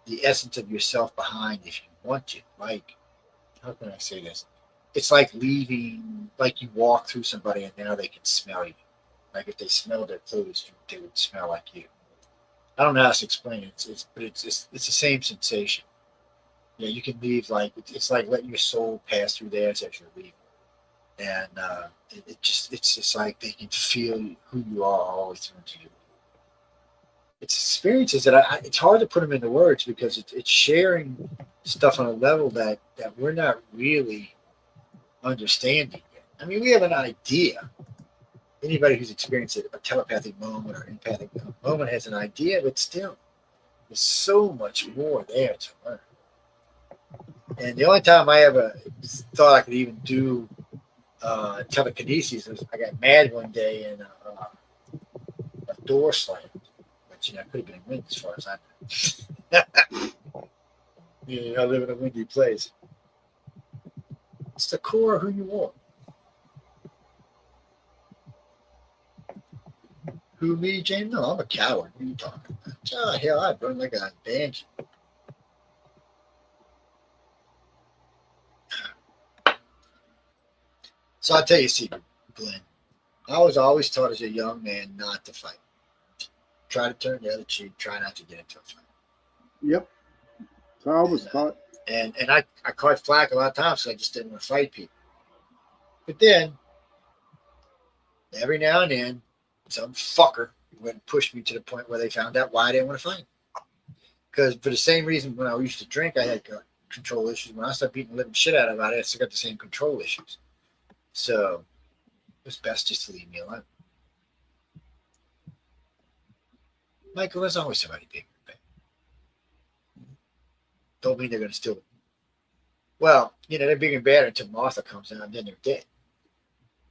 S3: the essence of yourself behind if you want to. Like, how can I say this? It's like leaving, like you walk through somebody and now they can smell you. Like if they smelled their clothes, they would smell like you. I don't know how to explain it. But it's the same sensation. Yeah, you can leave like it's like letting your soul pass through theirs as you're leaving, and it's just like they can feel who you are all the way through to you. it's experiences that it's hard to put them into words because it's sharing stuff on a level that we're not really understanding yet. I mean, we have an idea. Anybody who's experienced a telepathic moment or empathic moment has an idea, but still, there's so much more there to learn. And the only time I ever thought I could even do telekinesis was I got mad one day and a door slammed. But, you know, it could have been wind as far as I know. You know, I live in a windy place. It's the core of who you are. Who, me, James? No, I'm a coward. What are you talking about? Oh, hell, I'd run like a banshee. So I'll tell you a secret, Glenn. I was always taught as a young man not to fight. Try to turn the other cheek. Try not to get into a fight.
S11: Yep. So I was taught.
S3: And I caught flack a lot of times because I just didn't want to fight people. But then, every now and then, some fucker would push me to the point where they found out why I didn't want to fight. Because for the same reason when I used to drink, I had control issues. When I started beating the living shit out of it, I still got the same control issues. So it was best just to leave me alone. Michael, there's always somebody bigger than me. Don't mean they're going to steal it. Well, you know, they're big and bad until Martha comes out and then they're dead.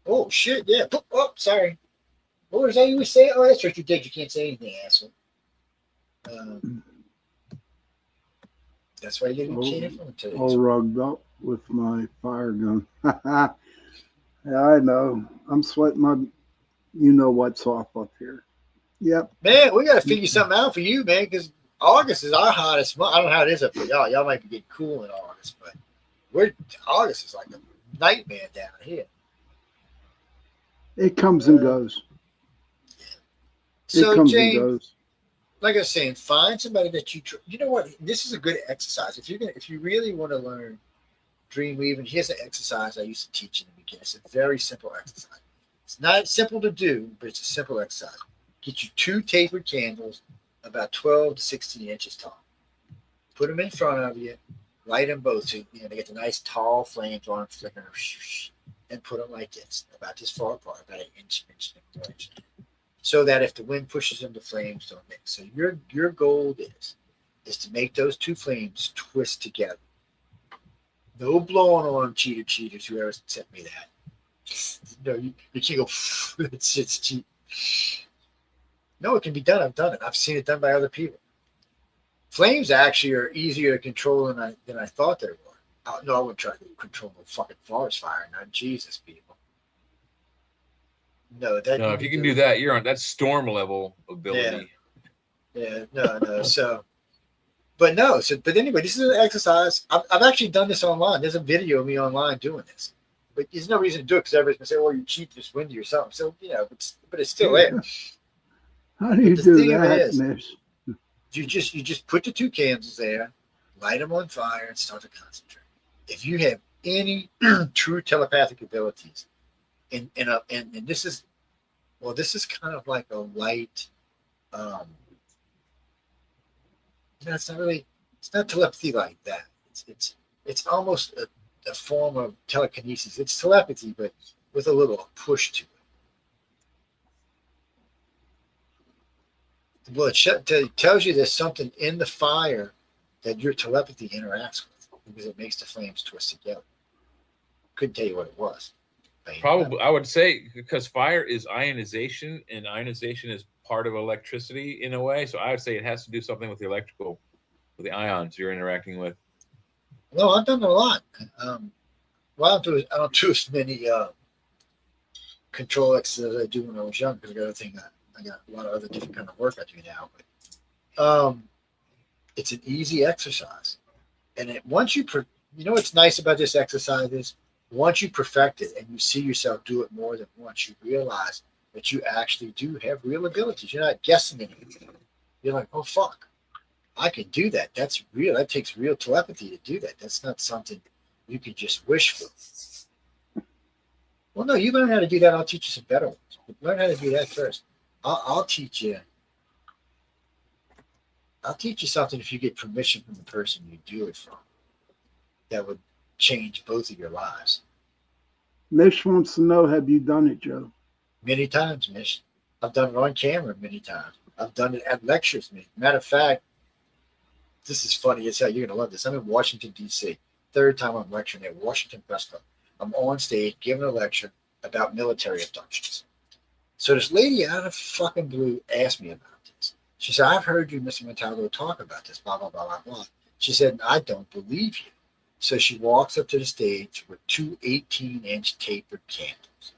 S3: Oh, shit, yeah. Oh, sorry. What was that you were saying? Oh, that's what you did. You can't say anything, asshole. That's why you didn't cheat from today.
S11: All rugged up with my fire gun. Yeah, I know. I'm sweating my, you know what's off up here. Yep.
S3: Man, we got to figure something out for you, man, because August is our hottest month. I don't know how it is up for y'all. Y'all might be getting cool in August, but August is like a nightmare down here.
S11: It comes and goes.
S3: So,
S11: it comes
S3: James,
S11: and goes.
S3: Like I was saying, find somebody that you know what? This is a good exercise. If you really want to learn dream weaving, here's an exercise I used to teach in the beginning. It's a very simple exercise. It's not simple to do, but it's a simple exercise. Get you 2 tapered candles about 12 to 16 inches tall. Put them in front of you, light them both so you know they get the nice tall flames on them, flickering, and put them like this, about this far apart, about an inch. So that if the wind pushes them, the flames don't mix. So your goal is to make those 2 flames twist together. No blowing on them, cheaters, whoever sent me that. No, you can't go, it's cheap. No, it can be done. I've done it. I've seen it done by other people. Flames actually are easier to control than I thought they were. No, I wouldn't try to control the fucking forest fire. Not Jesus, people. No,
S1: if you can do that, you're on that storm level ability.
S3: Yeah, no. So, but anyway, this is an exercise. I've actually done this online. There's a video of me online doing this. But there's no reason to do it because everybody's gonna say, "Oh, you cheat, just windy or something." So but it's still there.
S11: How do you do that, Miss?
S3: You just put the 2 candles there, light them on fire, and start to concentrate. If you have any true telepathic abilities, and this is kind of like a light. It's not telepathy like that. It's almost a form of telekinesis. It's telepathy, but with a little push to it. Well, it tells you there's something in the fire that your telepathy interacts with because it makes the flames twist together. Couldn't tell you what it was.
S1: Probably, I would say because fire is ionization, and ionization is part of electricity in a way. So I would say it has to do something with the electrical, with the ions you're interacting with.
S3: No, I've done a lot. Well, I don't do as many control exercises as I do when I was young because I got a lot of other different kind of work I do now. But it's an easy exercise, and once you know what's nice about this exercise is once you perfect it and you see yourself do it more than once, you realize that you actually do have real abilities. You're not guessing anything. You're like, oh fuck, I can do that. That's real. That takes real telepathy to do that. That's not something you can just wish for. Well, no, you learn how to do that. I'll teach you some better ones. Learn how to do that first. I'll teach you I'll teach you something if you get permission from the person you do it from. That would change both of your lives.
S11: Mish wants to know, have you done it, Joe?
S3: Many times, Mish. I've done it on camera many times. I've done it at lectures. Matter of fact, this is funny as hell. You're going to love this. I'm in Washington, D.C. Third time I'm lecturing at Washington Press Club. I'm on stage giving a lecture about military abductions. So this lady out of fucking blue asked me about this. She said, I've heard you, Mr. Montalvo, talk about this, blah, blah, blah, blah, blah. She said, I don't believe you. So she walks up to the stage with two 18-inch tapered candles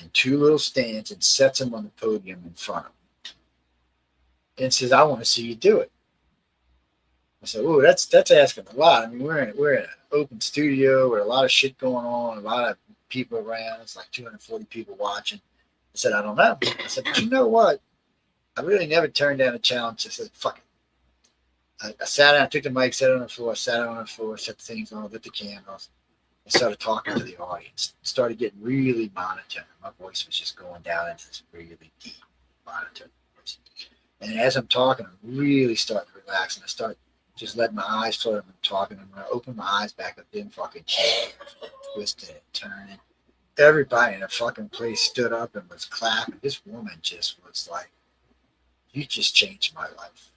S3: and two little stands and sets them on the podium in front of them and says, I want to see you do it. I said, oh, that's asking a lot. I mean, we're in an open studio with a lot of shit going on, a lot of people around. It's like 240 people watching. I said, I don't know. I said, but you know what? I really never turned down a challenge. I said, fuck it. I sat down, took the mic, sat on the floor, sat on the floor, set the things on, lit the candles, and started talking to the audience. Started getting really monotone. My voice was just going down into this really deep monotone voice. And as I'm talking, I'm really starting to relax, and I start just letting my eyes flutter and talking. And when I open my eyes back up, then fucking twisting and turning. Everybody in the fucking place stood up and was clapping. This woman just was like, you just changed my life.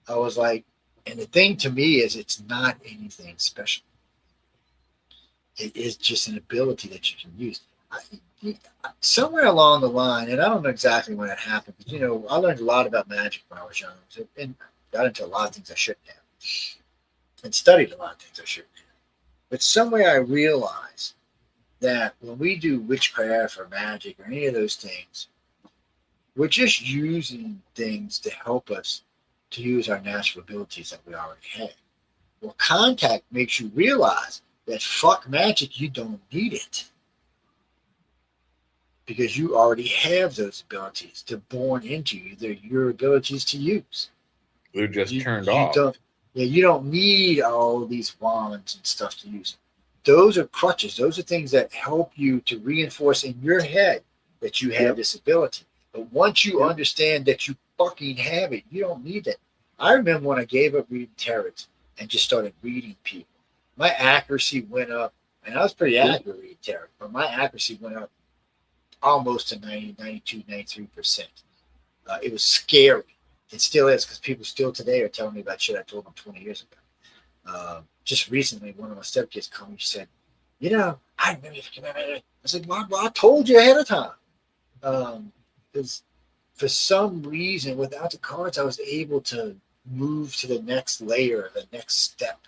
S3: I was like, and the thing to me is it's not anything special. It is just an ability that you can use. Somewhere along the line, and I don't know exactly when it happened, but you know, I learned a lot about magic when I was young and got into a lot of things I shouldn't have and studied a lot of things I shouldn't have. But somewhere I realized that when we do witchcraft or magic or any of those things, we're just using things to help us to use our natural abilities that we already have. Well, contact makes you realize that fuck magic, you don't need it. Because you already have those abilities to born into you. They're your abilities to use.
S1: They're just turned off.
S3: You don't need all these wands and stuff to use. Those are crutches. Those are things that help you to reinforce in your head that you have this ability. But once you understand that you fucking have it, you don't need it. I remember when I gave up reading tarot and just started reading people. My accuracy went up, and I was pretty accurate reading tarot, but my accuracy went up almost to 90, 92, 93%. It was scary. It still is, because people still today are telling me about shit I told them 20 years ago. Just recently, one of my stepkids called me. She said, you know, I remember. I said, well, I told you ahead of time. Because for some reason, without the cards, I was able to move to the next layer, the next step.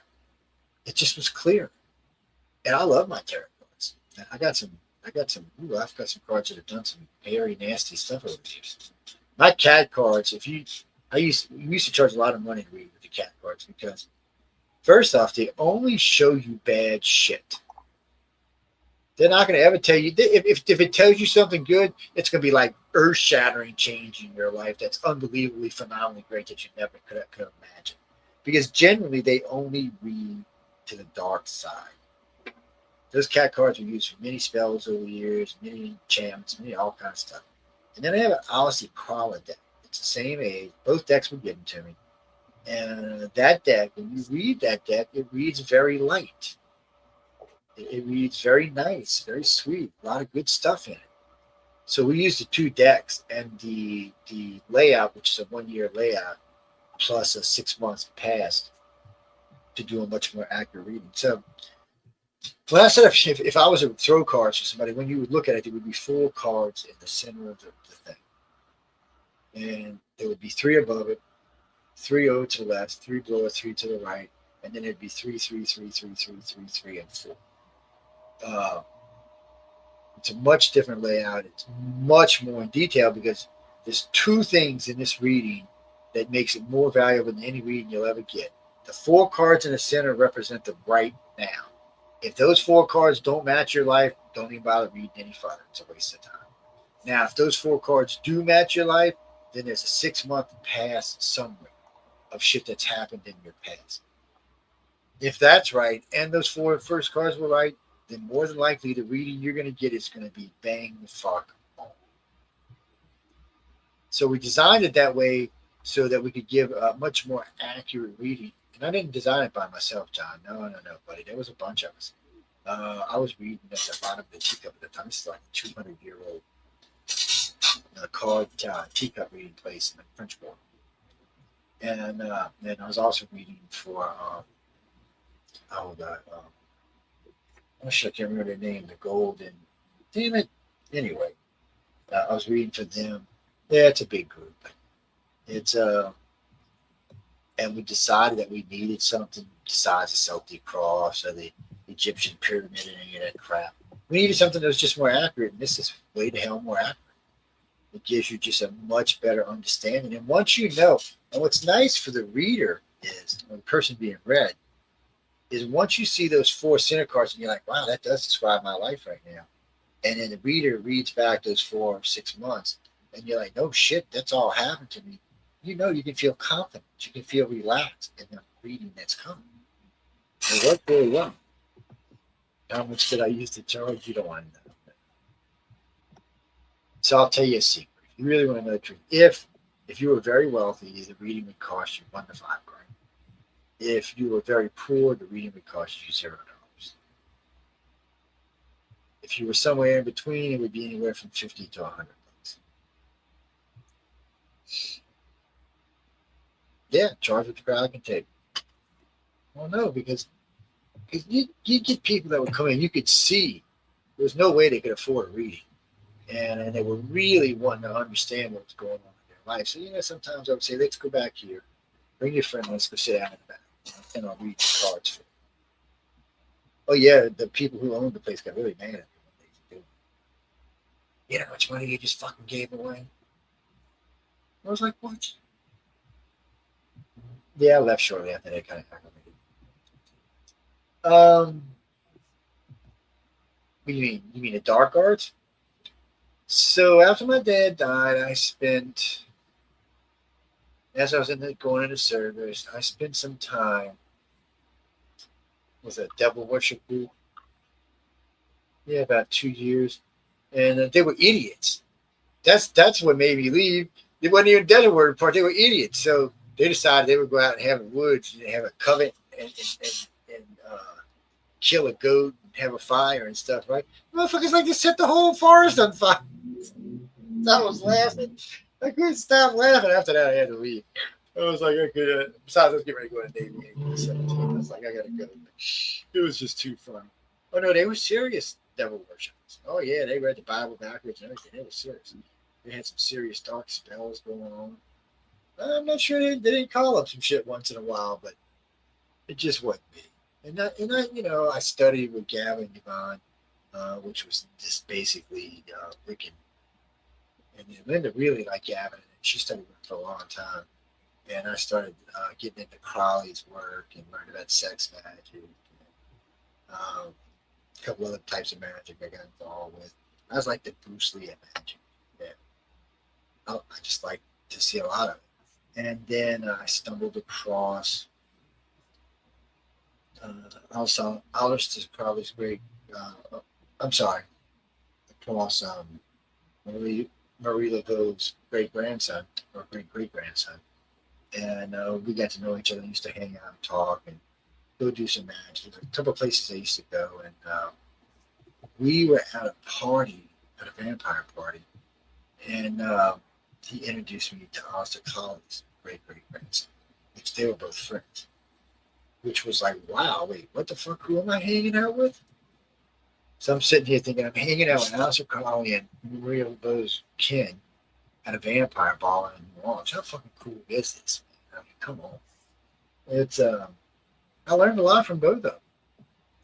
S3: It just was clear. And I love my tarot cards. I've got some cards that have done some very nasty stuff over the years. My cat cards, we used to charge a lot of money to read with the cat cards because, first off, they only show you bad shit. They're not going to ever tell you. If it tells you something good, it's going to be like earth-shattering change in your life that's unbelievably, phenomenally great that you never could imagine. Because generally, they only read to the dark side. Those cat cards were used for many spells over the years, many enchantments, all kinds of stuff. And then I have an Alice Krala deck. It's the same age. Both decks were given to me. And that deck, when you read that deck, it reads very light. It reads very nice, very sweet, a lot of good stuff in it. So we used the two decks and the layout, which is a 1-year layout, plus a 6 months past to do a much more accurate reading. So when I said if I was to throw cards for somebody, when you would look at it, there would be 4 cards in the center of the thing. And there would be 3 above it, 3 over to the left, 3 below, 3 to the right, and then it'd be 3, 3, 3, 3, 3, 3, 3, and 4. It's a much different layout. It's much more in detail because there's 2 things in this reading that makes it more valuable than any reading you'll ever get. The 4 cards in the center represent the right now. If those 4 cards don't match your life, don't even bother reading any further. It's a waste of time. Now, if those 4 cards do match your life, then there's a 6-month past summary of shit that's happened in your past. If that's right, and those 4 first cards were right, then more than likely the reading you're going to get is going to be bang the fuck on. So we designed it that way so that we could give a much more accurate reading. And I didn't design it by myself, John. No, buddy. There was a bunch of us. I was reading at the bottom of the teacup at the time. This is like a 200-year-old carved teacup reading place in the French Quarter. And then I was also reading for, I'm sure I can't remember their name, the Golden. Damn it. Anyway, I was reading for them. Yeah, it's a big group. It's and we decided that we needed something besides the Celtic cross or the Egyptian pyramid and any of that crap. We needed something that was just more accurate, and this is way the hell more accurate. It gives you just a much better understanding. And once you know, and what's nice for the reader is, or the person being read, is once you see those 4 center cards and you're like, wow, that does describe my life right now. And then the reader reads back those 4 or 6 months and you're like, no shit, that's all happened to me. You know, you can feel confident. You can feel relaxed in the reading that's coming. It worked really well. How much did I use to charge? You don't want to know. So I'll tell you a secret. If you really want to know the truth, if you were very wealthy, the reading would cost you $1 to $5 grand. If you were very poor, the reading would cost you $0. If you were somewhere in between, it would be anywhere from $50 to $100. Yeah, charge what the crowd can take. Well, no, because you get people that would come in, you could see there was no way they could afford a reading. And they were really wanting to understand what was going on in their life. So, sometimes I would say, let's go back here. Bring your friend, let's go sit down in the back. And I'll read the cards for you. Oh, yeah, the people who owned the place got really mad at me when they did. You know how much money you just fucking gave away? I was like, what? Yeah, I left shortly after that kind of aggravated. What do you mean? You mean the dark arts? So after my dad died, as I was going into service, I spent some time with a devil worship group. Yeah, about 2 years. And they were idiots. That's what made me leave. They wasn't even devil worship part. They were idiots. So they decided they would go out and have a woods and have a covenant and kill a goat and have a fire and stuff, right? Motherfuckers like to set the whole forest on fire. I was laughing. I couldn't stop laughing. After that, I had to leave. I was like, I could. Besides, I was getting ready to go to Navy in 17. I was like, I gotta go. It was just too fun. Oh no, they were serious devil worshippers. Oh yeah, they read the Bible backwards and everything. They were serious. They had some serious dark spells going on. I'm not sure they didn't call up some shit once in a while, but it just wasn't me. And I studied with Gavin Yvonne, which was just basically Rick and Linda really liked Gavin, and she studied with him for a long time. And I started getting into Crowley's work and learned about sex magic, and, a couple other types of magic I got involved with. I was like the Bruce Lee of magic. Yeah, I just like to see a lot of it. And then I stumbled across also Alistair Crowley's great. Across Marie Laveau's great grandson or great great grandson. And we got to know each other. We used to hang out and talk and go do some magic. There's a couple of places I used to go, and we were at a vampire party, and he introduced me to Alistair Crowley's great great grandson, which they were both friends. Which was like, wow, wait, what the fuck? Who am I hanging out with? So I'm sitting here thinking I'm hanging out with Alistair Crowley and Maria Laveau's kin at a vampire ball in New Orleans. How fucking cool is this, man? I mean, come on. It's I learned a lot from both of them.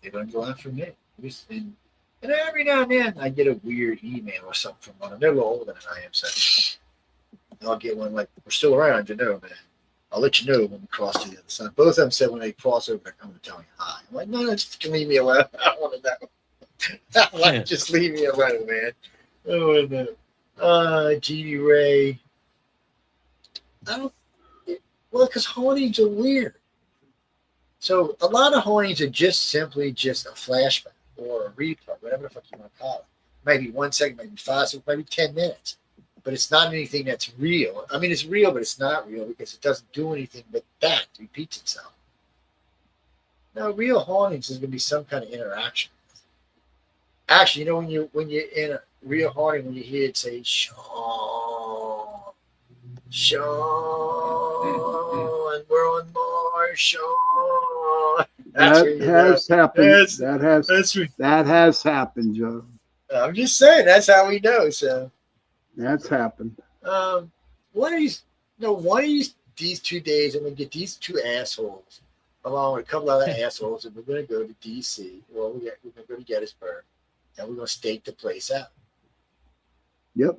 S3: They learned a lot from me. And every now and then I get a weird email or something from one of them. They're a little older than I am, so I'll get one like, we're still around, man. I'll let you know when we cross to the other side. Both of them said when they cross over, they're coming to tell me hi. I'm like, no, just leave me alone. I don't want to know. I'm like, just leave me alone, man. Oh, no. G.D. Ray. Because hauntings are weird. So a lot of hauntings are just simply just a flashback or a replay, whatever the fuck you want to call it. Maybe 1 second, maybe 5 seconds, maybe 10 minutes. but it's not anything that's real. I mean, it's real, but it's not real because it doesn't do anything but that it repeats itself. Now, real hauntings is going to be some kind of interaction. Actually, you know, when you're in a real haunting, when you hear it say Sean, Sean, we're on Mars, Sean.
S11: That has happened. That has happened, Joe.
S3: I'm just saying that's how we know. So
S11: that's happened.
S3: One of these, one of these 2 days, I'm gonna get these two assholes along with a couple other assholes, and we're gonna go to DC. Well, we're gonna go to Gettysburg, and we're gonna stake the place out.
S11: Yep.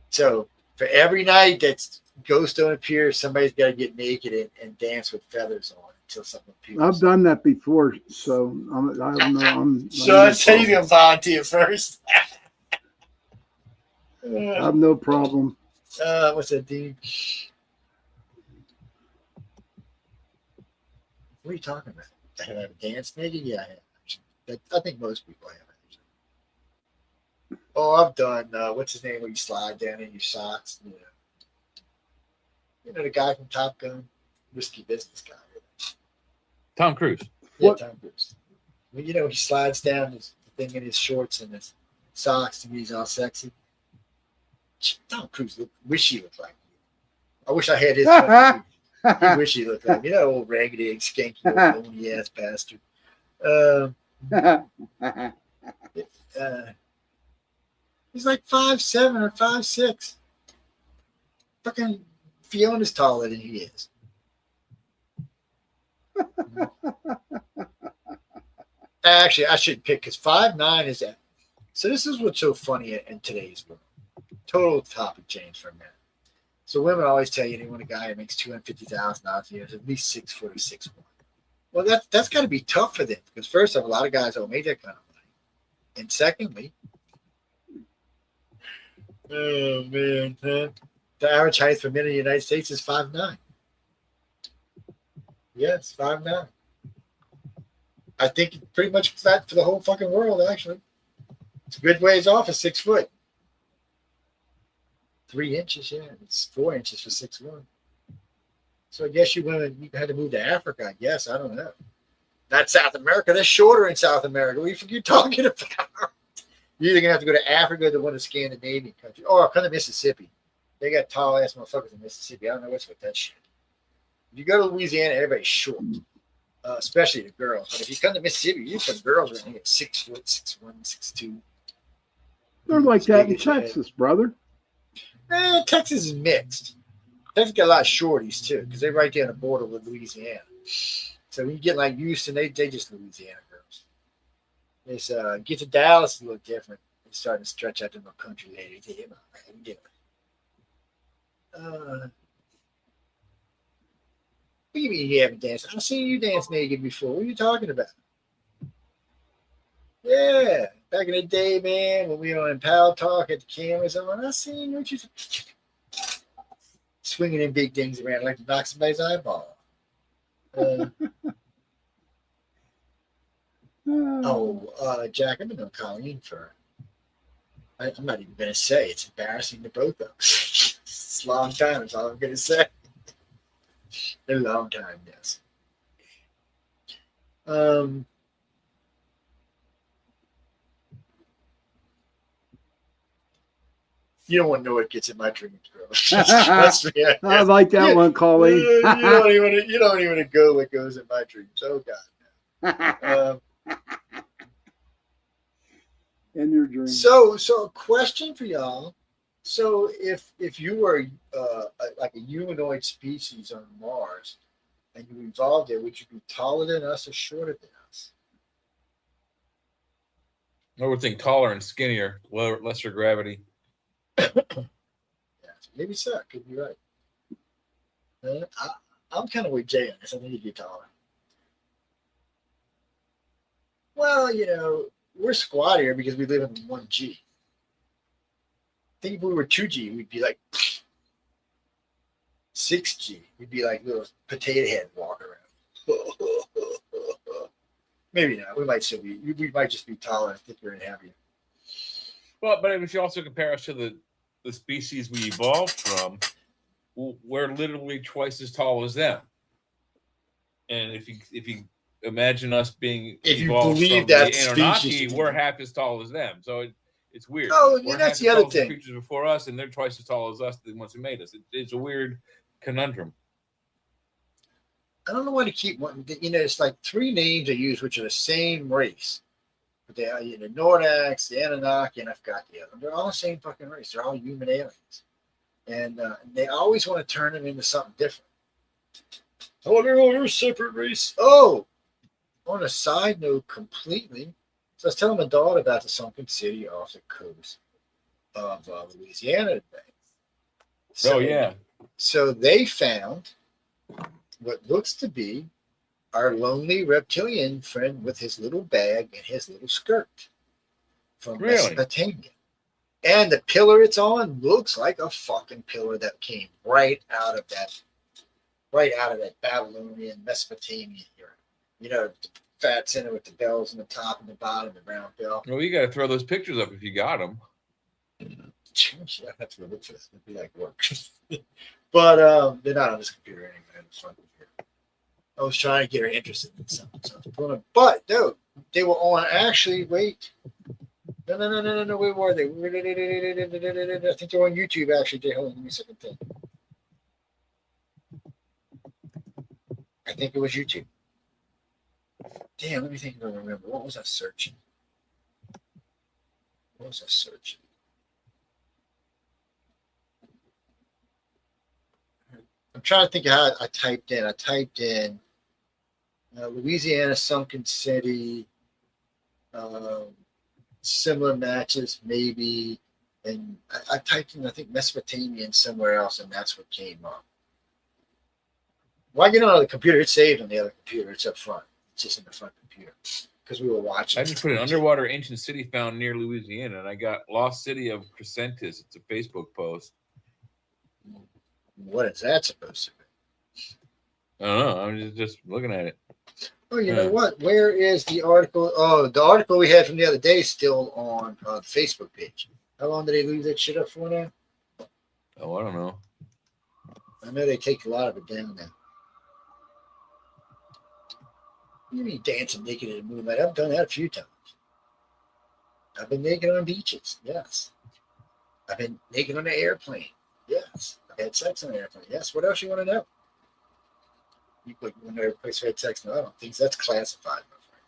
S3: So for every night that ghosts don't appear, somebody's got to get naked and dance with feathers on until something appears.
S11: I've done that before, so I don't know.
S3: So he's gonna volunteer first.
S11: I have no problem.
S3: What's that, dude? What are you talking about? I have a dance naked? Yeah, I have. I think most people have. Oh, I've done, what's his name, where you slide down in your socks? You know the guy from Top Gun? Risky Business guy.
S1: Tom Cruise.
S3: Yeah, Tom Cruise. Well, you know, he slides down his thing in his shorts and his socks and he's all sexy. Tom Cruise, wish he looked like you. I wish I had his I wish he looked like, old raggedy egg, skanky, old bony ass bastard. He's like 5'7" or 5'6". Fucking Fiona's taller than he is. Actually, I should pick because 5'9" is that. So this is what's so funny in today's world. Total topic change for a minute. So women always tell you they want a guy who makes $250,000 a year, is at least 6 foot or 6'1". Well, that's got to be tough for them because first off, a lot of guys don't make that kind of money, and secondly, oh man, the average height for men in the United States is 5'9". Yes, 5'9". I think pretty much flat for the whole fucking world. Actually, it's a good ways off of 6 foot. 3 inches, yeah, it's 4 inches for 6'1". So I guess you had to move to Africa. I guess I don't know. Not South America. They're shorter in South America. What are you talking about? You're either gonna have to go to Africa or to one of the Scandinavian countries, or come to Mississippi. They got tall ass motherfuckers in Mississippi. I don't know what's with that shit. If you go to Louisiana, everybody's short, especially the girls. But if you come to Mississippi, you put girls around here 6 foot, 6'1", 6'2".
S11: They're like that in Texas, brother.
S3: Texas is mixed. Texas got a lot of shorties too, because they're right there on the border with Louisiana. So when you get like Houston, they just Louisiana girls. It's get to Dallas, a little different. They're starting to stretch out to no country ladies. What do you mean you haven't danced? I've seen you dance naked before. What are you talking about? Yeah, back in the day, man, when we were on Pal Talk at the cameras on, I seen what you swinging in big things around like to knock somebody's eyeball. Jack, I've been on Colleen for, I'm not even going to say, it's embarrassing to both of us. It's a long time, is all I'm going to say. A long time, yes. You don't want to know what gets in my dreams, bro. Trust me.
S11: I like that one, Colleen.
S3: You don't even go what goes in my dreams. Oh God.
S11: In your dreams.
S3: So a question for y'all. So if you were like a humanoid species on Mars and you evolved there, would you be taller than us or shorter than us?
S1: I would think taller and skinnier, lesser gravity.
S3: Maybe so. Could be right. I'm kind of with Jay on this. I think you'd be taller. Well, we're squattier because we live in 1G. I think if we were 2G, we'd be like 6G. We'd be like little potato head walking around. Maybe not. We might still be. We might just be taller and thicker and heavier.
S1: Well, but if you also compare us to the the species we evolved from, we're literally twice as tall as them. And if you imagine us being evolved from the Anunnaki, we're half as tall as them. So it's weird.
S3: Oh,
S1: we're
S3: that's
S1: half
S3: the
S1: as
S3: other
S1: tall as the
S3: thing.
S1: creatures before us, and they're twice as tall as us the ones who made us. It's a weird conundrum.
S3: I don't know why to keep wanting. It's like 3 names they use, which are the same race. But they are the Nordax, the Anunnaki, and I forgot the other. They're all the same fucking race. They're all human aliens, and they always want to turn it into something different. Oh, they're a separate race. Oh, on a side note, completely. So I was telling my daughter about the sunken city off the coast of Louisiana today. So,
S1: oh yeah.
S3: So they found what looks to be our lonely reptilian friend with his little bag and his little skirt from Mesopotamia. And the pillar it's on looks like a fucking pillar that came right out of that Babylonian Mesopotamian era. The fat center with the bells on the top and the bottom, the round bell.
S1: Well, you got to throw those pictures up if you got them.
S3: I have to look for this. It'd be like work. But they're not on this computer anyway. I was trying to get her interested in something. But no, they were on. Actually, wait. No. Where were they? I think they're on YouTube. Actually, hold on. Give me a second thing. I think it was YouTube. Damn, let me think if I remember. What was I searching? I'm trying to think of how I typed in. I typed in Louisiana sunken city, similar matches maybe, and I typed in I think Mesopotamian somewhere else, and that's what came up. Why get on the computer? It's saved on the other computer. It's up front. It's just in the front computer because we were watching.
S1: I just put an underwater ancient city found near Louisiana, and I got Lost City of Crescentis. It's a Facebook post.
S3: What is that supposed to be?
S1: I don't know. I'm just looking at it.
S3: Oh, you know what? Where is the article? Oh, the article we had from the other day is still on the Facebook page. How long did they leave that shit up for now?
S1: Oh, I don't know.
S3: I know they take a lot of it down now. You mean dancing naked in the moonlight? I've done that a few times. I've been naked on beaches. Yes. I've been naked on an airplane. Yes. I've had sex on an airplane. Yes. What else you want to know? You put in every place where I had sex. No, I don't think that's classified, my friend.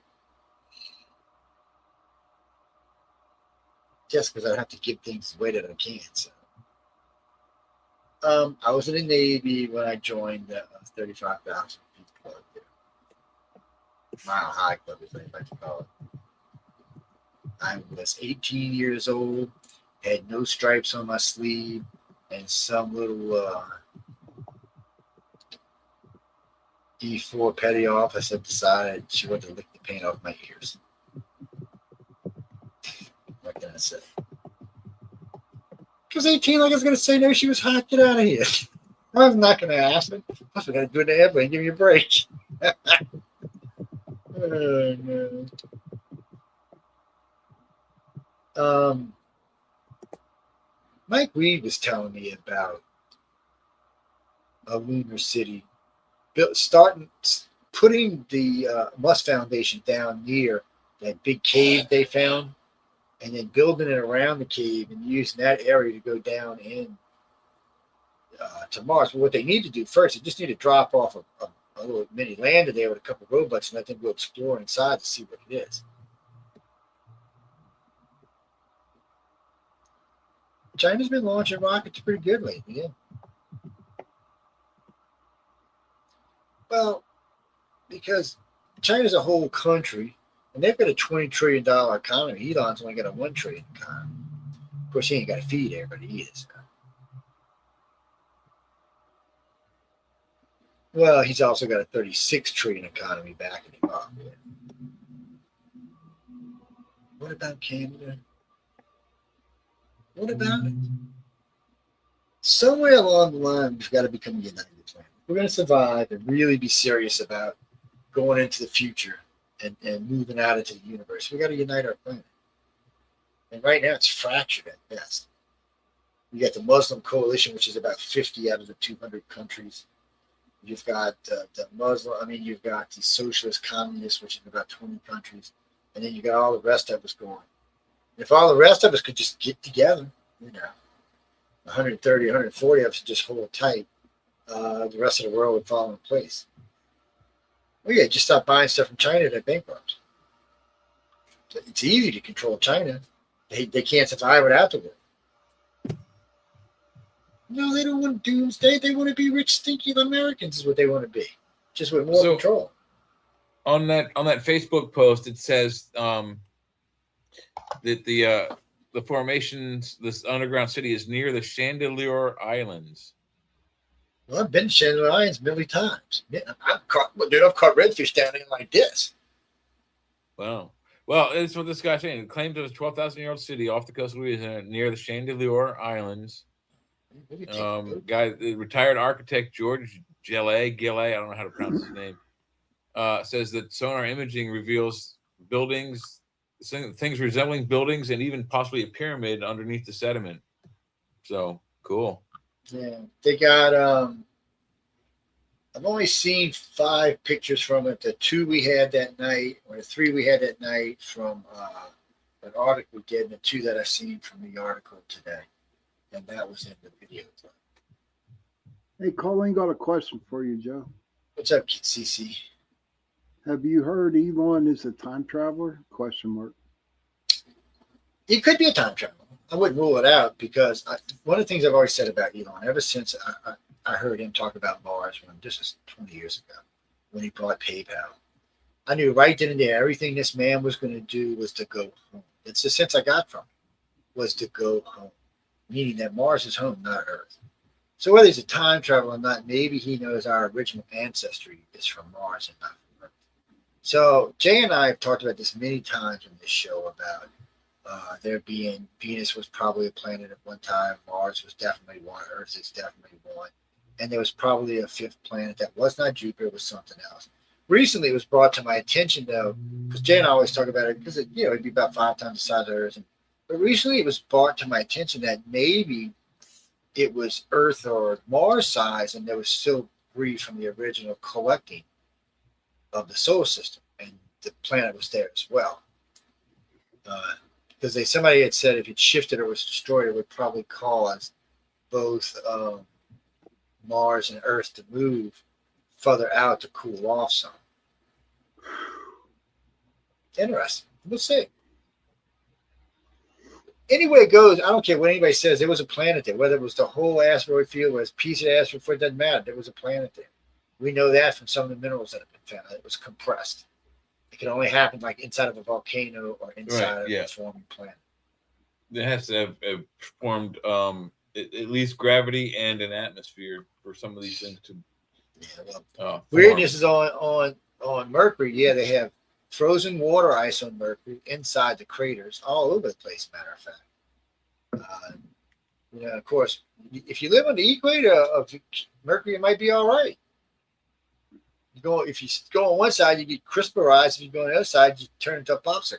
S3: Just because I have to give things the way that I can. So. I was in the Navy when I joined the 35,000 feet club. Mile High Club, as they like to call it. I was 18 years old, had no stripes on my sleeve, and some little E4 petty officer decided she wanted to lick the paint off my ears. What can I say? She was 18, like I was going to say, no, she was hot. Get out of here. I was not going to ask her. Plus, we got to do it in the airplane. Give me a break. Oh, no. Mike Reed was telling me about a lunar city putting the Musk Foundation down near that big cave they found, and then building it around the cave and using that area to go down in to Mars. But what they need to do first, they just need to drop off a little mini lander there with a couple of robots and let them go explore inside to see what it is. China's been launching rockets pretty good lately, yeah. Well, because China's a whole country, and they've got a $20 trillion economy. Elon's only got a $1 trillion economy. Of course, he ain't got to feed everybody either. So. Well, he's also got a $36 trillion economy backing him up. Yeah. What about Canada? What about it? Somewhere along the line, we've got to become a united planet. We're going to survive and really be serious about going into the future and moving out into the universe. We got to unite our planet. And right now, it's fractured at best. You got the Muslim coalition, which is about 50 out of the 200 countries. You've got the Muslim, you've got the socialist communists, which is about 20 countries. And then you got all the rest of us going. If all the rest of us could just get together, 130, 140 of us just hold tight, the rest of the world would fall in place. Well, yeah, just stop buying stuff from China, they're bankrupt. It's easy to control China. They can't survive without the world. No, they don't want doomsday. They want to be rich, stinky Americans is what they want to be. Just with more control.
S1: On that Facebook post, it says that the formations, this underground city is near the Chandelier Islands.
S3: Well, I've been to Chandelier Islands many times. I've caught redfish down there like this.
S1: Wow. Well, it's what this guy's saying. It claims of a 12,000-year-old city off the coast of Louisiana near the Chandelier Islands. The retired architect George Gillet, I don't know how to pronounce his name, says that sonar imaging reveals buildings, things resembling buildings, and even possibly a pyramid underneath the sediment. So cool.
S3: Yeah, they got. I've only seen 5 pictures from it. The 2 we had that night, or the 3 we had that night from an article we did, and the 2 that I've seen from the article today, and that was in the video.
S11: Hey, Colleen, got a question for you, Joe.
S3: What's up, CC?
S11: Have you heard Elon is a time traveler? ?
S3: He could be a time traveler. I wouldn't rule it out because one of the things I've always said about Elon, ever since I heard him talk about Mars, this is 20 years ago, when he brought PayPal, I knew right then and there everything this man was going to do was to go home. It's the sense I got from him, was to go home, meaning that Mars is home, not Earth. So whether he's a time traveler or not, maybe he knows our original ancestry is from Mars and not from Earth. So Jay and I have talked about this many times in this show about there being Venus was probably a planet at one time, Mars was definitely one, Earth is definitely one, and there was probably a 5th planet that was not Jupiter, it was something else. Recently, it was brought to my attention though, because Jay and I always talk about it because it'd be about 5 times the size of Earth. But recently, it was brought to my attention that maybe it was Earth or Mars size, and there was still debris from the original collecting of the solar system, and the planet was there as well. Because somebody had said if it shifted or was destroyed, it would probably cause both Mars and Earth to move further out to cool off some. Interesting. We'll see. Anyway it goes, I don't care what anybody says, there was a planet there. Whether it was the whole asteroid field or a piece of the asteroid field, it doesn't matter. There was a planet there. We know that from some of the minerals that have been found. It was compressed. It can only happen like inside of a volcano or inside of a forming planet.
S1: It has to have formed at least gravity and an atmosphere for some of these things to.
S3: Weirdness is on Mercury. Yeah, they have frozen water ice on Mercury inside the craters, all over the place. Matter of fact, of course, if you live on the equator of Mercury, it might be all right. If you go on one side, you get crystallized. If you go on the other side, you turn into a popsicle.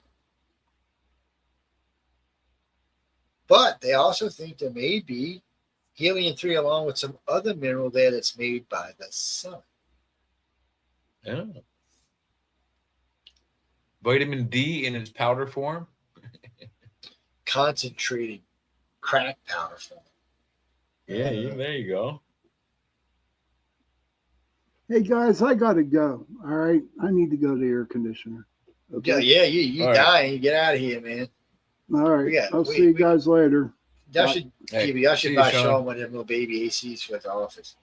S3: But they also think there may be helium-3 along with some other mineral there that's made by the sun.
S1: Yeah. Vitamin D in its powder form.
S3: Concentrated crack powder form.
S1: Yeah, there you go.
S11: Hey guys, I gotta go. All right, I need to go to the air conditioner.
S3: Okay? Yeah, you dying. You get out of here, man.
S11: All right, I'll see you guys later.
S3: Y'all should buy Sean one of them little baby ACs for the office.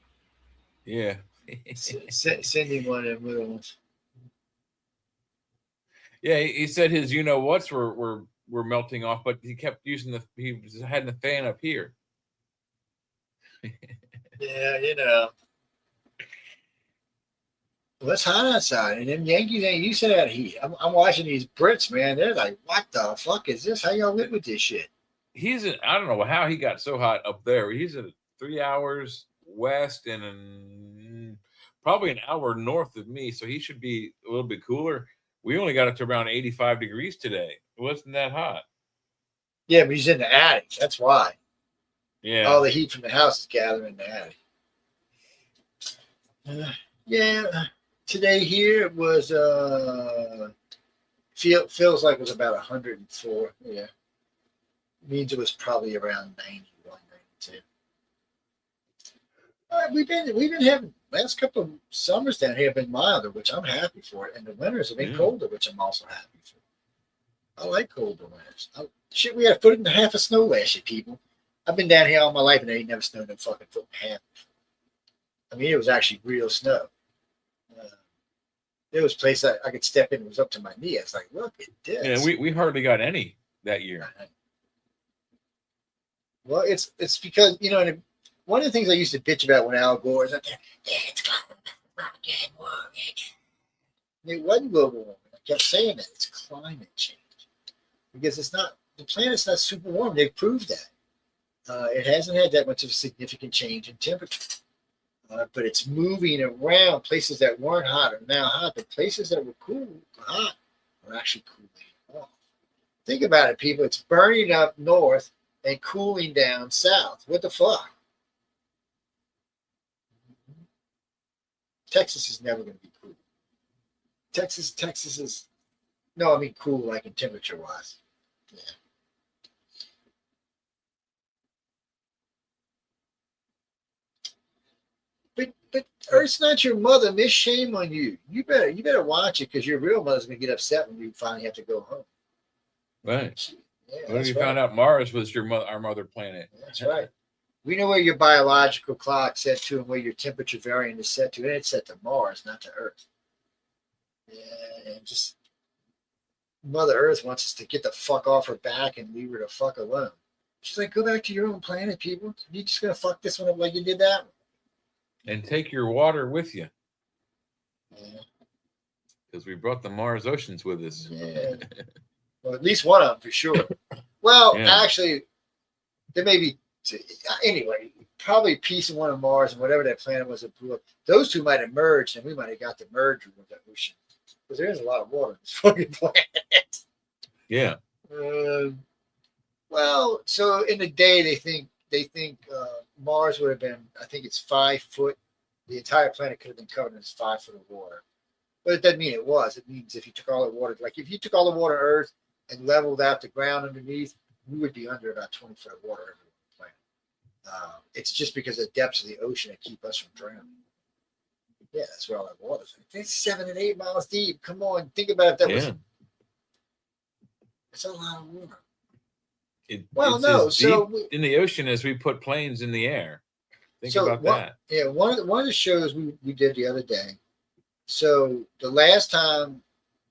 S1: Yeah.
S3: Send him one of them little ones.
S1: Yeah, he said his what's were melting off, but he kept using he had the fan up here.
S3: Yeah, Well, it's hot outside, and them Yankees ain't used to that heat. I'm watching these Brits, man. They're like, what the fuck is this? How y'all live with this shit?
S1: I don't know how he got so hot up there. He's at 3 hours west and probably an hour north of me, so he should be a little bit cooler. We only got it to around 85 degrees today. It wasn't that hot.
S3: Yeah, but he's in the attic. That's why.
S1: Yeah.
S3: All the heat from the house is gathering in the attic. Yeah. Today here it was feels like it was about 104. Yeah. Means it was probably around 91, 92. We've been having last couple of summers down here have been milder, which I'm happy for, and the winters have been colder, which I'm also happy for. I like colder winters. Shit, we had a foot and a half of snow last year, people. I've been down here all my life, and it ain't never snowed a fucking foot and a half. I mean, it was actually real snow. There was a place I could step in. It was up to my knee. I was like, look at this.
S1: Yeah, we hardly got any that year.
S3: Well, it's because, you know, one of the things I used to bitch about when Al Gore was up there, it's global warming. It wasn't global warming. I kept saying that. It's climate change. Because it's not, the planet's not super warm. They've proved that. It hasn't had that much of a significant change in temperature. But it's moving around. Places that weren't hot are now hot. The places that were hot are actually cooling off. Think about it, people. It's burning up north and cooling down south. What the fuck? Texas is never going to be cool. Texas is, no, I mean cool like in temperature wise. Yeah. But Earth's not your mother, miss. Shame on you. You better watch it, because your real mother's gonna get upset when you finally have to go home.
S1: Right.
S3: Yeah,
S1: what if you found out Mars was our mother planet?
S3: That's right. We know where your biological clock set to and where your temperature variant is set to, and it's set to Mars, not to Earth. Yeah, and just Mother Earth wants us to get the fuck off her back and leave her the fuck alone. She's like, go back to your own planet, people. You just gonna fuck this one up like you did that one.
S1: And take your water with you.
S3: Yeah.
S1: Because we brought the Mars oceans with us.
S3: Yeah. Well, at least one of them for sure. Well, actually, there may be, anyway, probably a piece of one of Mars and whatever that planet was that blew up. Those two might have merged, and we might have got the merger with that ocean. Because there is a lot of water on this fucking planet.
S1: Yeah.
S3: Well, so in the day, they think Mars would have been, I think it's 5 foot. The entire planet could have been covered in 5 foot of water. But it doesn't mean it was. It means if you took all the water, like if you took all the water on Earth and leveled out the ground underneath, we would be under about 20 foot of water every planet. It's just because of the depths of the ocean that keep us from drowning. Yeah, that's where all that water is. It's 7 and 8 miles deep. Come on, think about if that was. It's a lot of water.
S1: In the ocean as we put planes in the air. Think about that.
S3: Yeah, one of the shows we did the other day. So the last time,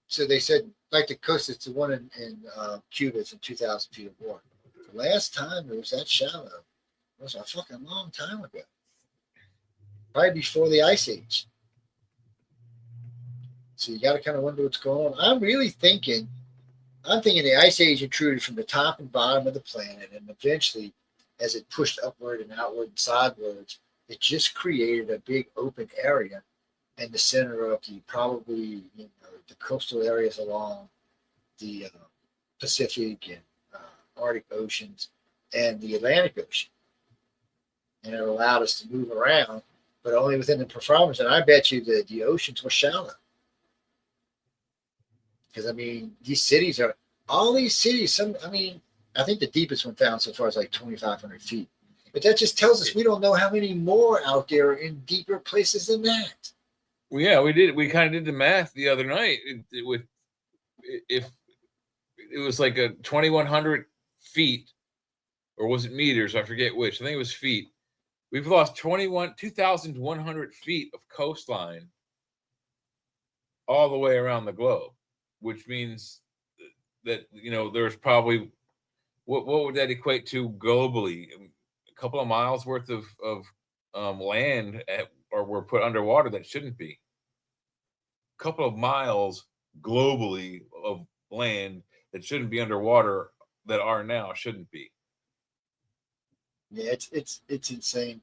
S3: so they said like the coast, it's the one in Cuba, it's in 2,000 feet of water. The last time it was that shallow was a fucking long time ago. Probably before the Ice Age. So you got to kind of wonder what's going on. I'm thinking the Ice Age intruded from the top and bottom of the planet, and eventually, as it pushed upward and outward and sidewards, it just created a big open area in the center of the the coastal areas along the Pacific and Arctic oceans and the Atlantic Ocean. And it allowed us to move around, but only within the performance. And I bet you that the oceans were shallow. Because, I mean, these cities, I think the deepest one found so far is like 2,500 feet. But that just tells us we don't know how many more out there are in deeper places than that.
S1: Well, yeah, we did. We kind of did the math the other night. If it was like a 2,100 feet, or was it meters? I forget which. I think it was feet. We've lost 2,100 feet of coastline all the way around the globe, which means that, there's probably, what would that equate to globally? A couple of miles worth of land or were put underwater that shouldn't be. A couple of miles globally of land that shouldn't be underwater that are now shouldn't be.
S3: Yeah, it's insane.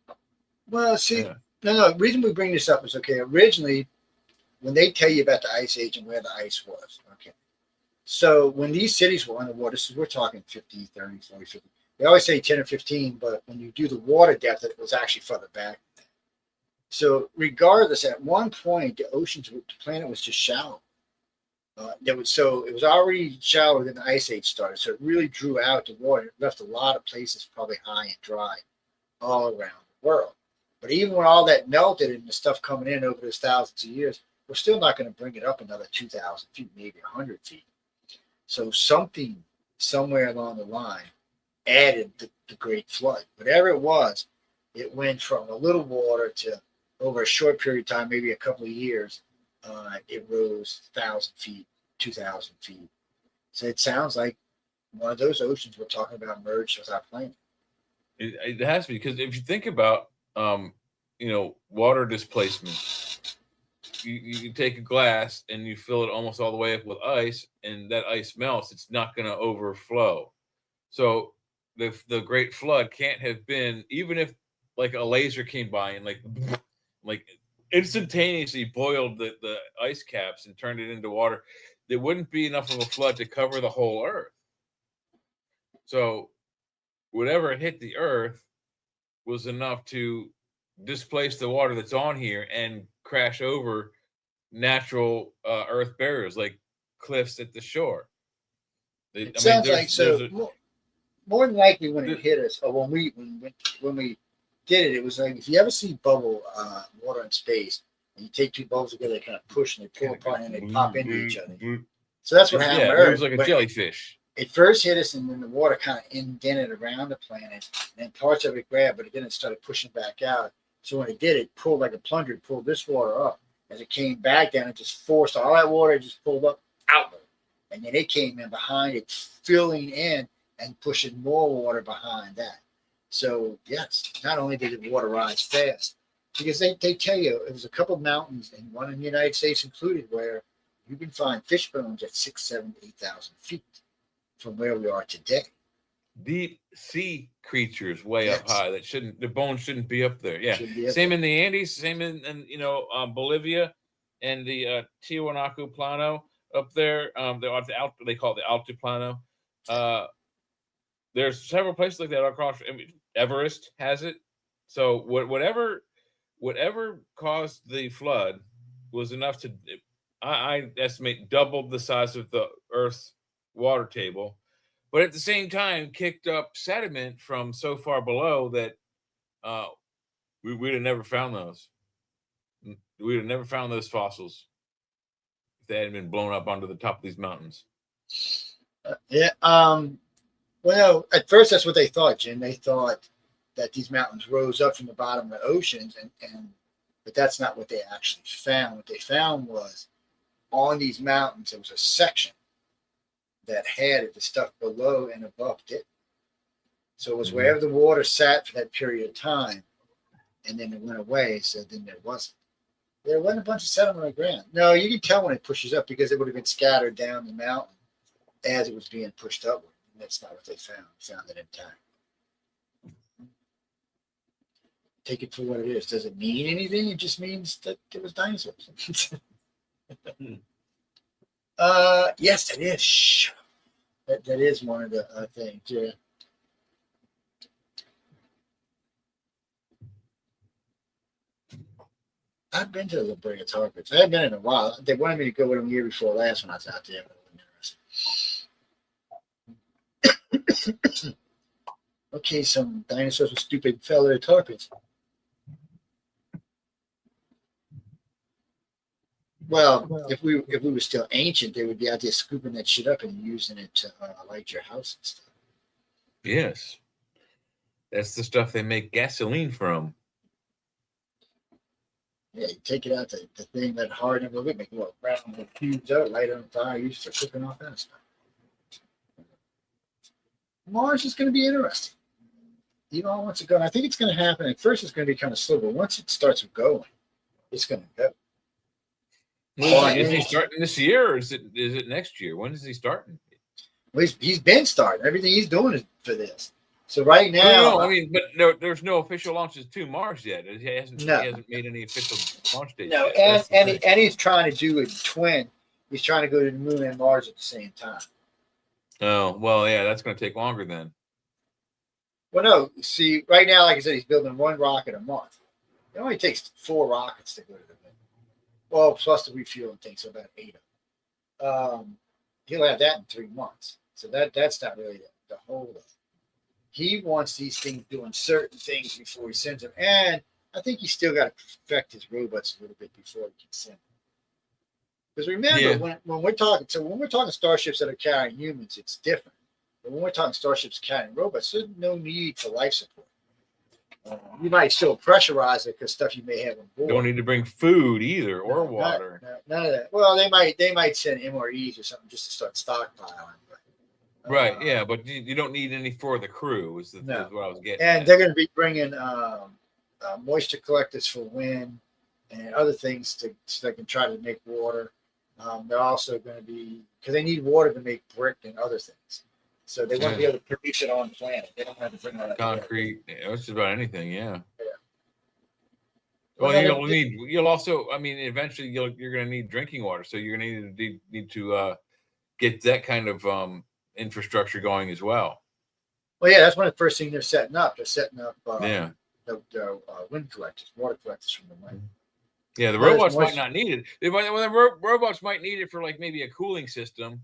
S3: Well, see, no. The reason we bring this up is, okay, originally, when they tell you about the Ice Age and where the ice was, okay. So when these cities were underwater, we're talking 50, 30, 40, 50. They always say 10 or 15, but when you do the water depth, it was actually further back. So regardless, at one point, the planet was just shallow. It was already shallower than the ice age started, so it really drew out the water. It left a lot of places probably high and dry all around the world. But even when all that melted and the stuff coming in over those thousands of years, we're still not going to bring it up another 2,000 feet, maybe 100 feet. So something somewhere along the line added the Great Flood. Whatever it was, it went from a little water to, over a short period of time, maybe a couple of years, it rose 1,000 feet, 2,000 feet. So it sounds like one of those oceans we're talking about merged with our planet.
S1: It has to be, because if you think about, water displacement, you take a glass and you fill it almost all the way up with ice, and that ice melts. It's not going to overflow. So the Great Flood can't have been, even if like a laser came by and like instantaneously boiled the ice caps and turned it into water, there wouldn't be enough of a flood to cover the whole earth. So whatever hit the earth was enough to displace the water that's on here and crash over natural earth barriers like cliffs at the shore.
S3: More than likely when it hit us, or when we did it, it was like, if you ever see bubble water in space, and you take two bubbles together, they kind of push and they pull apart and they pop into each other. So that's what happened.
S1: Yeah, it was like a jellyfish.
S3: It first hit us, and then the water kind of indented around the planet, and then parts of it grabbed, but then it started pushing back out. So when it did, it pulled like a plunger, it pulled this water up. As it came back down, it just forced all that water, it just pulled up outward. And then it came in behind it, filling in and pushing more water behind that. So yes, not only did the water rise fast, because they tell you there's a couple of mountains, and one in the United States included, where you can find fish bones at 6,000, 7,000, 8,000 feet from where we are today.
S1: Deep sea creatures way up high the bones shouldn't be up there. Yeah. Same in the Andes, same in Bolivia and the Tiwanaku Plano up there. They call it the Altiplano. There's several places like that across. Everest has it. So whatever caused the flood was enough to, I estimate, doubled the size of the Earth's water table, but at the same time kicked up sediment from so far below that we'd have never found those. We'd have never found those fossils if they hadn't been blown up onto the top of these mountains.
S3: Well, at first that's what they thought, Jim. They thought that these mountains rose up from the bottom of the oceans, but that's not what they actually found. What they found was, on these mountains there was a section that had the stuff below and above it. So it was wherever the water sat for that period of time, and then it went away. So then there wasn't a bunch of sediment on the ground. No, you can tell when it pushes up, because it would have been scattered down the mountain as it was being pushed upward. And that's not what they found. They found it intact. Take it for what it is. Does it mean anything? It just means that it was dinosaurs. Yes, it is. That is one of the things. Yeah. I've been to the La Brea Tar Pits. I haven't been in a while. They wanted me to go with them the year before last when I was out there. Okay, some dinosaurs with stupid feathered tar pits. Well, if we were still ancient, they would be out there scooping that shit up and using it to light your house and stuff.
S1: Yes, that's the stuff they make gasoline from.
S3: Yeah, you take it out, the thing that hard and a little bit, make little round cubes out, light it on fire, use it for cooking all that stuff. Mars is going to be interesting. Elon wants to go. I think it's going to happen. At first, it's going to be kind of slow, but once it starts going, it's going to go.
S1: Is he starting this year, or is it next year? When is he starting?
S3: Well, he's been starting. Everything he's doing is for this. So right now,
S1: no, I mean, but there's no official launches to Mars yet. He hasn't made any official launch dates.
S3: No,
S1: yet.
S3: and he's trying to do a twin. He's trying to go to the moon and Mars at the same time.
S1: Oh well, yeah, that's going to take longer then.
S3: Well, no. See, right now, like I said, he's building one rocket a month. It only takes 4 rockets to go to the moon. Well, plus the refueling thing, so about 8 of them. He'll have that in 3 months. So that's not really the whole of it. He wants these things doing certain things before he sends them. And I think he's still got to perfect his robots a little bit before he can send them. Because remember, when we're talking starships that are carrying humans, it's different. But when we're talking starships carrying robots, there's no need for life support. You might still pressurize it because stuff you may have on board.
S1: Don't need to bring food either or water.
S3: None of that. Well, they might send MREs or something just to start stockpiling. But,
S1: right. Yeah, but you don't need any for the crew. Is what I was getting.
S3: And they're going to be bringing moisture collectors for wind and other things so they can try to make water. They're also going to be because they need water to make brick and other things. So they want to be able to produce it on planet. They don't have to bring all that
S1: concrete. It's just about anything. Yeah.
S3: Well,
S1: Well, you'll also. I mean, eventually you're going to need drinking water. So you're going to need to get that kind of infrastructure going as well.
S3: Well, yeah, that's one of the first things they're setting up. They're setting up the wind collectors, water collectors from the wind.
S1: Yeah, the robots might not need it. Robots might need it for like maybe a cooling system,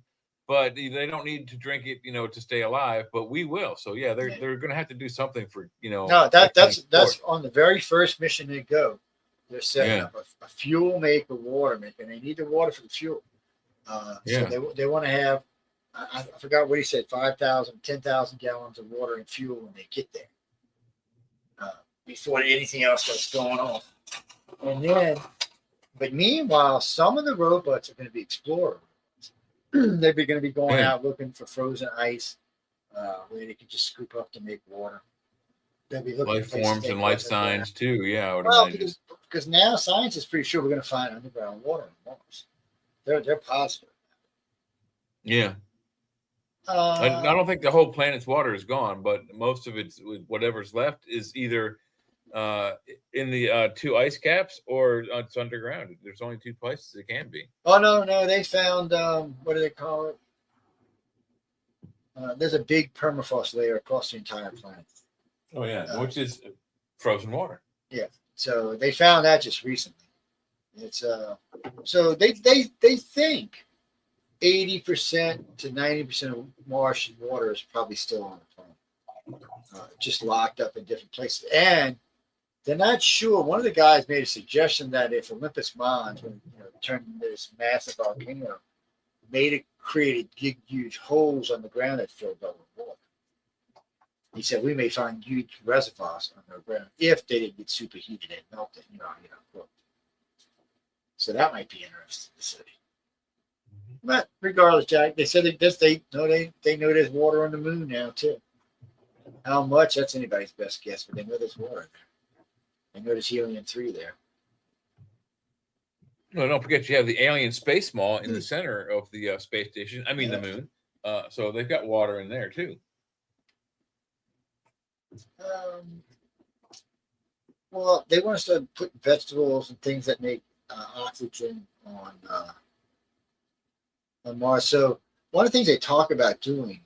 S1: but they don't need to drink it, to stay alive. But we will. So yeah, they're going to have to do something for
S3: No, that's on the very first mission they go. They're setting up a fuel maker, water maker, and they need the water for the fuel. So they want to have. I forgot what he said, 5,000, 10,000 gallons of water and fuel when they get there before anything else starts going on. And then, but meanwhile, some of the robots are going to be explorers. They're going to be going out looking for frozen ice where they can just scoop up to make water. They'll be looking
S1: life forms and life signs too. Yeah.
S3: Well, because now science is pretty sure we're going to find underground water on Mars. They're positive.
S1: Yeah. I don't think the whole planet's water is gone, but most of it's whatever's left is either in the 2 ice caps or it's underground. There's only 2 places it can be.
S3: Oh no, they found what do they call it? There's a big permafrost layer across the entire planet.
S1: Oh yeah, which is frozen water.
S3: Yeah, so they found that just recently. It's so they think 80% to 90% of Martian water is probably still on the planet, just locked up in different places. And they're not sure. One of the guys made a suggestion that if Olympus Mons, when turned into this massive volcano, created huge holes on the ground that filled up with water. He said we may find huge reservoirs on the ground if they didn't get superheated and melted, cooked. So that might be interesting to see. But regardless, Jack, they said they know there's water on the moon now too. How much? That's anybody's best guess, but they know there's water there. They know there's helium-3 there.
S1: No, don't forget you have the alien space mall in the center of the space station. I mean the moon. So they've got water in there too.
S3: Well, they want to start putting vegetables and things that make oxygen on Mars. So one of the things they talk about doing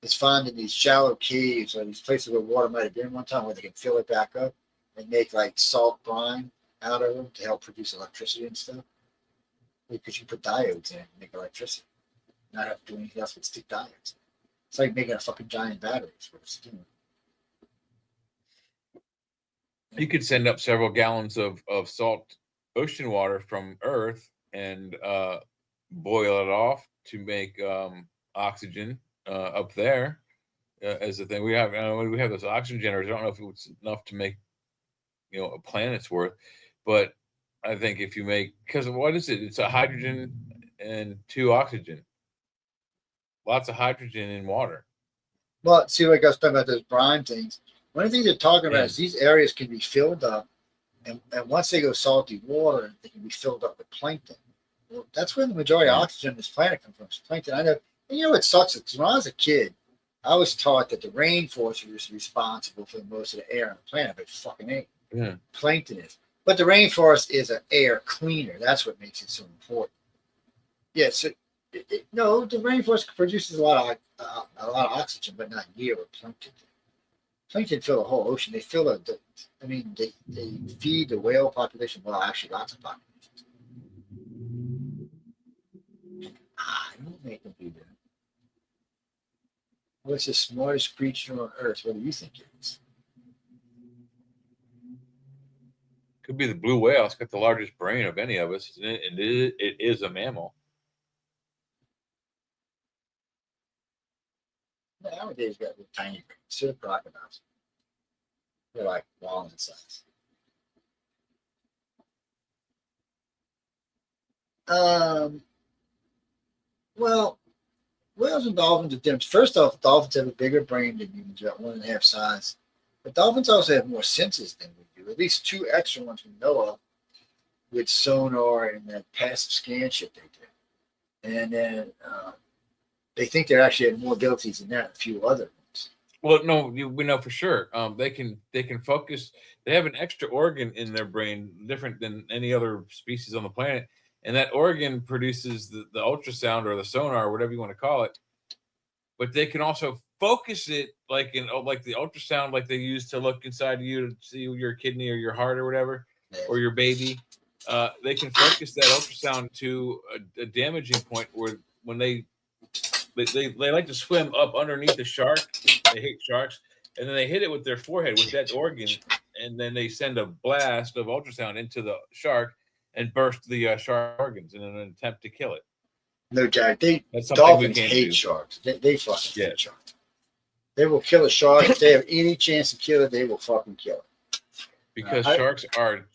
S3: is finding these shallow caves or these places where water might have been one time where they can fill it back up and make like salt brine out of them to help produce electricity and stuff. Because you put diodes in it and make electricity. Not have to do anything else but stick diodes. It's like making a fucking giant battery. Is what it's doing.
S1: You could send up several gallons of salt ocean water from Earth and boil it off to make oxygen up there as the thing. We have those oxygen generators. I don't know if it's enough to make a planet's worth, but I think if you make, because what is it? It's a hydrogen and 2 oxygen. Lots of hydrogen in water.
S3: Well, see, like I was talking about those brine things. One of the things they're talking about is these areas can be filled up, and once they go salty water, they can be filled up with plankton. Well, that's where the majority of oxygen on this planet comes from. It's plankton. I know. And you know what sucks? Because when I was a kid, I was taught that the rainforest was responsible for most of the air on the planet, but it fucking ain't.
S1: Yeah.
S3: Plankton is. But the rainforest is an air cleaner. That's what makes it so important. Yeah, No, the rainforest produces a lot of oxygen, but not near what plankton do. Plankton fill the whole ocean. They fill they feed the whale population. Well, actually, lots of populations. I don't make them do that. What's the smartest creature on Earth? What do you think it is?
S1: Could be the blue whale. It's got the largest brain of any of us, and it is a mammal.
S3: Nowadays, got little tiny brains. So do crocodiles. They're like walnut size. Well, whales and dolphins are different. First off, dolphins have a bigger brain than humans, about 1.5 size. But dolphins also have more senses than we do. At least 2 extra ones we know of, with sonar and that passive scan shit they do. And then they think they actually have more abilities than that. A few other ones.
S1: Well, no, we know for sure. They can focus. They have an extra organ in their brain, different than any other species on the planet, and that organ produces the ultrasound or the sonar, or whatever you want to call it. But they can also focus it like the ultrasound, like they use to look inside you to see your kidney or your heart or whatever, or your baby. They can focus that ultrasound to a damaging point where when they like to swim up underneath the shark. They hate sharks, and then they hit it with their forehead with that organ, and then they send a blast of ultrasound into the shark and burst the shark organs in an attempt to kill it.
S3: No, Jack. Dolphins hate sharks. They fucking hate sharks. They will kill a shark if they have any chance to kill it. They will fucking kill it.
S1: Because sharks are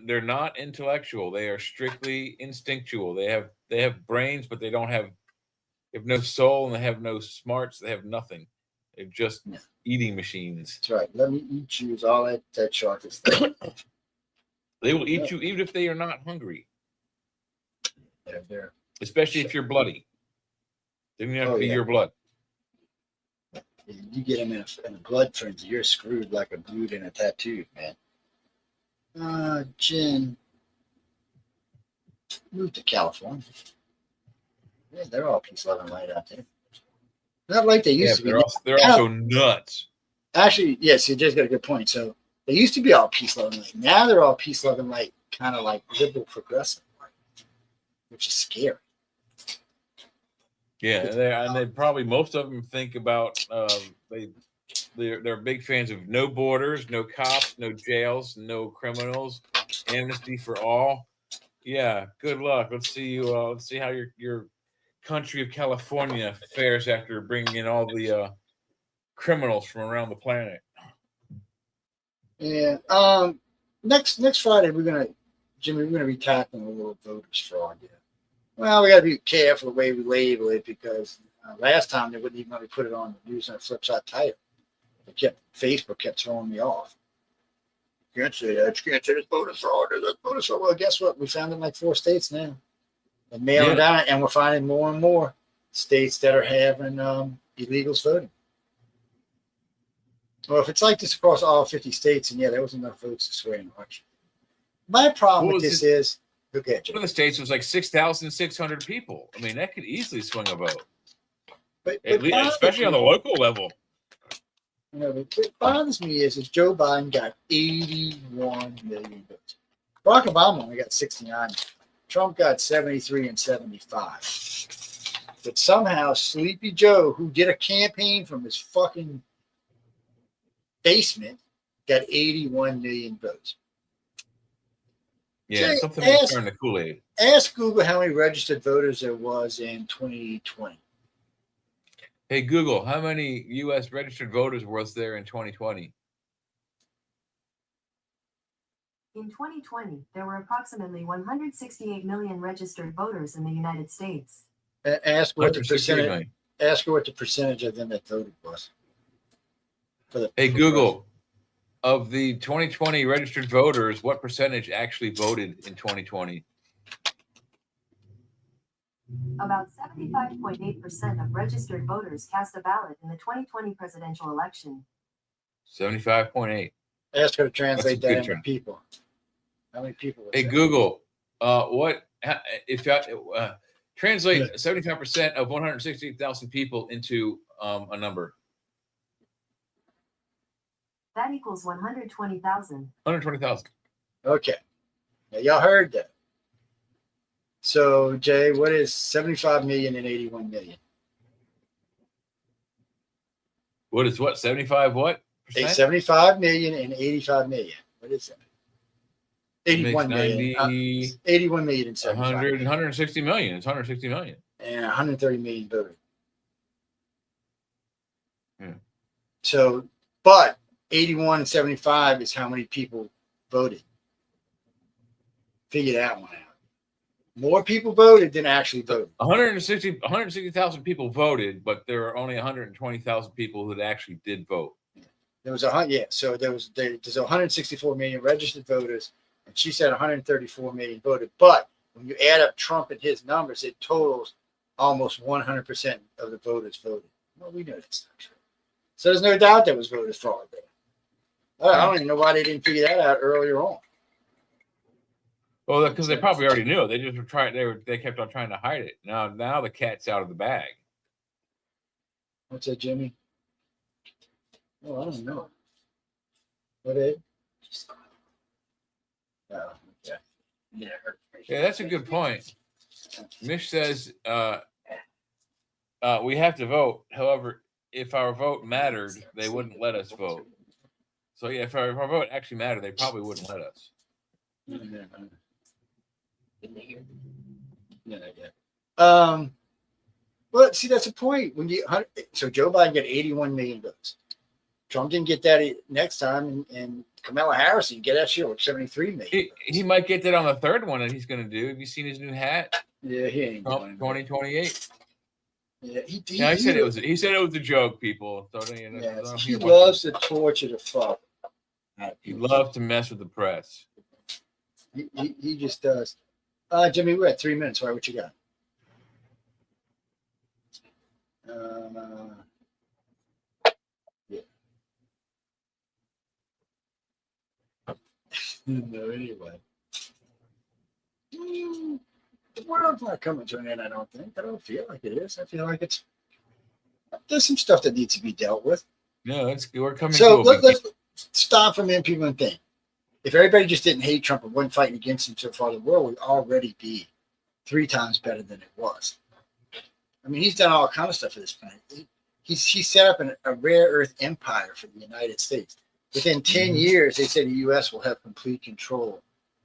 S1: they're not intellectual. They are strictly instinctual. They have brains, but they have no soul, and they have no smarts. They have nothing. They're just eating machines.
S3: That's right. Let me eat you is all that shark is.
S1: They will eat you even if they are not hungry.
S3: They're
S1: especially if you're bloody. Then you have to be your blood.
S3: You get them in a blood frenzy, you're screwed like a dude in a tattoo, man. Jen, move to California. Yeah, they're all peace, love, and light out there. Not like they used to be.
S1: They're also nuts.
S3: Actually, yes, you just got a good point. So they used to be all peace, love, and light. Now they're all peace, love, and light, kind of like liberal progressive, which is scary.
S1: Yeah, and they probably, most of them think about they're big fans of no borders, no cops, no jails, no criminals, amnesty for all. Yeah, good luck. Let's see how your country of California fares after bringing in all the criminals from around the planet.
S3: Yeah. Next Friday we're gonna be tackling a little voters fraud. Yeah. Well, we got to be careful the way we label it because last time they wouldn't even let me put it on the news on a flip side title. Facebook kept throwing me off. You can't say that. You can't say it's voter fraud. That's voter fraud. Well, guess what? We found it in like 4 states now. They're mailing down, and we're finding more and more states that are having illegals voting. Well, if it's like this across all 50 states, and there wasn't enough votes to sway an election. My problem with this is.
S1: One of the states was like 6,600 people. I mean, that could easily swing a vote, especially on the local level.
S3: What bothers me is Joe Biden got 81 million votes. Barack Obama only got 69. Trump got 73 and 75. But somehow Sleepy Joe, who did a campaign from his fucking basement, got 81 million votes.
S1: Yeah, something to turn the Kool-Aid.
S3: Ask Google how many registered voters there was in 2020.
S1: Hey, Google, how many U.S. registered voters was there in 2020?
S13: In 2020, there were approximately 168 million registered voters in the United States.
S3: Ask what the percentage. Ask her what the percentage of them that voted was.
S1: Hey, Google. Of the 2020 registered voters, what percentage actually voted in 2020?
S13: About 75.8% of registered voters cast a ballot in the 2020 presidential election.
S1: 75.8.
S3: Ask her to translate that into people. How many people?
S1: Hey, Google, Translate 75% of 160,000 people into a number.
S13: That equals 120,000.
S1: 120,000.
S3: Okay. Now, y'all heard that. So, Jay, what is 75 million and 81 million?
S1: What is what? 75 what?
S3: Percent? 75 million and 85 million. What is that? 81 million. 81 million and 75
S1: 100, 160 million. It's 160 million.
S3: And 130 million voted.
S1: Yeah.
S3: So, but 81 and 75 is how many people voted. Figure that one out. More people voted than actually voted.
S1: 160,000 people voted, but there are only 120,000 people that actually did vote.
S3: There was so there's 164 million registered voters, and she said 134 million voted. But when you add up Trump and his numbers, it totals almost 100% of the voters voted. Well, we know that's not true. So there's no doubt there was voters fraud there. I don't even know why they didn't figure that out earlier on.
S1: Well, because they probably already knew. They just were trying. They kept on trying to hide it. Now the cat's out of the bag.
S3: What's that, Jimmy? Oh, I don't know. What is? Oh, okay.
S1: Yeah, that's a good point. Mish says we have to vote. However, if our vote mattered, they wouldn't let us vote. So yeah, if our vote actually mattered, they probably wouldn't let us.
S3: Well, see, that's the point. So Joe Biden got 81 million votes. Trump didn't get that next time, and Kamala Harris didn't get that shit with 73 million.
S1: He might get that on the third one that he's going to do. Have you seen his new hat?
S3: Yeah, he ain't
S1: Trump 2028.
S3: Yeah,
S1: he said it was a joke, people. So
S3: he loves to torture the fuck.
S1: He loves to mess with the press.
S3: He just does. Jimmy, we're at 3 minutes. All right, what you got? Yeah. No, anyway. The world's not coming to an end, I don't think. I don't feel like it is. I feel like there's some stuff that needs to be dealt with.
S1: No, we're coming.
S3: So let's stop from people and think. If everybody just didn't hate Trump and wasn't fighting against him so far, the world would already be 3 times better than it was. I mean, he's done all kind of stuff for this planet. He set up a rare earth empire for the United States. Within 10 years, they said the U.S. will have complete control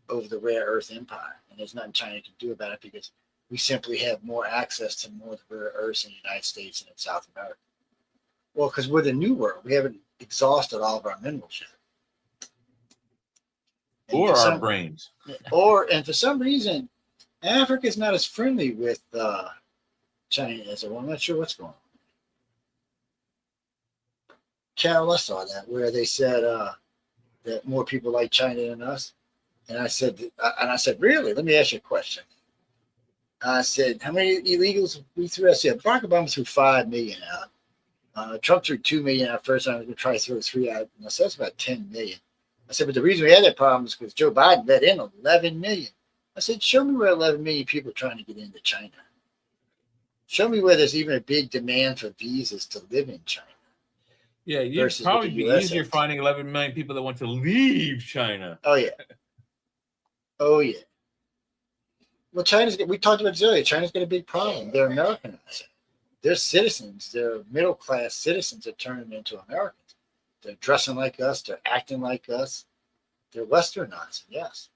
S3: over the rare earth empire. And there's nothing China can do about it because we simply have more access to more of the rare earths in the United States and in South America. Well, because we're the new world. We haven't exhausted all of our minerals yet.
S1: Or our brains.
S3: And for some reason, Africa is not as friendly with China as well. I'm not sure what's going on. Carol, I saw that where they said that more people like China than us. And I said, really? Let me ask you a question. I said, how many illegals we threw? I said, Barack Obama threw 5 million out. Trump threw 2 million out first time. I was going to try to throw 3 out. And I said, that's about 10 million. I said, but the reason we had that problem is because Joe Biden let in 11 million. I said, show me where 11 million people are trying to get into China. Show me where there's even a big demand for visas to live in China.
S1: Yeah, you'd probably be easier finding 11 million people that want to leave China.
S3: Oh, yeah. Oh, yeah. Well, we talked about this earlier. China's got a big problem. They're Americanizing. Their citizens, their middle-class citizens are turning into Americans. They're dressing like us. They're acting like us. They're Westernizing, yes.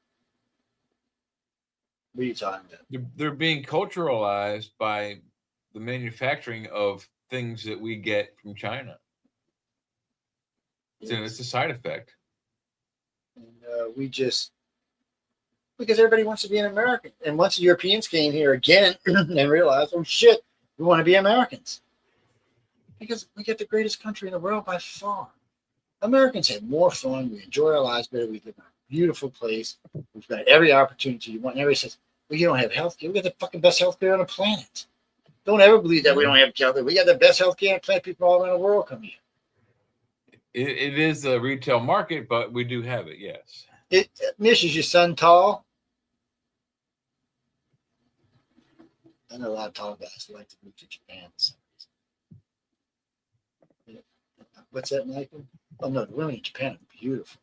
S3: What are you talking about?
S1: They're being culturalized by the manufacturing of things that we get from China. So it's a side effect.
S3: And because everybody wants to be an American. And once the Europeans came here again and realized, oh shit, we want to be Americans. Because we get the greatest country in the world by far. Americans have more fun. We enjoy our lives better. We live in a beautiful place. We've got every opportunity you want. And everybody says, well, you don't have health care. We got the fucking best health care on the planet. Don't ever believe that we don't have health care. We got the best health care on the planet. People all around the world come here.
S1: It is a retail market, but we do have it, yes.
S3: Mish, is your son tall? I know a lot of tall guys who like to move to Japan for some reason. Yeah. What's that, Michael? Oh no, the women in Japan are beautiful.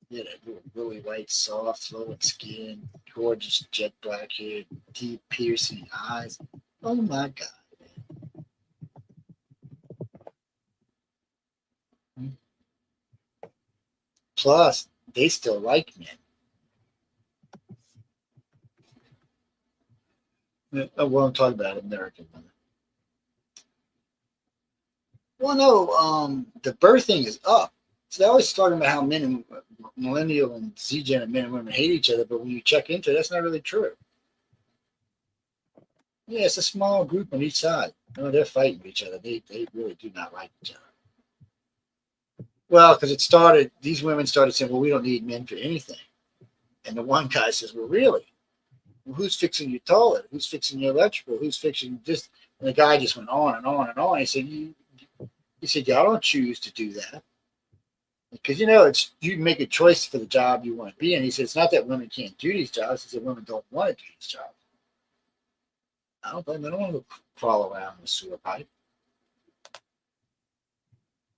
S3: Yeah, they were really white, soft, flowing skin, gorgeous jet black hair, deep piercing eyes. Oh my God, man. Plus, they still like men. Well, I'm talking about American women. Well, no, the birthing is up. So they always talking about how men and millennial and Z-gen men and women hate each other, but when you check into it, that's not really true. Yeah, it's a small group on each side. No, they're fighting with each other. They really do not like each other. Well, because these women started saying, well, we don't need men for anything. And the one guy says, well, really? Well, who's fixing your toilet? Who's fixing your electrical? Who's fixing this? And the guy just went on and on and on. He said, y'all don't choose to do that. Because, it's you make a choice for the job you want to be in. He said, it's not that women can't do these jobs. He said, women don't want to do these jobs. I don't want to crawl around in a sewer pipe.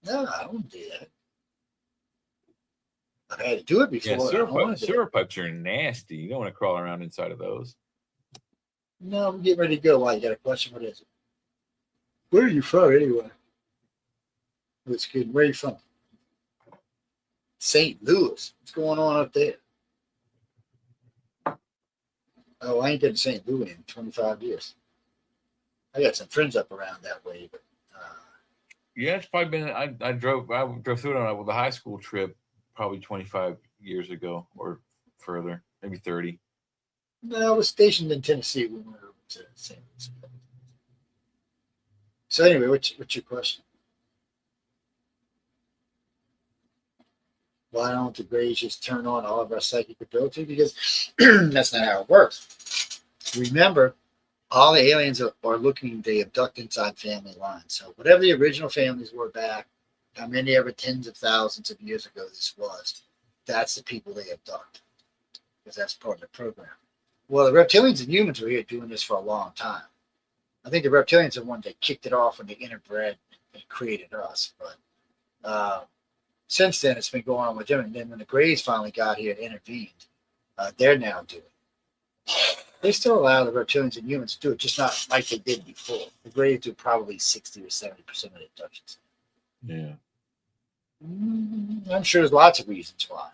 S3: No, I don't want to do that. I've had to do it before.
S1: Yeah, sewer pipes are nasty. You don't want to crawl around inside of those.
S3: No, I'm getting ready to go. Why? You got a question? What is it? Where are you from, anyway? It's good. Where are you from? St. Louis. What's going on up there? Oh, I ain't been to St. Louis in 25 years. I got some friends up around that way, but
S1: yeah, it's probably been. I drove through it on a high school trip, probably 25 years ago or further, maybe 30.
S3: No, I was stationed in Tennessee when we were over to St. Louis. So anyway, what's your question? Why don't the Greys just turn on all of our psychic ability? Because that's not how it works. Remember, all the aliens are looking, they abduct inside family lines. So whatever the original families were back, how many ever tens of thousands of years ago this was, that's the people they abduct. Because that's part of the program. Well, the reptilians and humans were here doing this for a long time. I think the reptilians are the ones that kicked it off when they interbred and created us. But since then, it's been going on with them. And then when the Greys finally got here and intervened, they're now doing it. They still allow the reptilians and humans to do it, just not like they did before. The Greys do probably 60 or 70% of the abductions.
S1: Yeah.
S3: I'm sure there's lots of reasons why.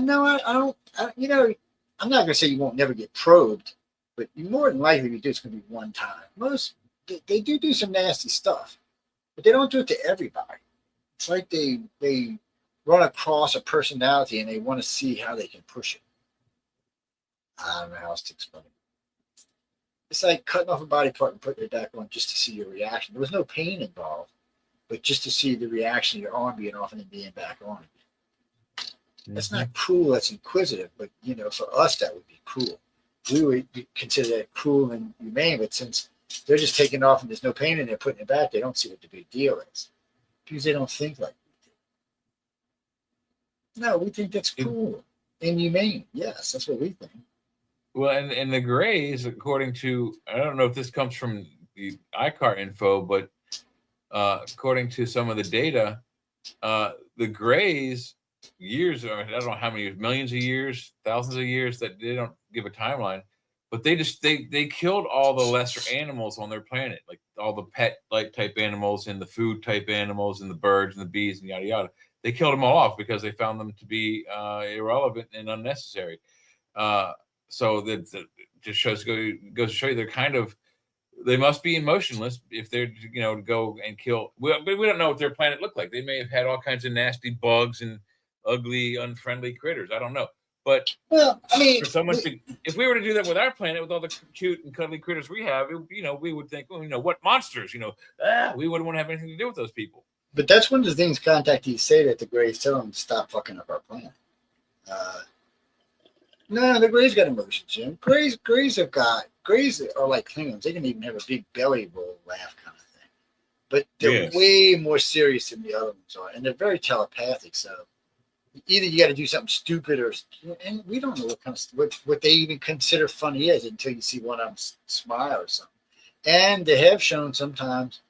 S3: No, I don't. I'm not going to say you won't never get probed, but you more than likely you do. It's going to be one time. Most they do some nasty stuff, but they don't do it to everybody. It's like they run across a personality and they want to see how they can push it. I don't know how else to explain it. It's like cutting off a body part and putting it back on just to see your reaction. There was no pain involved, but just to see the reaction of your arm being off and then being back on again. That's not cruel, that's inquisitive, but for us that would be cruel. We would consider that cruel and humane, but since they're just taking it off and there's no pain and they're putting it back, they don't see what the big deal is. Because they don't think like we do. No, we think that's cruel and humane. Yes, that's what we think.
S1: Well, and the Greys, according to, I don't know if this comes from the ICAR info, but according to some of the data, the Greys, years, I don't know how many, millions of years, thousands of years, that they don't give a timeline, but they killed all the lesser animals on their planet, like all the pet like type animals and the food type animals and the birds and the bees and yada yada. They killed them all off because they found them to be irrelevant and unnecessary. So that just goes to show you they must be emotionless if they're to go and kill. But we don't know what their planet looked like. They may have had all kinds of nasty bugs and ugly, unfriendly critters. I don't know. But
S3: well, I mean,
S1: for someone if we were to do that with our planet, with all the cute and cuddly critters we have, we would think, well, what monsters? We wouldn't want to have anything to do with those people.
S3: But that's one of the things contactees say, that the Greys tell them to stop fucking up our planet. No, the Greys got emotions, Jim. Greys are like Klingons. They can even have a big belly roll laugh kind of thing. But they're way more serious than the other ones are, and they're very telepathic. So either you got to do something stupid or, and we don't know what kind of what they even consider funny is until you see one of them smile or something. And they have shown sometimes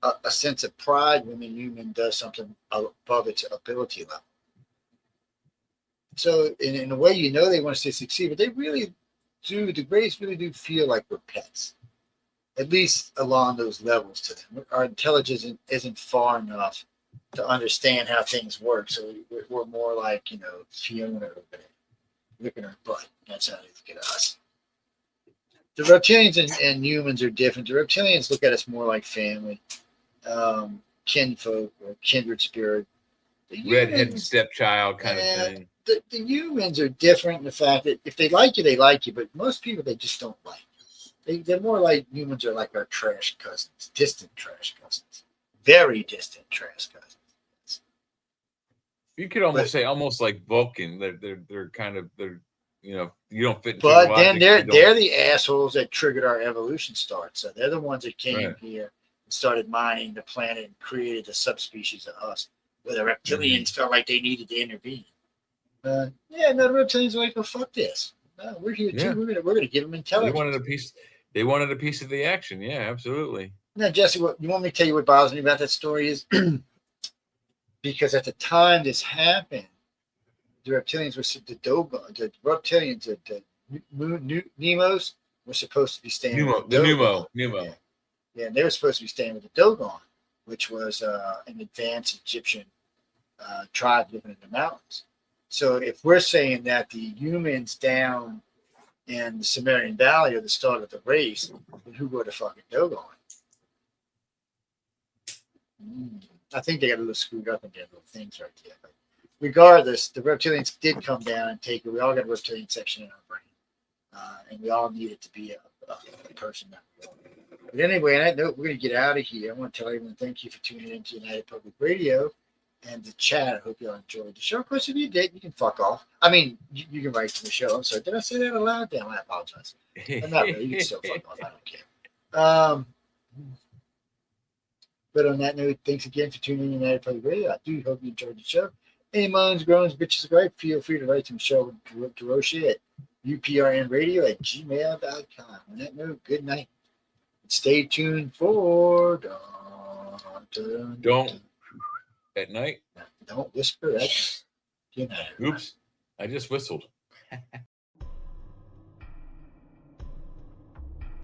S3: a sense of pride when a human does something above its ability level. So in a way, you know, they want us to succeed, but they really do. The Greys really do feel like we're pets, at least along those levels to them. Our intelligence isn't far enough to understand how things work. So we're more like, you know, Fiona over there, licking her butt. That's how they look at us. The reptilians and humans are different. The reptilians look at us more like family, kinfolk, or kindred spirit. The
S1: Redheaded stepchild kind of thing.
S3: The humans are different in the fact that if they like you, they like you. But most people, they just don't like you. They're more like humans are like our trash cousins, distant trash cousins, very distant trash cousins.
S1: You could almost say almost like Vulcan. They're kind of you know, you don't fit into
S3: but
S1: the
S3: then they're the assholes that triggered our evolution start. So they're the ones that came here and started mining the planet and created the subspecies of us, where the reptilians felt like they needed to intervene. The reptilians were like, "Oh, fuck this! No, we're here too. We're gonna give them intelligence."
S1: They wanted a piece of the action. Yeah, absolutely.
S3: Now, Jesse, what you want me to tell you? What bothers me about that story is because at the time this happened, the reptilians were the reptilians, the Nemos were supposed to be staying with the
S1: Pneumo.
S3: Yeah, and they were supposed to be staying with the Dogon, which was an advanced Egyptian tribe living in the mountains. So if we're saying that the humans down in the Sumerian Valley are the start of the race, then who were the fucking Dogon? I think they got a little screwed up in their little things right there. But regardless, the reptilians did come down and take it. We all got a reptilian section in our brain, and we all needed to be a person that we are. But anyway, on that note, we're going to get out of here. I want to tell everyone thank you for tuning in to United Public Radio and the chat. I hope you all enjoyed the show. Of course, if you did, you can fuck off. I mean, you can write to the show. I'm sorry. Did I say that aloud? Damn, I apologize. I'm not really. You can still fuck off. I don't care. But on that note, thanks again for tuning in to United Public Radio. I do hope you enjoyed the show. Any moans, groans, bitches, great. Feel free to write to Michelle DeRoche at uprnradio@gmail.com. On that note, good night. Stay tuned for
S1: Don't at night.
S3: Don't whisper at. Good night.
S1: Oops, I just whistled.